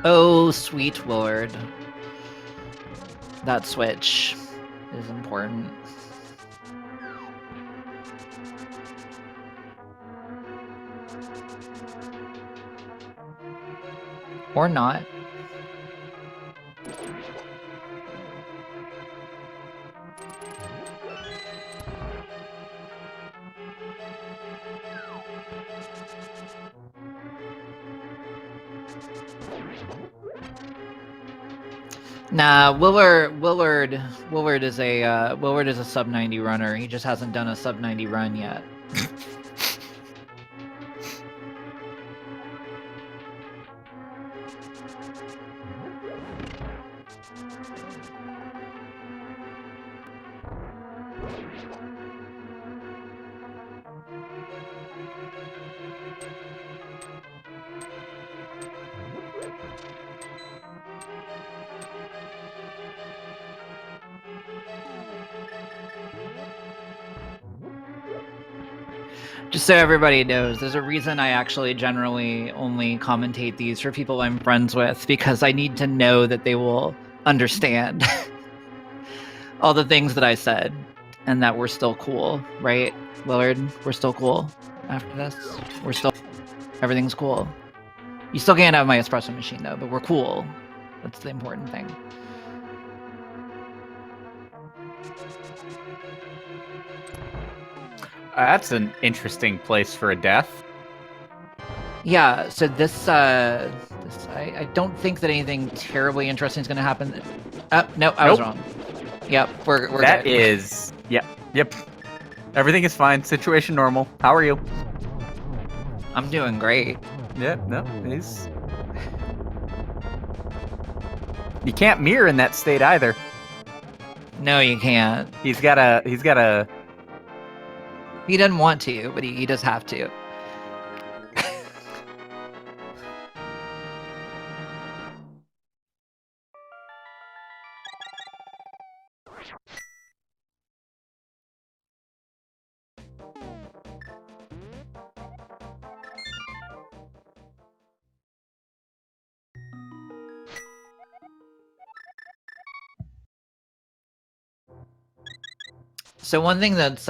Oh, sweet Lord. That switch is important. Or not. Nah, Willard is a sub 90 runner. He just hasn't done a sub 90 run yet. Just so everybody knows, there's a reason I actually generally only commentate these for people I'm friends with, because I need to know that they will understand all the things that I said. and that we're still cool, right, Willard? We're still cool after this. Everything's cool. You still can't have my espresso machine though, but we're cool. That's the important thing. That's an interesting place for a death. Yeah, so this I don't think that anything terribly interesting is going to happen. No, I was wrong. Yep, we're That good. is, yep. Everything is fine. Situation normal. How are you? I'm doing great. Yeah, no, he's. You can't mirror in that state either. No, you can't. He's got a. He doesn't want to, but he does have to. So one thing that's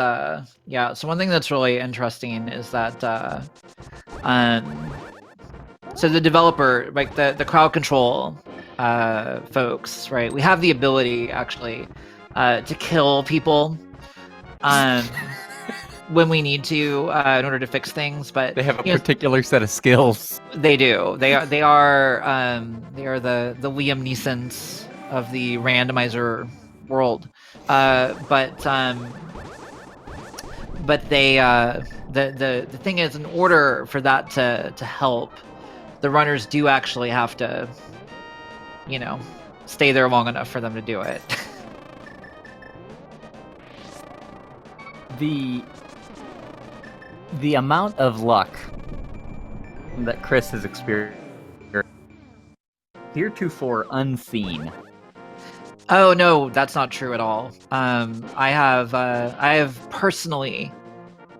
really interesting is that so the developer, like the crowd control folks, right? We have the ability actually to kill people when we need to in order to fix things, but They have a particular set of skills. They do. They are the Liam Neesons of the randomizer world. But they the thing is, in order for that to help, the runners do actually have to, stay there long enough for them to do it. The amount of luck that Chris has experienced heretofore unseen. Oh no, that's not true at all. I have personally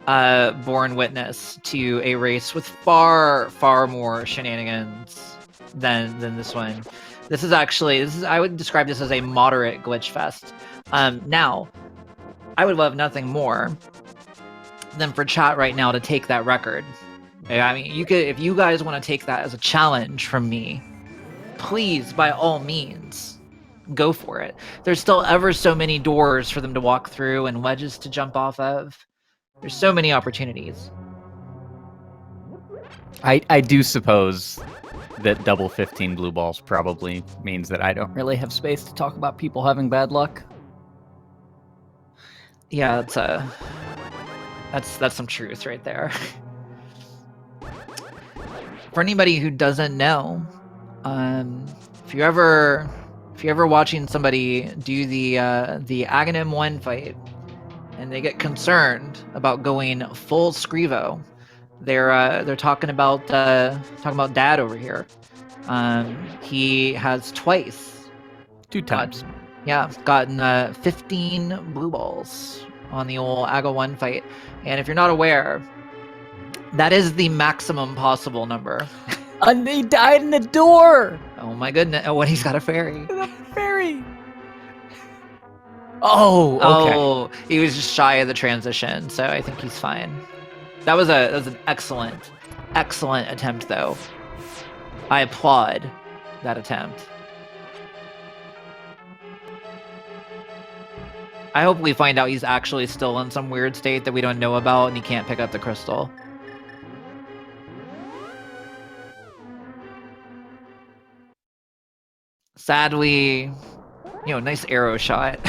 borne witness to a race with far more shenanigans than this one. This is I would describe this as a moderate glitch fest. Now, I would love nothing more than for chat right now to take that record. I mean, you could, if you guys want to take that as a challenge from me, please, by all means, go for it. There's still ever so many doors for them to walk through and ledges to jump off of. There's so many opportunities. I do suppose that double 15 blue balls probably means that I don't really have space to talk about people having bad luck. Yeah, that's some truth right there. For anybody who doesn't know, if you're ever watching somebody do the Aghanim 1 fight and they get concerned about going full Scrivo, they're talking about Dad over here. He has twice. 2 times. Gotten 15 blue balls on the old Aga 1 fight. And if you're not aware, that is the maximum possible number. And he died in the door! Oh my goodness. Oh, he's got a fairy. The fairy! Oh, okay. Oh, he was just shy of the transition, so I think he's fine. That was an excellent attempt, though. I applaud that attempt. I hope we find out he's actually still in some weird state that we don't know about and he can't pick up the crystal. Sadly, nice arrow shot.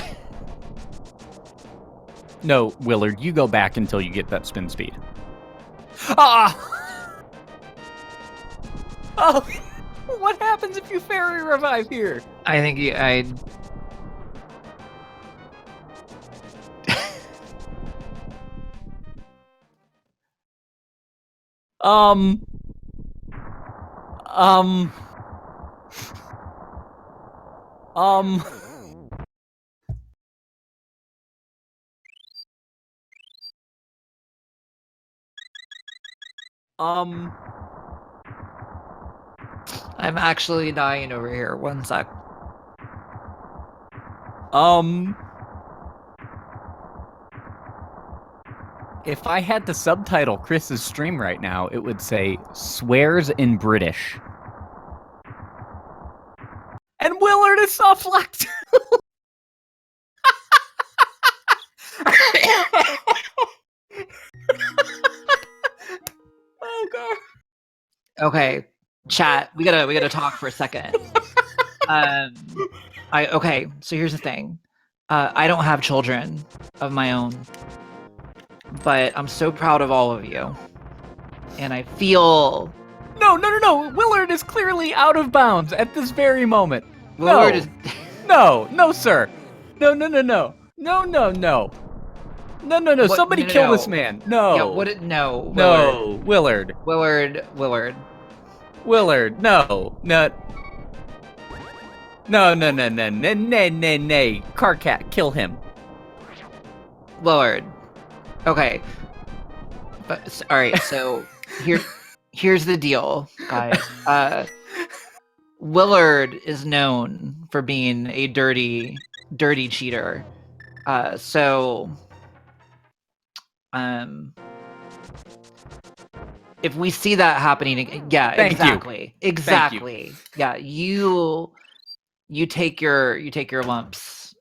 No, Willard, you go back until you get that spin speed. Ah! Oh! What happens if you fairy revive here? I think I'm actually dying over here. One sec. If I had to subtitle Chris's stream right now, it would say swears in British. And Willard is soft locked. Oh god. Okay, chat. We gotta talk for a second. Okay. So here's the thing. I don't have children of my own, but I'm so proud of all of you, and I feel No. Willard is clearly out of bounds at this very moment. Willard is. No, sir. No. What? Somebody kill this man. No. Yeah. What? No. No. Willard. Willard. No. Nay. Carcat, kill him. Willard. Okay. But all right. So here's the deal, guys. Willard is known for being a dirty cheater. If we see that happening, yeah, Thank exactly. you. Exactly. Yeah, you take your lumps.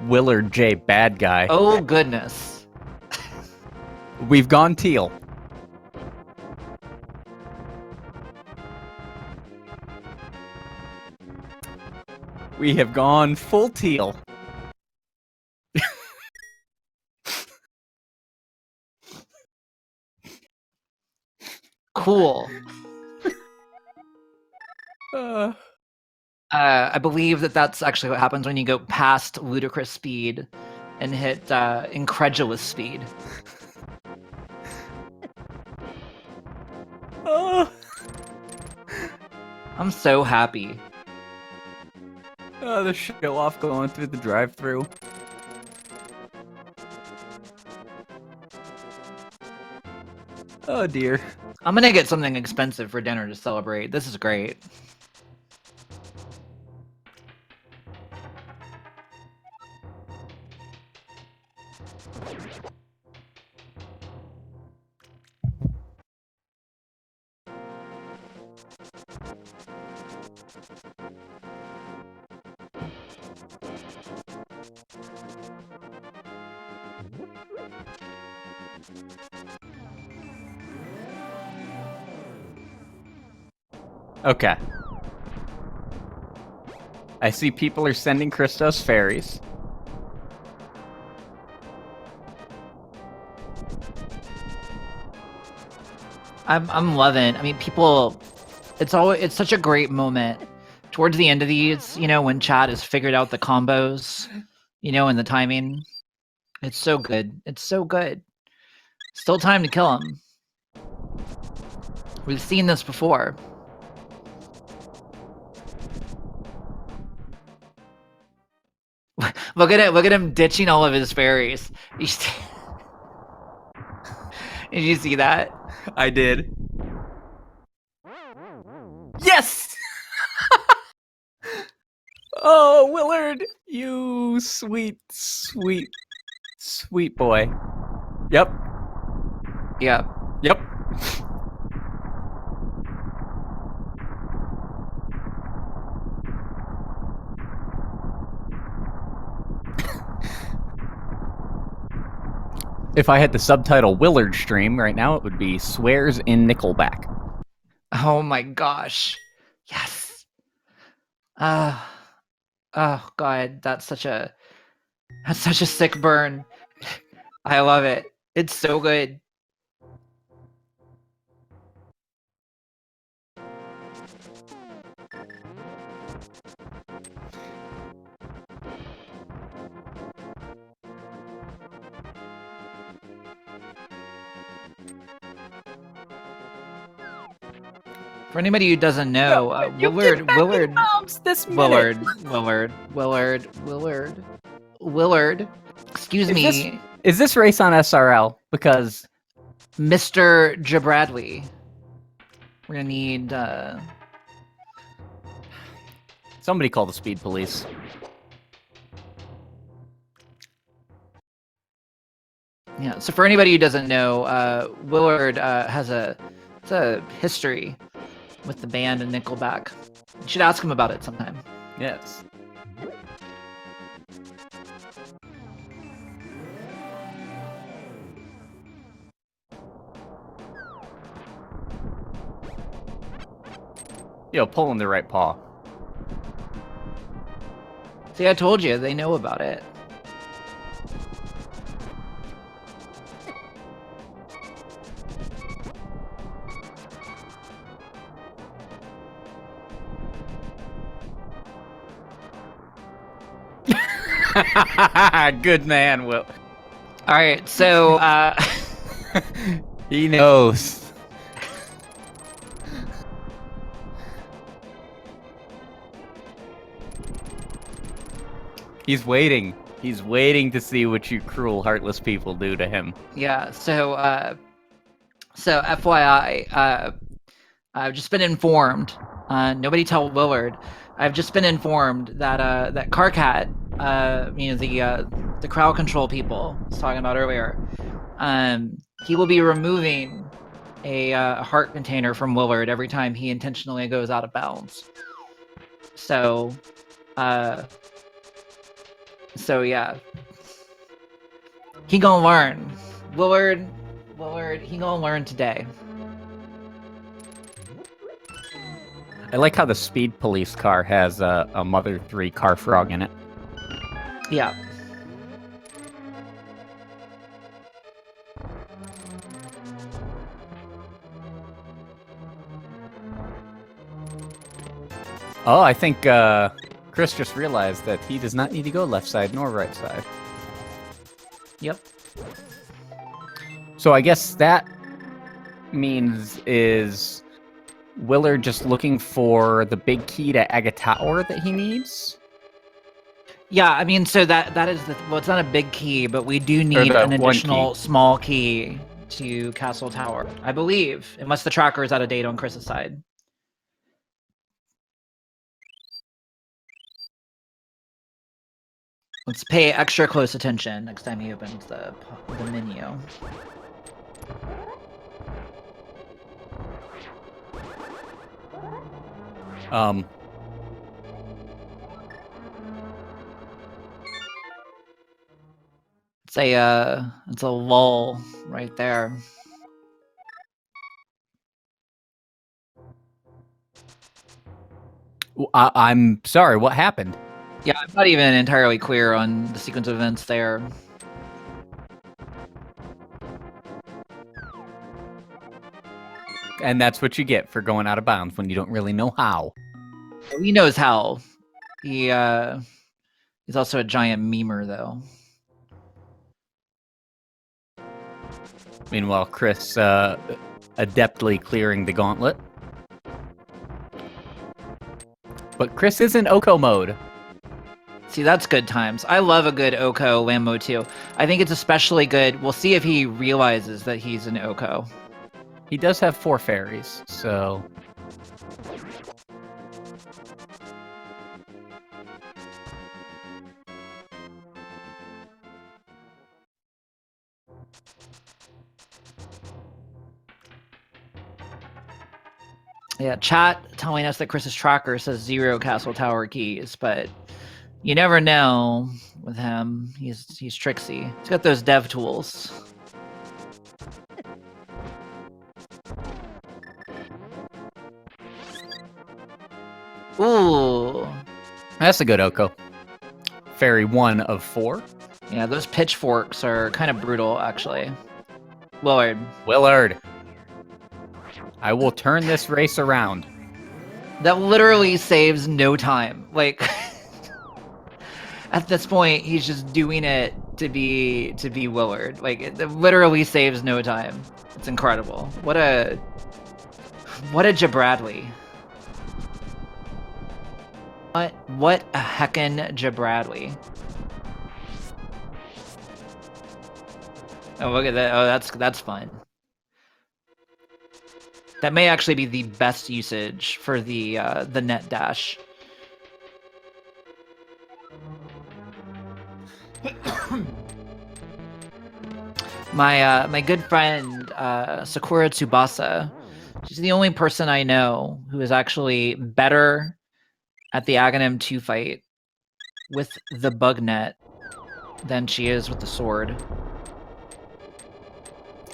Willard J. Bad Guy. Oh goodness. We've gone teal. We have gone full teal. Cool. I believe that's actually what happens when you go past ludicrous speed and hit incredulous speed. I'm so happy. The show off going through the drive-thru. Oh dear. I'm gonna get something expensive for dinner to celebrate. This is great. Okay. I see people are sending Christos fairies. I'm loving. I mean, people. It's such a great moment towards the end of these. You know, when chat has figured out the combos. You know, and the timing. It's so good. It's so good. Still time to kill him. We've seen this before. Look at it! Look at him ditching all of his fairies. Did you see that? I did. Yes! Oh, Willard, you sweet boy. Yep. Yeah. Yep. If I had to subtitle Willard stream right now, it would be Swears in Nickelback. Oh my gosh. Yes. Oh god, that's such a sick burn. I love it. It's so good. For anybody who doesn't know, Willard, excuse me, Is this race on SRL? Because Mr. JBradley, we're gonna need somebody call the speed police. Yeah. So for anybody who doesn't know, Willard has a history with the band and Nickelback. You should ask him about it sometime. Yes. Yo, pulling the right paw. See, I told you, they know about it. Good man, Will. All right, so he knows. He's waiting. He's waiting to see what you cruel, heartless people do to him. yeah, so FYI, I've just been informed. Nobody tell Willard. I've just been informed that that Carcat, the crowd control people I was talking about earlier, he will be removing a heart container from Willard every time he intentionally goes out of bounds. So yeah, he gonna learn. Willard, he gonna learn today. I like how the speed police car has a Mother 3 car frog in it. Yeah. Oh, I think Chris just realized that he does not need to go left side nor right side. Yep. So I guess that means is Willard just looking for the big key to Aga Tower that he needs? Yeah, I mean, so that is well, it's not a big key, but we do need an additional small key to Castle Tower, I believe, unless the tracker is out of date on Chris's side. Let's pay extra close attention next time he opens the menu. It's a lull right there. I'm sorry, what happened? Yeah, I'm not even entirely clear on the sequence of events there. And that's what you get for going out of bounds when you don't really know how. He knows how. He's also a giant memer, though. Meanwhile, Chris adeptly clearing the gauntlet. But Chris is in Oko mode. See, that's good times. I love a good Oko Lambo too. I think it's especially good. We'll see if he realizes that he's an Oko. He does have 4 fairies, so... Yeah, chat telling us that Chris's tracker says 0 Castle Tower keys, but you never know with him. He's tricksy. He's got those dev tools. Ooh. That's a good Oko. Fairy 1 of 4. Yeah, those pitchforks are kind of brutal, actually. Willard. Willard. I will turn this race around. That literally saves no time. Like, at this point, he's just doing it to be Willard. Like, it literally saves no time. It's incredible. What a JBradley. What a heckin' JBradley. Oh, look at that. Oh, that's fun. That may actually be the best usage for the net dash. My good friend Sakura Tsubasa. She's the only person I know who is actually better at the Aghanim 2 fight with the bug net than she is with the sword.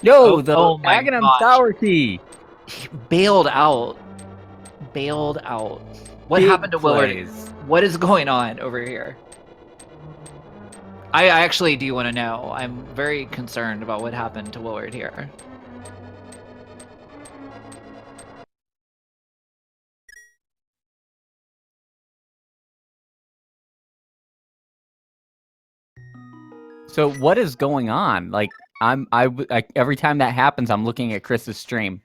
Yo, the oh my Aghanim gosh. Tower Key. He bailed out. What Big happened to Willard? plays. What is going on over here? I actually do want to know. I'm very concerned about what happened to Willard here. So what is going on? Like, every time that happens, I'm looking at Chris's stream.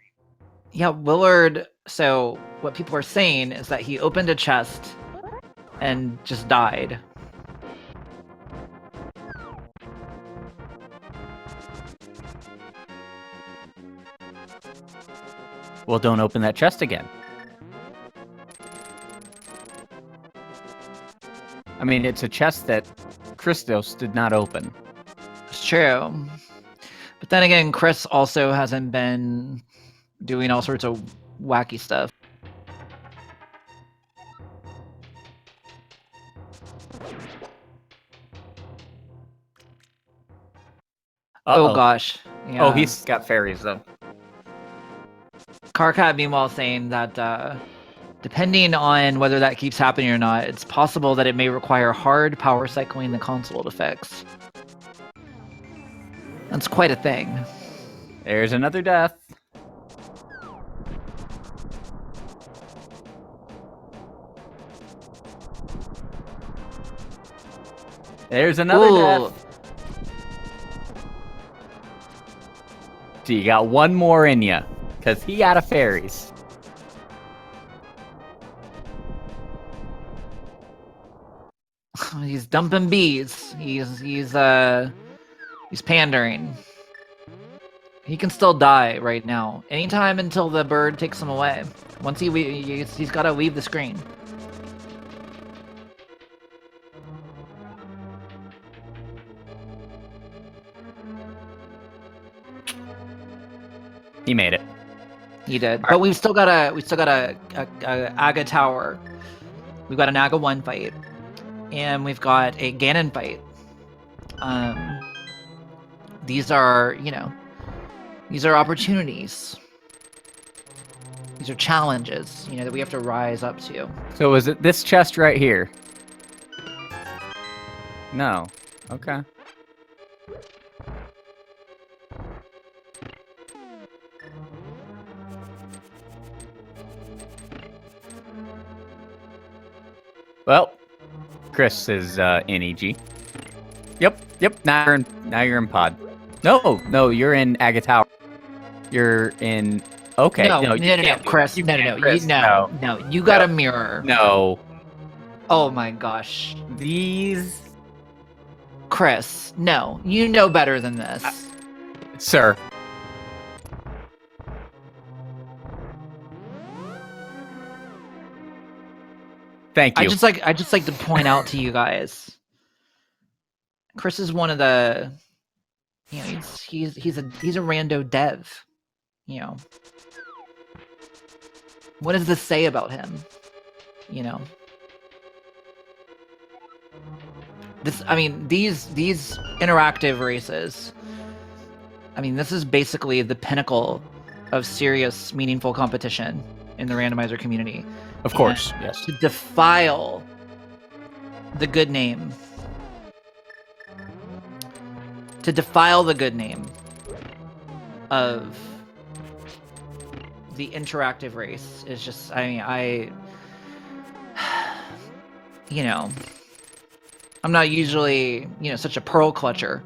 Yeah, Willard. So what people are saying is that he opened a chest and just died. Well, don't open that chest again. I mean, it's a chest that Christos did not open. It's true. But then again, Chris also hasn't been doing all sorts of wacky stuff. Uh-oh. Oh gosh. Yeah. Oh, he's got fairies, though. Karkat, meanwhile, saying that depending on whether that keeps happening or not, it's possible that it may require hard power cycling the console to fix. That's quite a thing. There's another death. There's another death. So you got one more in you, because he out of fairies. He's dumping bees. He's pandering. He can still die right now. Anytime until the bird takes him away. Once he's got to leave the screen. He made it. He did. But we've still got a Aga tower. We've got an Aga 1 fight. And we've got a Ganon fight. These are, these are opportunities. These are challenges, that we have to rise up to. So is it this chest right here? No. Okay. Well, Chris is in EG. Yep. Now you're in pod. No, you're in Aga Tower. You're in. Okay. No, Chris. No. You got a mirror. No. Oh my gosh. These. Chris, no. You know better than this. Sir. Thank you. I just like to point out to you guys. Chris is one of the, he's a rando dev, What does this say about him? These interactive races. This is basically the pinnacle of serious, meaningful competition in the randomizer community. Of course, yes. To defile the good name. To defile the good name of the interactive race is just, I'm not usually, such a pearl clutcher,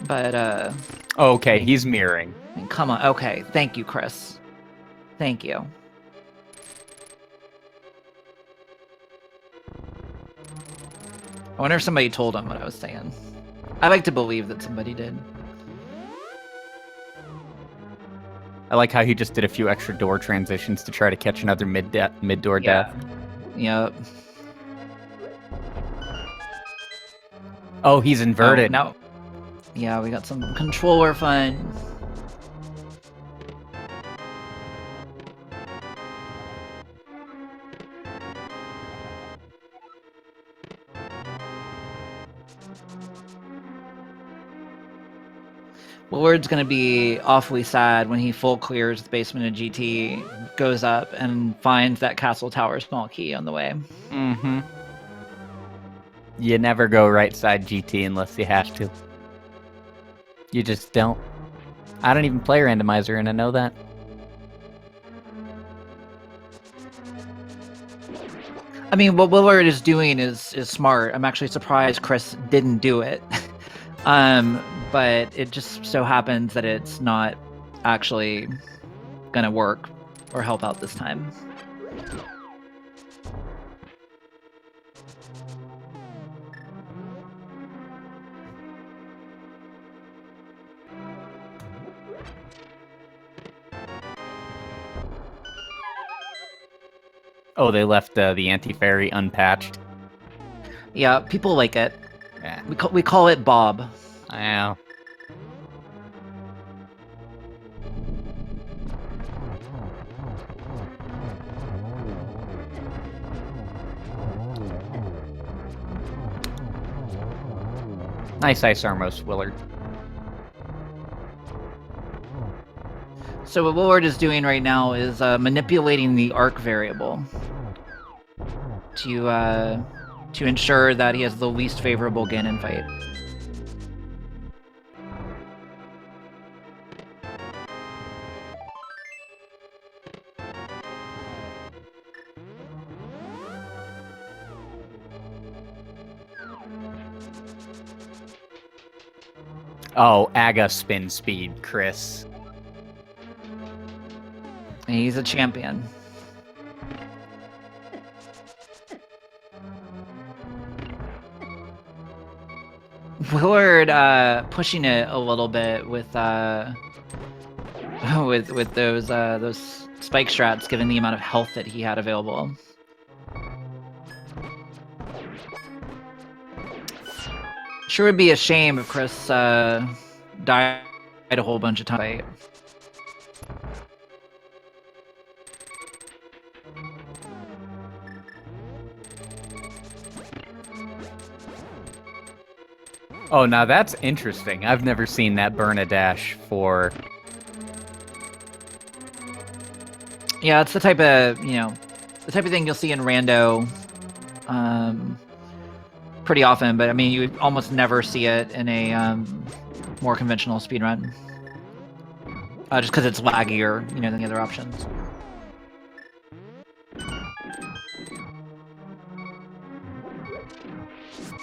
but, okay, he's mirroring. Come on. Okay. Thank you, Chris. Thank you. I wonder if somebody told him what I was saying. I like to believe that somebody did. I like how he just did a few extra door transitions to try to catch another mid-door death. Yep. Oh, he's inverted. No. Yeah, we got some controller fun. Willard's gonna be awfully sad when he full clears the basement of GT, goes up, and finds that Castle Tower small key on the way. Mm-hmm. You never go right side GT unless you have to. You just don't. I don't even play Randomizer, and I know that. I mean, what Willard is doing is smart. I'm actually surprised Chris didn't do it. But it just so happens that it's not actually gonna work or help out this time. Oh, they left the anti-fairy unpatched. Yeah, people like it. Yeah. We call it Bob. I know. Nice ice armos, Willard. So what Willard is doing right now is manipulating the arc variable to ensure that he has the least favorable Ganon fight. Oh, Aga spin speed, Chris. And he's a champion. Willard pushing it a little bit with those spike strats, given the amount of health that he had available. Sure would be a shame if Chris died a whole bunch of times. Oh, now that's interesting. I've never seen that burn a dash for... Yeah, it's the type of, the type of thing you'll see in Rando pretty often, but I mean, you almost never see it in a more conventional speedrun. Just because it's laggier, than the other options.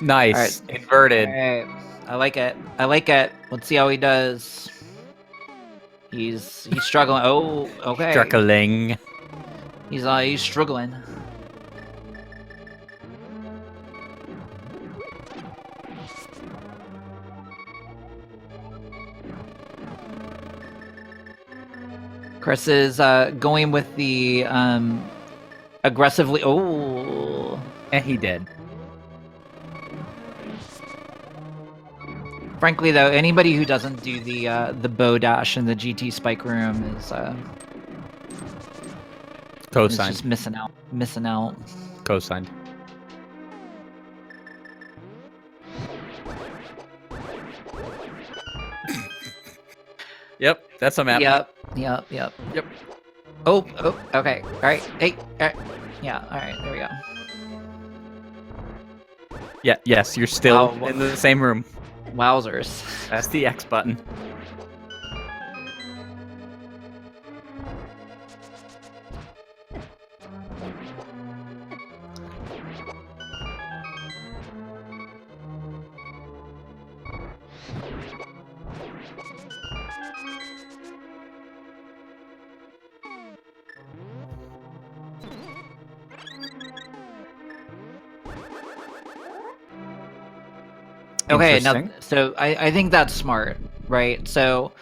Nice. Right. Inverted. All right. I like it. I like it. Let's see how he does. He's struggling. Oh, okay. Struggling. He's struggling. Chris is going with the aggressively. Oh, and he did. Frankly, though, anybody who doesn't do the bow dash in the GT spike room is co-signed. Just missing out. Missing out. Co-signed. Yep, that's a map. Yep. Oh, okay. All right. Hey, all right. Yeah, all right. There we go. Yeah, yes, you're still in the same room. Wowzers. That's the X button. Okay, now, so I think that's smart, right? So,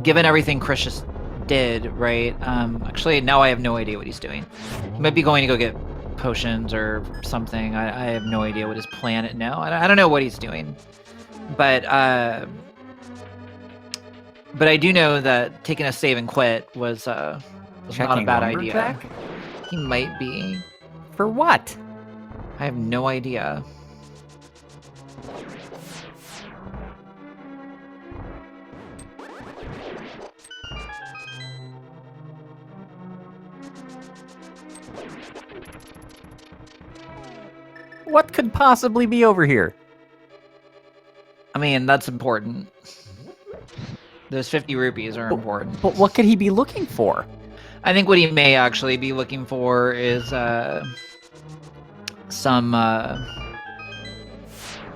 given everything Chris just did, right? Actually, now I have no idea what he's doing. He might be going to go get potions or something. I have no idea what his plan is now. I don't know what he's doing. But I do know that taking a save and quit was not a Checking bad lumberjack? idea. He might be. For what? I have no idea. What could possibly be over here? I mean, that's important. Those 50 rupees are important. But what could he be looking for? I think what he may actually be looking for is some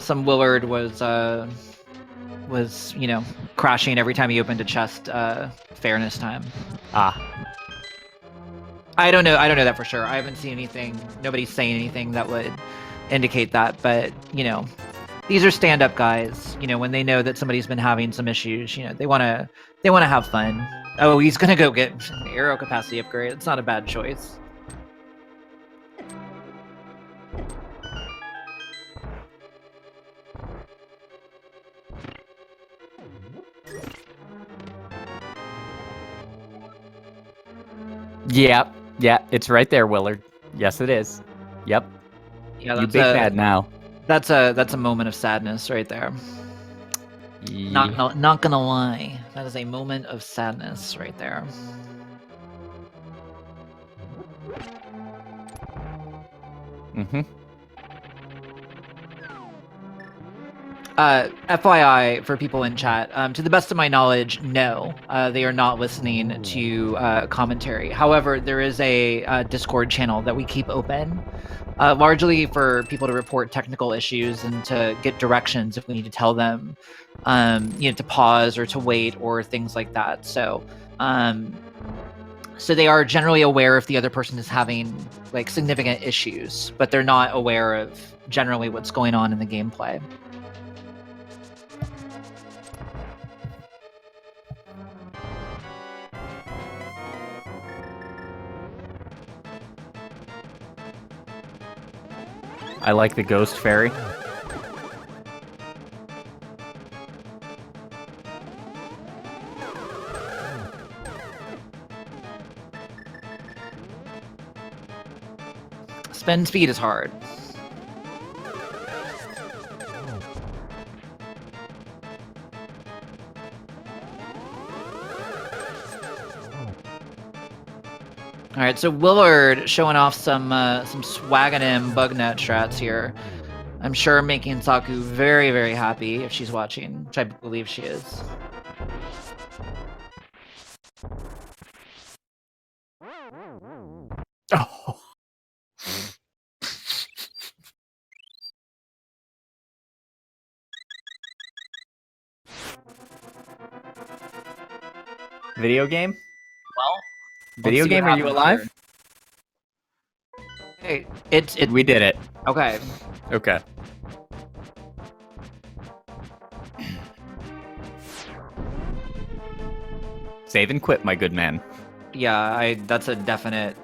Willard was crashing every time he opened a chest. Fairness time. Ah. I don't know that for sure. I haven't seen anything. Nobody's saying anything that would indicate that. But these are stand-up guys. When they know that somebody's been having some issues, they want to have fun. Oh, he's gonna go get an arrow capacity upgrade. It's not a bad choice. Yeah, it's right there, Willard. Yes, it is. Yep. Yeah, you big bad now. That's a moment of sadness right there. Yeah. Not gonna lie, that is a moment of sadness right there. Mm-hmm. FYI for people in chat, to the best of my knowledge, no, they are not listening to commentary. However, there is a Discord channel that we keep open, largely for people to report technical issues and to get directions if we need to tell them, to pause or to wait or things like that. So they are generally aware if the other person is having like significant issues, but they're not aware of generally what's going on in the gameplay. I like the ghost fairy. Spin speed is hard. All right, so Willard showing off some swaggin' him bug net strats here. I'm sure making Saku very, very happy if she's watching, which I believe she is. Oh. Video game? Well, Video game, are you alive? Hey, We did it. Okay. Okay. Save and quit, my good man. Yeah, that's a definite.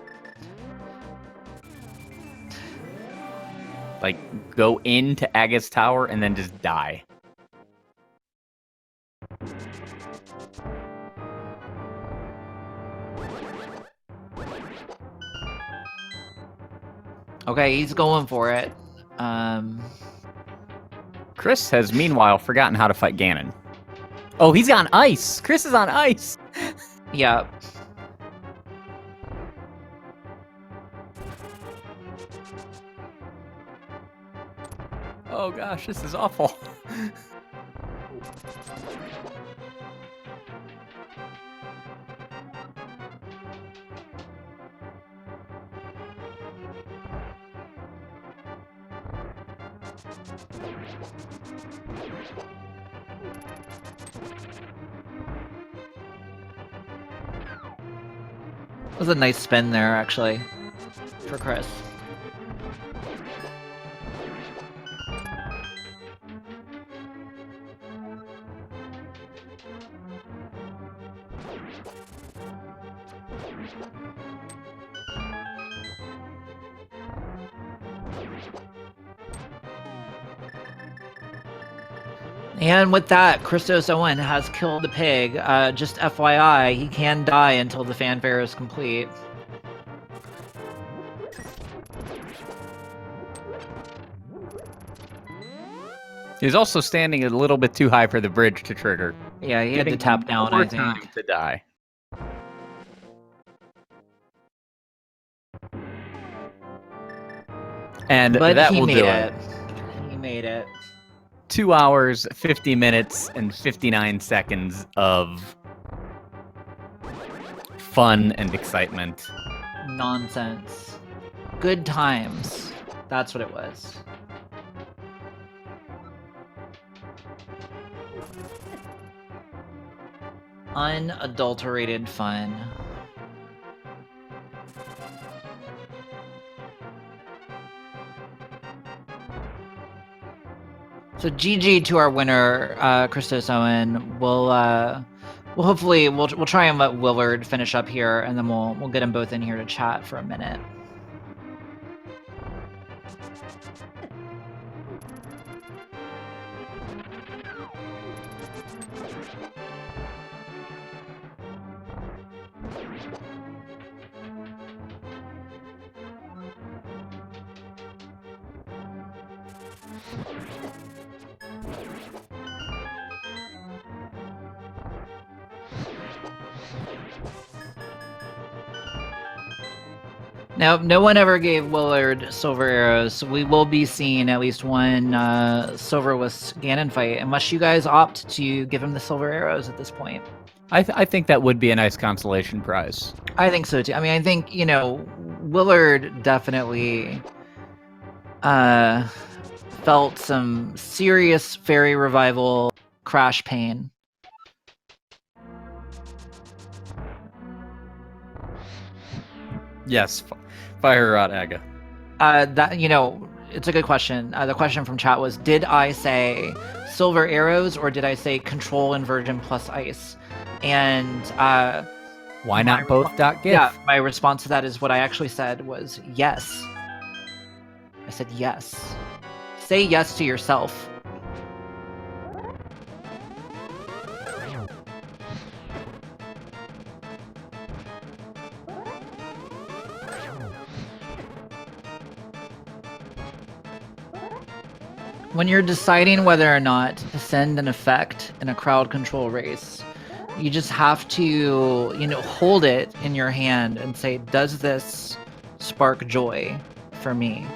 Like, go into Aga's tower and then just die. Okay, he's going for it. Chris has meanwhile forgotten how to fight Ganon. Oh, he's on ice! Chris is on ice! Yeah. Oh gosh, this is awful. That was a nice spin there, actually, for Chris. And with that, ChristosOwen has killed the pig. Just FYI, he can die until the fanfare is complete. He's also standing a little bit too high for the bridge to trigger. Yeah, he had to tap down, I think. Time to die. But that will do it. He made it. 2 hours, 50 minutes, and 59 seconds of fun and excitement. Nonsense. Good times. That's what it was. Unadulterated fun. So GG to our winner, ChristosOwen. We'll hopefully we'll try and let Willard finish up here, and then we'll get them both in here to chat for a minute. Now, no one ever gave Willard silver arrows, so we will be seeing at least one silverless Ganon fight, unless you guys opt to give him the silver arrows at this point. I think that would be a nice consolation prize. I think so, too. I mean, I think, Willard definitely felt some serious fairy revival crash pain. Yes, fire Rod Aga. It's a good question. The question from chat was, did I say silver arrows or did I say control inversion plus ice? And why not both? .gif? Yeah, my response to that is what I actually said was yes. I said yes. Say yes to yourself. When you're deciding whether or not to send an effect in a crowd control race, you just have to, hold it in your hand and say, does this spark joy for me?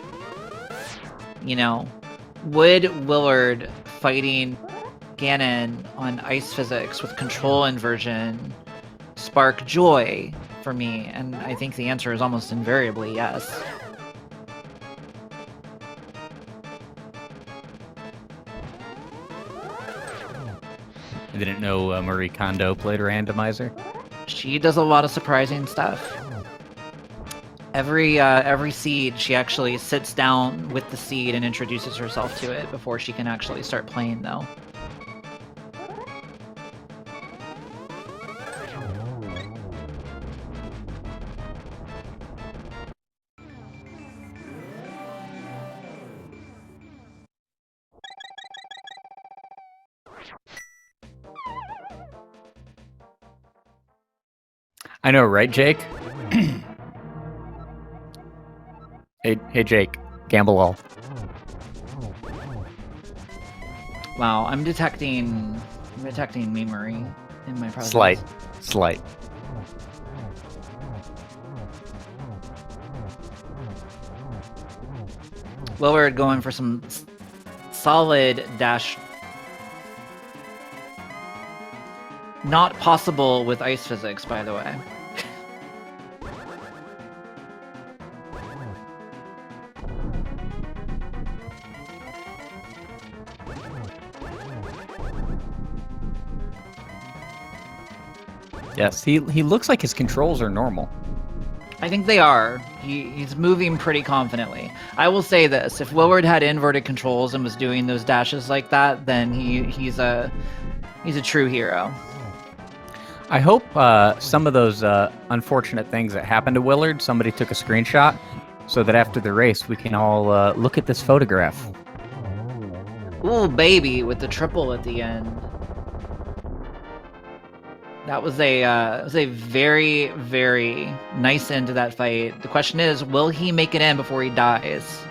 Would Willard fighting Ganon on ice physics with control inversion spark joy for me? And I think the answer is almost invariably yes. I didn't know Marie Kondo played Randomizer. She does a lot of surprising stuff. Every seed, she actually sits down with the seed and introduces herself to it before she can actually start playing, though. I know, right, Jake? Hey, Jake. Gamble all. Wow, I'm detecting memory in my presence. Slight. Willard going for some solid dash. Not possible with ice physics, by the way. Yes, he looks like his controls are normal. I think they are. He's moving pretty confidently. I will say this: if Willard had inverted controls and was doing those dashes like that, then he's a true hero. I hope some of those unfortunate things that happened to Willard, somebody took a screenshot so that after the race we can all look at this photograph. Ooh, baby, with the triple at the end. That was a very, very nice end to that fight. The question is, will he make it in before he dies?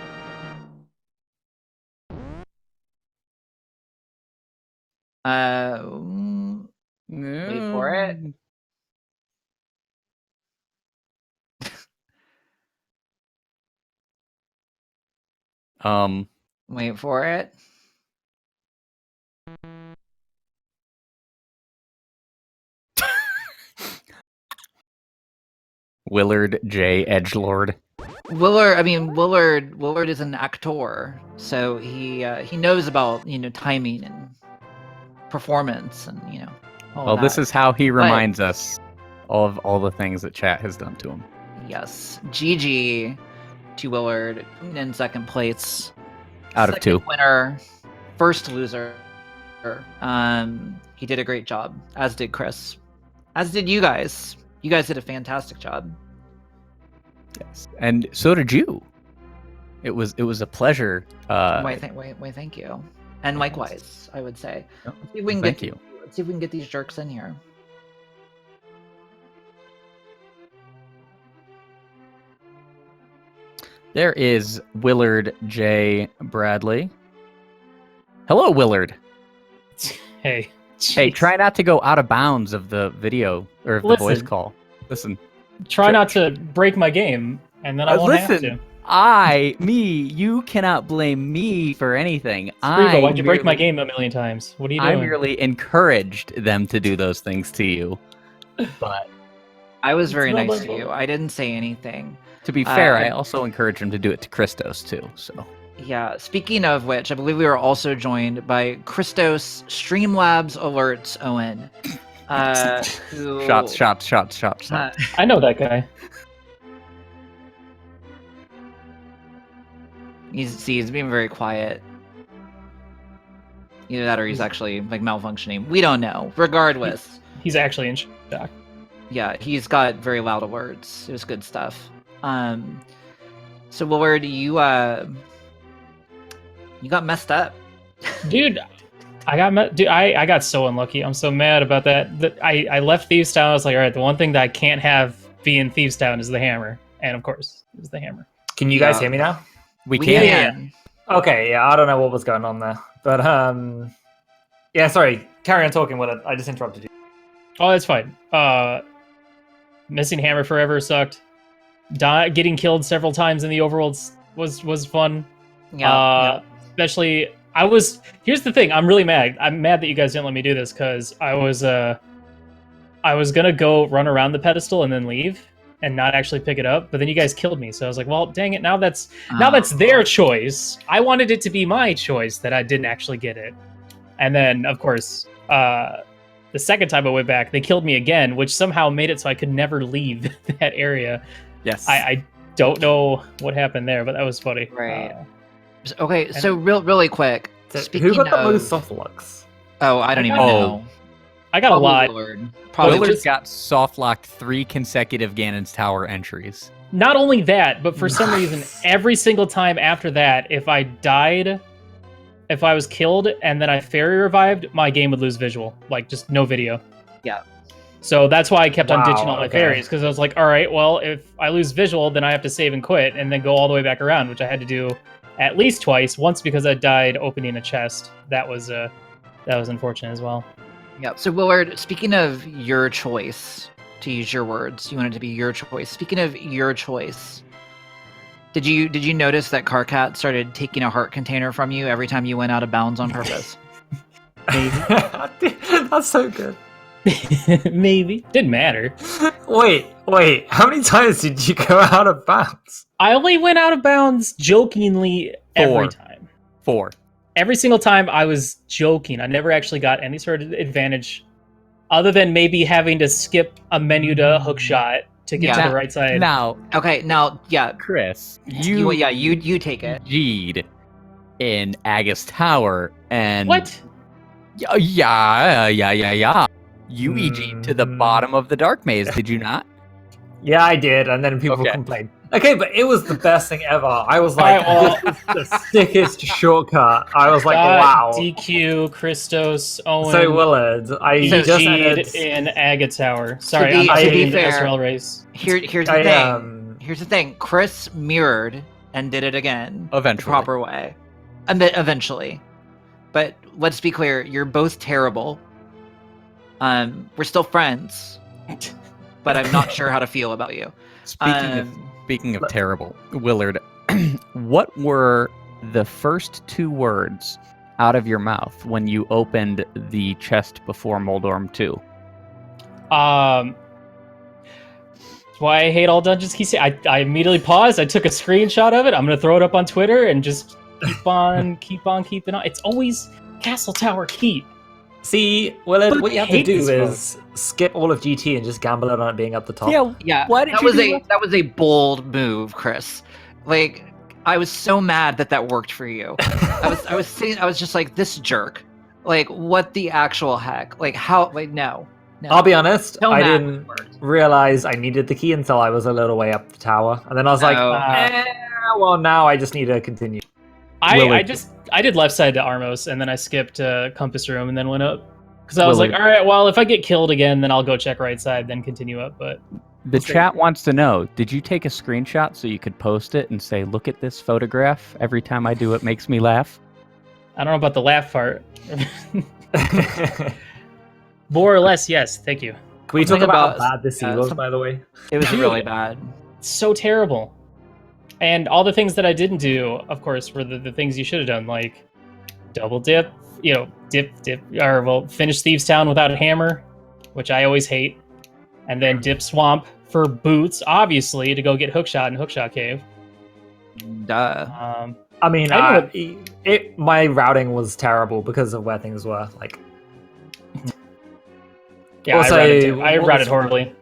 Wait for it. Wait for it. Willard J. Edgelord. Willard is an actor, so he knows about timing and performance and all Well, of this that. is how he reminds us of all the things that chat has done to him. Yes, GG to Willard in second place. Out of 2. Winner, first loser. He did a great job, as did Chris, as did you guys. You guys did a fantastic job. Yes, and so did you. It was a pleasure. Thank you, and likewise, I would say. Oh, let's see if we can thank you. Let's see if we can get these jerks in here. There is Willard J. Bradley. Hello, Willard. Hey. Hey, try not to go out of bounds of the video or of the voice call. Listen. Try not to break my game, and then I won't have to. You cannot blame me for anything. Why'd you break my game a million times? What are you doing? I merely encouraged them to do those things to you. But I was very nice to you. I didn't say anything. To be fair, I also encouraged him to do it to Christos too. So yeah. Speaking of which, I believe we were also joined by Christos Streamlabs Alerts Owen. Who... Shots. I know that guy. He's being very quiet. Either that or he's actually malfunctioning. We don't know. Regardless, he's actually in shock. Yeah, he's got very loud alerts. It was good stuff. So Willard, you got messed up. Dude, I got so unlucky. I'm so mad about that. I left Thieves Town. I was like, all right, the one thing that I can't have be in Thieves Town is the hammer. And of course, it was the hammer. Can you guys hear me now? We can. Okay, yeah, I don't know what was going on there. But, yeah, sorry. Carry on talking, Willard. I just interrupted you. Oh, that's fine. Missing hammer forever sucked. Getting killed several times in the overworld was fun. Yeah. Especially, here's the thing. I'm really mad. I'm mad that you guys didn't let me do this because I was gonna go run around the pedestal and then leave and not actually pick it up, but then you guys killed me. So I was like, well, dang it. Now that's their choice. I wanted it to be my choice that I didn't actually get it. And then, of course, the second time I went back, they killed me again, which somehow made it so I could never leave that area. Yes. I don't know what happened there, but that was funny. Right. Okay, so really quick. Who got the most soft locks? Oh, I don't even know. I got a lot. Willard's got soft locked 3 consecutive Ganon's Tower entries. Not only that, but for some reason, every single time after that, if I was killed and then I fairy revived, my game would lose visual. Just no video. Yeah. So that's why I kept on ditching all my fairies, because I was like, all right, well, if I lose visual, then I have to save and quit and then go all the way back around, which I had to do at least twice. Once because I died opening a chest. That was unfortunate as well. Yeah. So Willard, speaking of your choice, to use your words, you want it to be your choice. Speaking of your choice, did you notice that Carcat started taking a heart container from you every time you went out of bounds on purpose? That's so good. Maybe. Didn't matter. Wait. How many times did you go out of bounds? I only went out of bounds jokingly every time. 4. Every single time I was joking. I never actually got any sort of advantage other than maybe having to skip a menu to hook shot to get to the right side. Now, Chris, you take it. G'd in Agus Tower and what? Yeah. You EG'd to the bottom of the dark maze, did you not? Yeah, I did, and then people complained. Okay, but it was the best thing ever. I was Alright, like, well- this is the sickest shortcut. I was like, wow. DQ, Christos, Owen, So Willard, I So just Jeed ended. in Agatower. Sorry, be- I'm to taking be the fair, SRL race. Here's the I, thing. Here's the thing. Chris mirrored and did it again. Eventually. The proper way. And then eventually. But let's be clear, you're both terrible. We're still friends. But I'm not sure how to feel about you. Speaking of terrible, Willard, what were the first 2 words out of your mouth when you opened the chest before Moldorm 2? That's why I hate all dungeons. I immediately paused. I took a screenshot of it. I'm gonna throw it up on Twitter and just keep on keeping on. It's always Castle Tower Keep. See, Willard, But what you have to hate do this is skip all of GT and just gamble it on it being up the top. Yeah, Why did that you was do that? that was a bold move, Chris. Like, I was so mad that worked for you. I was just like, this jerk. Like, what the actual heck? Like, how? Like, no. I'll be honest, So I mad didn't it worked. realize I needed the key until I was a little way up the tower. And then I was like, Oh. well, now I just need to continue. I did left side to Armos and then I skipped Compass Room and then went up. Because I was Willard. like, all right, well, if I get killed again, then I'll go check right side, then continue up. But The chat wants to know, did you take a screenshot so you could post it and say, look at this photograph? Every time I do it makes me laugh. I don't know about the laugh part. More or less, yes. Thank you. Can we talk Something about about- how bad this yeah, was, some- by the way? It was Dude. really bad. It's so terrible. And all the things that I didn't do, of course, were the things you should have done, like double dip, dip, or well, finish Thieves Town without a hammer, which I always hate, and then dip Swamp for boots, obviously, to go get Hookshot in Hookshot Cave. Duh. I mean, I my routing was terrible because of where things were. Like, Yeah, Also, I what routed was- horribly.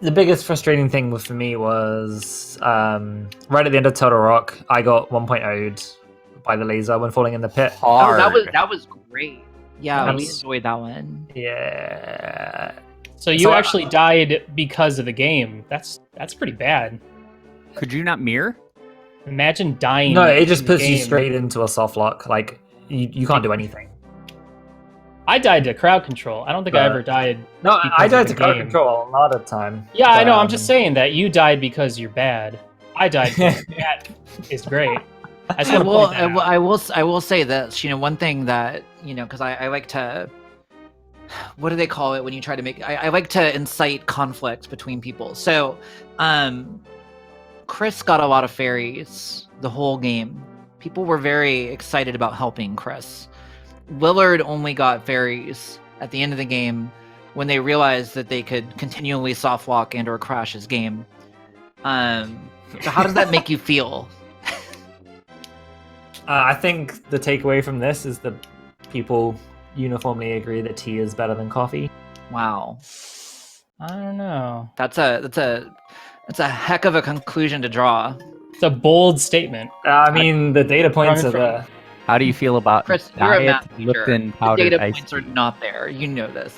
the biggest frustrating thing for me was right at the end of Total Rock, I got 1.0'd by the laser when falling in the pit. Oh, that was great. Yeah, we That's- enjoyed that one. Yeah. So you So I- actually died because of the game. That's pretty bad. Could you not mirror? Imagine dying. No, it in just the puts you game. straight into a soft lock. Like, you can't do anything. I died to crowd control. I don't think I But- ever died. No, Because I of died the to crowd game. control a lot of time. Yeah, I know. But, I'm just saying that you died because you're bad. I died because that is great. I just I want to will, point that I will, out. I will say this. One thing that because I like to. What do they call it when you try to make? I like to incite conflict between people. So, Chris got a lot of fairies the whole game. People were very excited about helping Chris. Willard only got fairies at the end of the game when they realized that they could continually soft lock and or crash his game. So how does that make you feel? I think the takeaway from this is that people uniformly agree that tea is better than coffee. Wow, I don't know. that's a heck of a conclusion to draw. It's a bold statement. I mean, the data points are from- there. How do you feel about Chris, you're a diet math teacher. Lipton The powdered data ice points are tea? not there. You know this.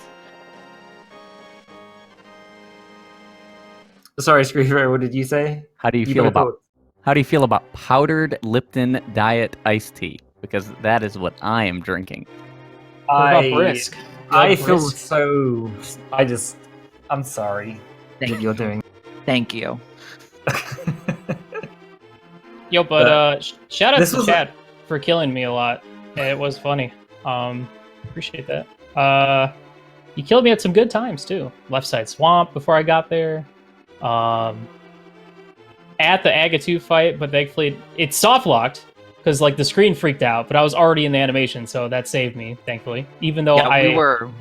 Sorry, Screever, what did you say? How do you You feel better about go- How do you feel about powdered Lipton diet iced tea? Because that is what I am drinking. What about Brisk? You I like feel Brisk? so. I'm sorry Thank what you're doing. Thank you. Yo, but shout out This to was chat for killing me a lot. It was funny. Appreciate that. You killed me at some good times too. Left side swamp before I got there. At the Agatu fight, but thankfully it's soft locked because like the screen freaked out, but I was already in the animation, so that saved me, thankfully. Even though Yeah, I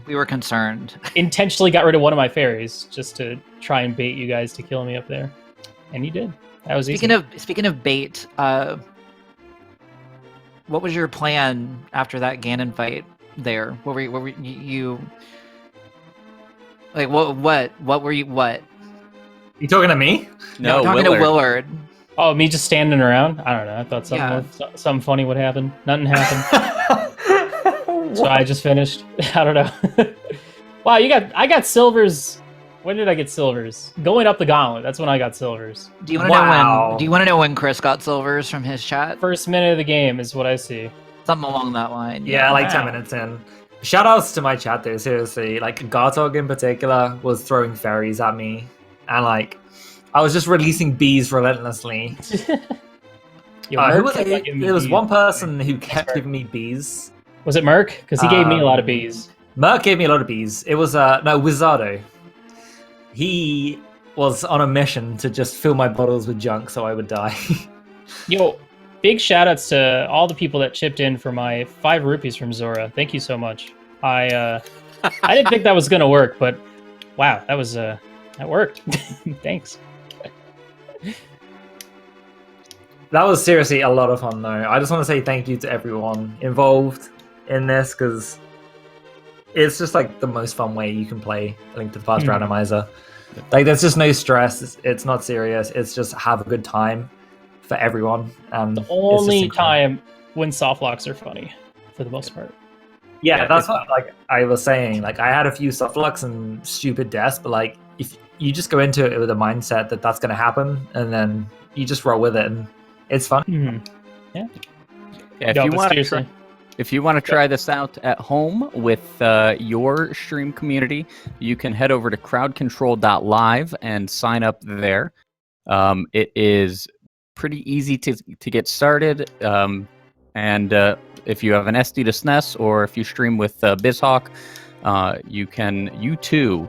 we were concerned. intentionally got rid of one of my fairies just to try and bait you guys to kill me up there, and you did. That was easy. Speaking of bait, what was your plan after that Ganon fight? There, what were you like? What were you? What? You talking to me? No, I'm talking Willard. to Willard. Oh, me just standing around? I don't know. I thought Yeah. something funny would happen. Nothing happened. So I just finished. I don't know. Wow, I got silvers When did I get silvers? Going up the gauntlet. That's when I got silvers. Do you want to know Wow. when? Do you want to know when Chris got silvers from his chat? First minute of the game is what I see. Something along that line. Yeah, like 10 Wow. minutes in. Shoutouts to my chat though, seriously. Like Gartog in particular was throwing fairies at me, and like I was just releasing bees relentlessly. Yo, Who Merc was kept it? giving me There was bees. one person who kept Merc. giving me bees. Was it Merc? Because he gave me a lot of bees. Merc gave me a lot of bees. It was no Wizardo. He was on a mission to just fill my bottles with junk so I would die. Yo, big shout outs to all the people that chipped in for my 5 rupees from Zora. Thank you so much. I didn't think that was gonna work, but wow, that was that worked. Thanks. That was seriously a lot of fun though. I just want to say thank you to everyone involved in this because it's just like the most fun way you can play Link to the Past Randomizer. Like there's just no stress. It's not serious. It's just have a good time for everyone. The only time when soft locks are funny, for the most part. Yeah, that's what like I was saying. Like I had a few soft locks and stupid deaths, but like if you just go into it with a mindset that that's going to happen, and then you just roll with it, and it's fun. Yeah. Yeah, No, but seriously. if you want to try this out at home with your stream community, you can head over to crowdcontrol.live and sign up there. It is pretty easy to get started. And if you have an SD to SNES or if you stream with BizHawk, you too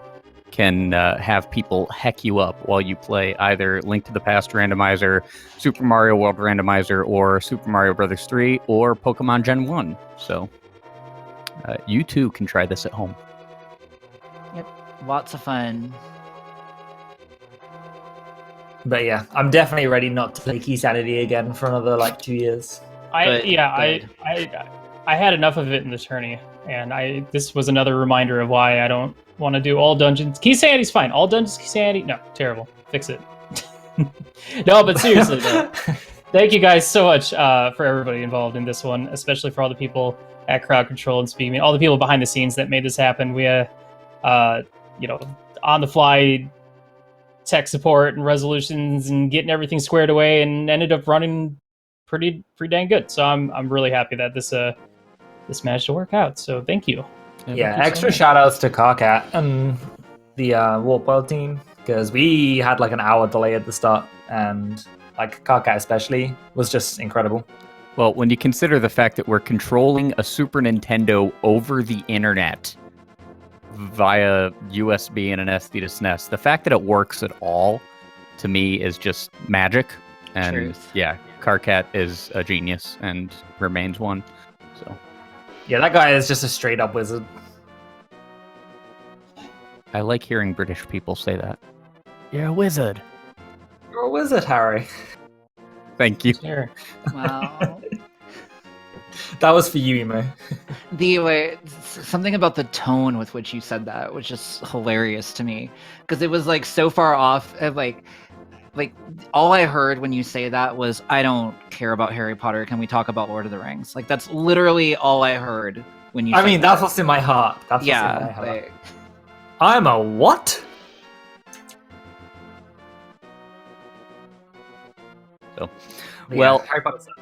can have people heck you up while you play either Link to the Past Randomizer, Super Mario World Randomizer, or Super Mario Bros. 3, or Pokemon Gen 1. So you too can try this at home. Yep, lots of fun. But yeah, I'm definitely ready not to play Key Sanity again for another like 2 years. I had enough of it in the tourney, and this was another reminder of why I don't want to do all dungeons. Key Sanity's fine. All dungeons, Key Sanity, no, terrible. Fix it. No, but seriously, though, thank you guys so much for everybody involved in this one, especially for all the people at Crowd Control and Speak. I mean, all the people behind the scenes that made this happen. We had, on the fly tech support and resolutions and getting everything squared away, and ended up running pretty dang good. So I'm really happy that this managed to work out. So thank you. Yeah, extra shout outs to Carcat and the Warp World team, because we had like an hour delay at the start, and like Carcat especially was just incredible. Well, when you consider the fact that we're controlling a Super Nintendo over the internet via USB and an SD to SNES, the fact that it works at all, to me, is just magic. And Truth. yeah, Carcat is a genius and remains one. So Yeah, that guy is just a straight up wizard. I like hearing British people say that. You're a wizard. You're a wizard, Harry. Thank you. Sure. Wow. That was for you, Emo. Something about the tone with which you said that was just hilarious to me, because it was like so far off. Like all I heard when you say that was, "I don't care about Harry Potter. Can we talk about Lord of the Rings?" Like that's literally all I heard when you. I said mean, that. that's what's in my heart. That's what's in my Yeah. heart. Like, I'm a what? So, Yeah, well, Harry Potter sucks.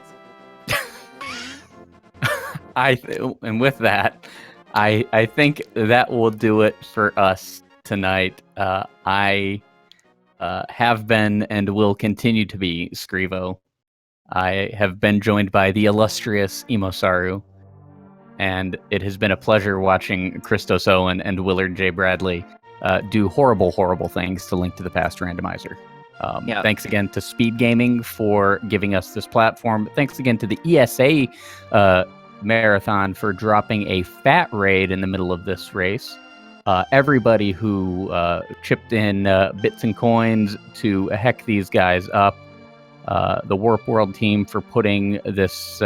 and with that, I think that will do it for us tonight. I have been and will continue to be Scrivo. I have been joined by the illustrious Imosaru, and it has been a pleasure watching ChristosOwen and WillardJBradley do horrible, horrible things to Link to the Past Randomizer. Yeah. Thanks again to Speed Gaming for giving us this platform. Thanks again to the ESA Marathon for dropping a fat raid in the middle of this race. Everybody who chipped in bits and coins to heck these guys up. The Warp World team for putting this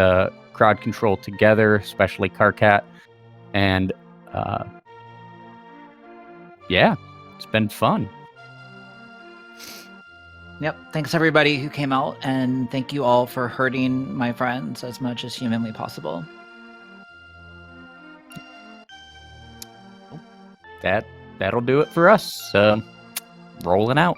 crowd control together, especially Carcat. And yeah, it's been fun. Yep. Thanks everybody who came out, and thank you all for hurting my friends as much as humanly possible. That'll do it for us. rolling out.